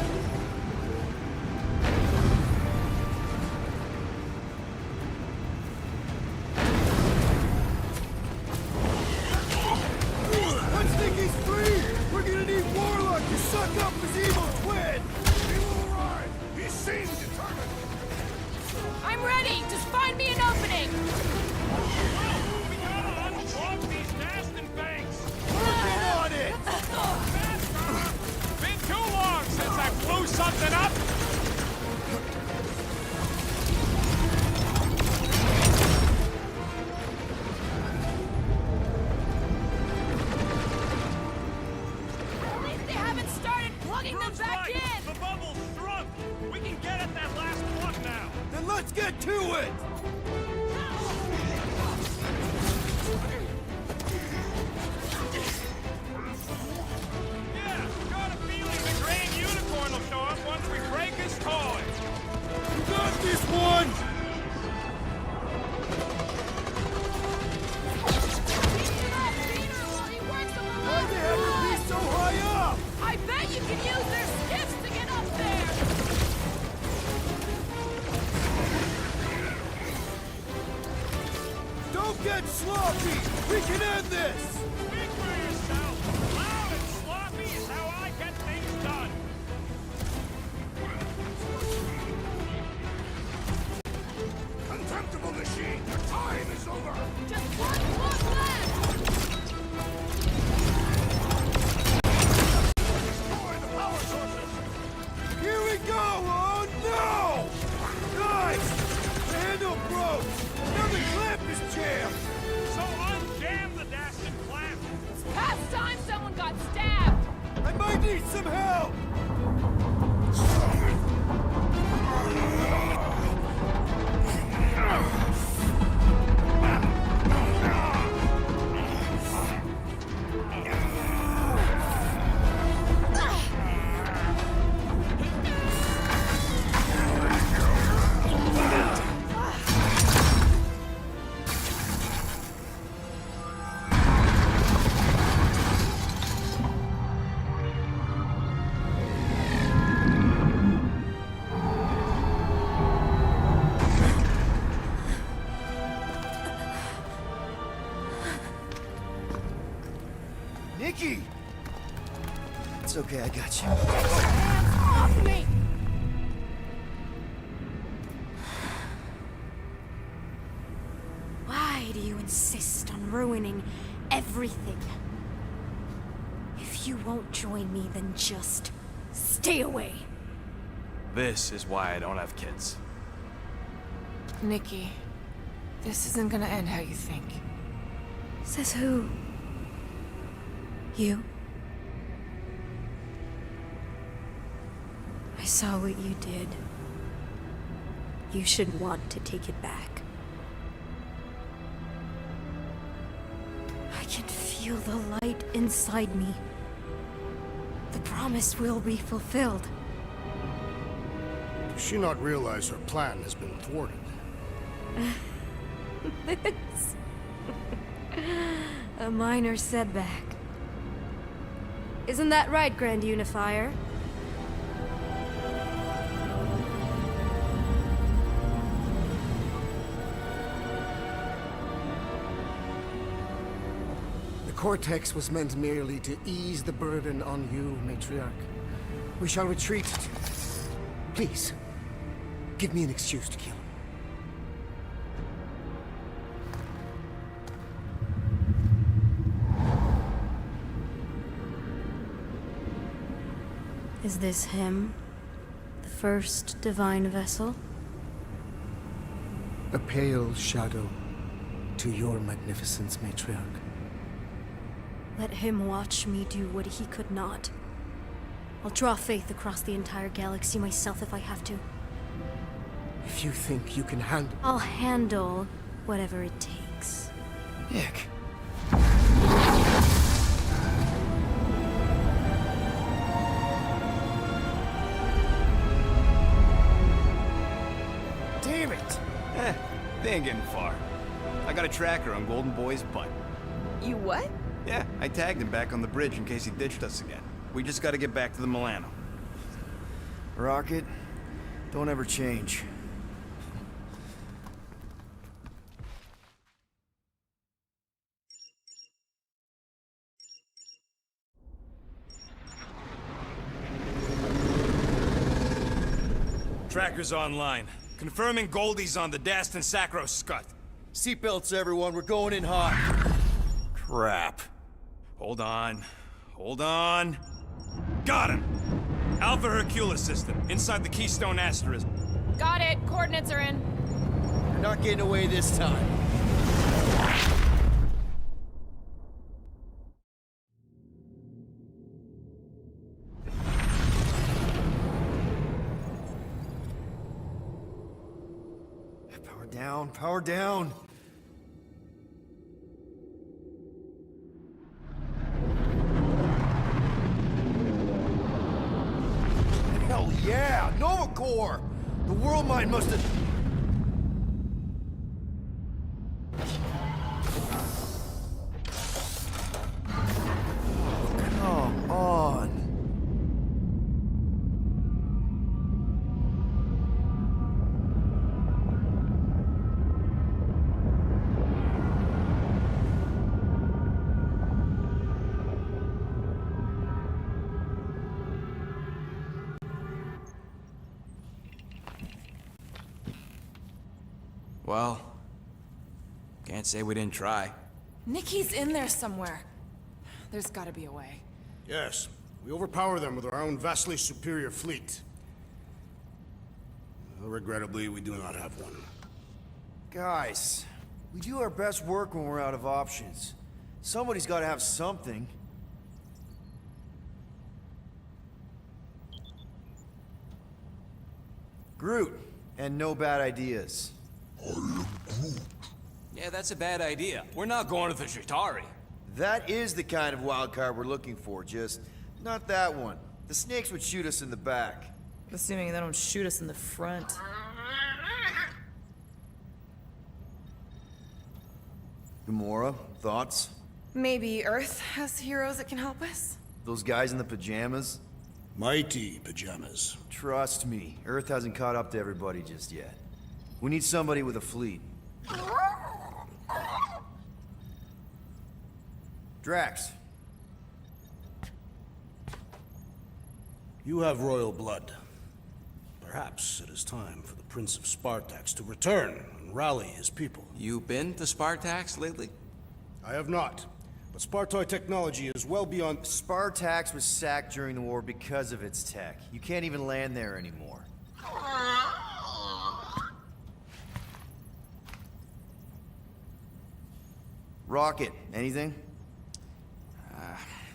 Once Nikki's free, we're gonna need Warlock to suck up his evil twin! He will arrive! He seems determined! I'm ready! Just find me an opening! We gotta unplug these Dastin banks! Working on it! Been too long since I blew something up! At least they haven't started plugging them back in! The bubble's shrunk! We can get at that last plug now! Then let's get to it! this! Speak for yourself! Loud and sloppy is how I get things done! Contemptible machine! Your time is over! Just one block left! Destroy the power sources! Here we go! Oh no! Guys! The handle broke! Now the clamp is jammed! So unjam the Dastan clamp! It's past time someone got stabbed! I might need some help! Nikki! It's okay, I got you. Off me! Why do you insist on ruining everything? If you won't join me, then just stay away. This is why I don't have kids. Nikki, this isn't gonna end how you think. Says who? You? I saw what you did. You should want to take it back. I can feel the light inside me. The promise will be fulfilled. Does she not realize her plan has been thwarted? This... a minor setback. Isn't that right, Grand Unifier? The Cortex was meant merely to ease the burden on you, Matriarch. We shall retreat. Please, give me an excuse to kill him. Is this him? The first divine vessel? A pale shadow to your magnificence, Matriarch. Let him watch me do what he could not. I'll draw faith across the entire galaxy myself if I have to. If you think you can handle... I'll handle whatever it takes. Nick. Damn it! They ain't getting far. I got a tracker on Golden Boy's butt. You what? Yeah, I tagged him back on the bridge in case he ditched us again. We just gotta get back to the Milano. Rocket, don't ever change. Tracker's online. Confirming Goldie's on the Dastan Sacro Scut. Seatbelts, everyone. We're going in hot. Crap. Hold on. Hold on. Got him! Alpha Hercules system, inside the Keystone Asterism. Got it. Coordinates are in. You're not getting away this time. Power down, power down. Hell yeah! Nova Core! The World Mine must have... Come on! Well, can't say we didn't try. Nikki's in there somewhere. There's gotta be a way. Yes, we overpower them with our own vastly superior fleet. Regrettably, we do not have one. Guys, we do our best work when we're out of options. Somebody's gotta have something. Groot, and no bad ideas. Yeah, that's a bad idea. We're not going to the Chitauri. That is the kind of wild card we're looking for, just not that one. The snakes would shoot us in the back. Assuming they don't shoot us in the front. Gamora, thoughts? Maybe Earth has heroes that can help us? Those guys in the pajamas? Mighty pajamas. Trust me, Earth hasn't caught up to everybody just yet. We need somebody with a fleet. Drax. You have royal blood. Perhaps it is time for the Prince of Spartax to return and rally his people. You been to Spartax lately? I have not. But Spartoid technology is well beyond... Spartax was sacked during the war because of its tech. You can't even land there anymore. Rocket, anything?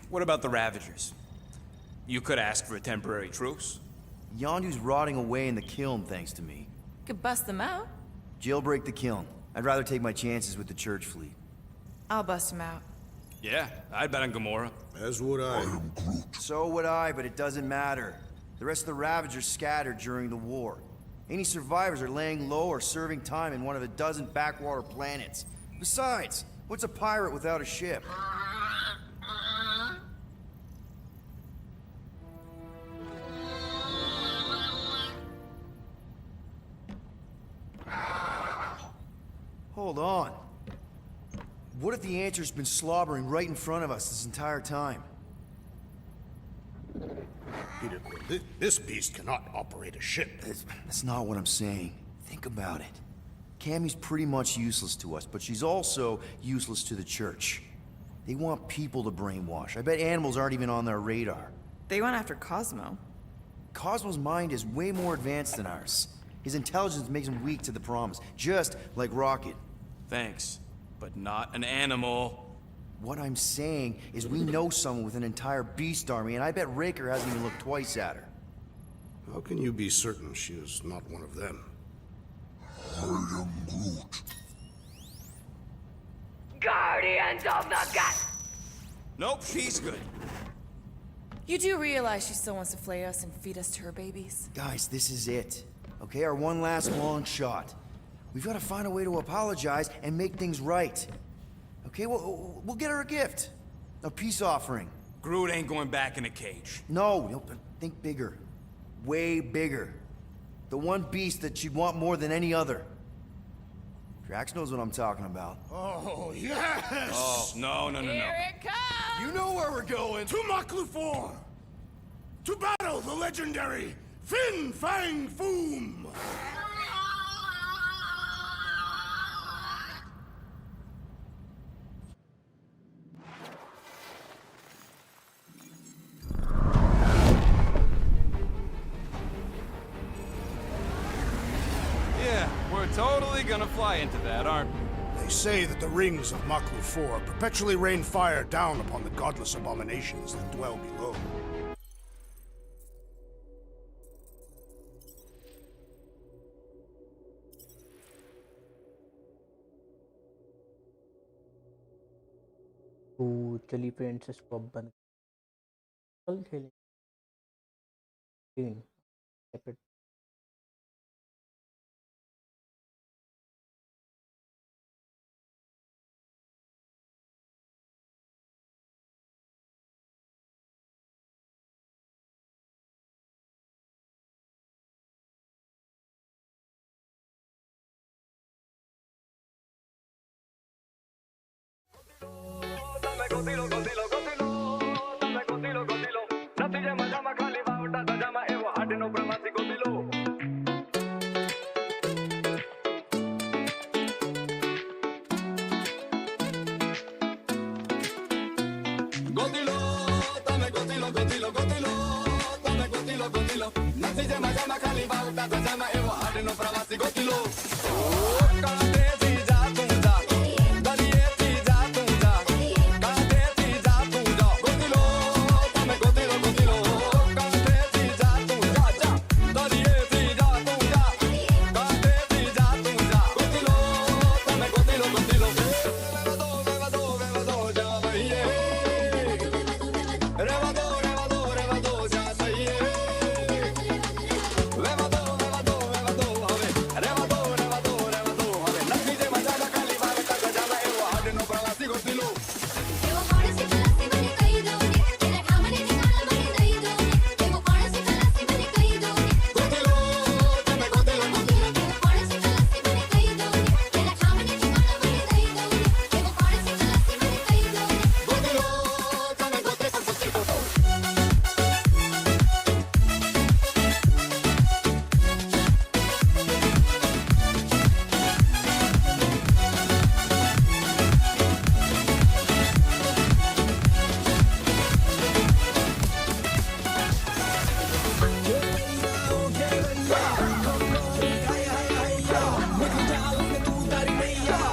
What about the Ravagers? You could ask for a temporary truce. Yondu's rotting away in the kiln thanks to me. Could bust them out. Jailbreak the kiln. I'd rather take my chances with the church fleet. I'll bust them out. Yeah, I'd bet on Gamora. As would I. So would I, but it doesn't matter. The rest of the Ravagers scattered during the war. Any survivors are laying low or serving time in one of a dozen backwater planets. Besides, what's a pirate without a ship? Hold on. What if the answer's been slobbering right in front of us this entire time? Peter Quill, this beast cannot operate a ship. That's not what I'm saying. Think about it. Cammy's pretty much useless to us, but she's also useless to the church. They want people to brainwash. I bet animals aren't even on their radar. They went after Cosmo. Cosmo's mind is way more advanced than ours. His intelligence makes him weak to the promise, just like Rocket. Thanks, but not an animal. What I'm saying is we know someone with an entire beast army, and I bet Raker hasn't even looked twice at her. How can you be certain she is not one of them? I am Groot. Guardians of the Gut. Nope, she's good. You do realize she still wants to flay us and feed us to her babies? Guys, this is it. Okay, our one last long shot. We've got to find a way to apologize and make things right. Okay, we'll get her a gift. A peace offering. Groot ain't going back in a cage. No, think bigger. Way bigger. The one beast that she'd want more than any other. Drax knows what I'm talking about. Oh, yes! Oh, no. Here it comes! You know where we're going. To Maklu-4! To battle the legendary Fin Fang Foom! Yeah, we're totally gonna fly into that, aren't we? They say that the rings of Maklu-4 perpetually rain fire down upon the godless abominations that dwell below. तो चलिए friends इसको अब बंद कल खेलेंगे। Hãy subscribe cho kênh Ghiền Mì Gõ để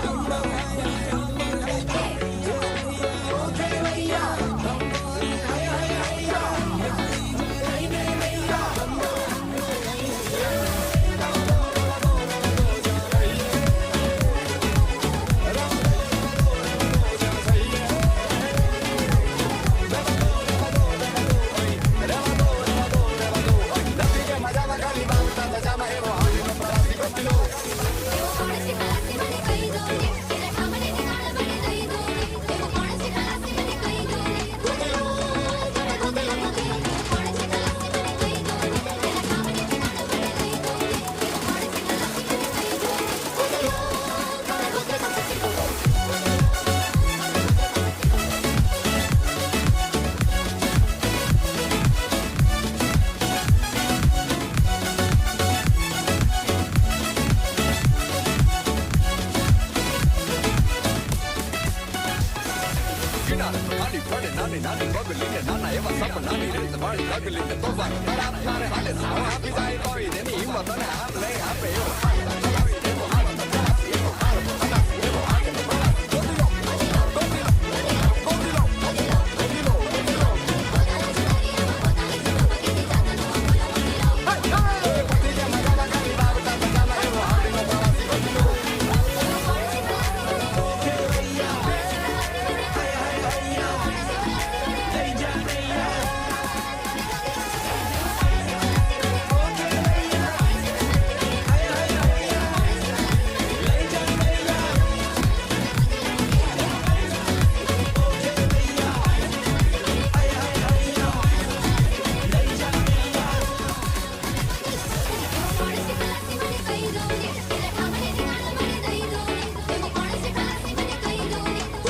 không bỏ lỡ những video hấp dẫn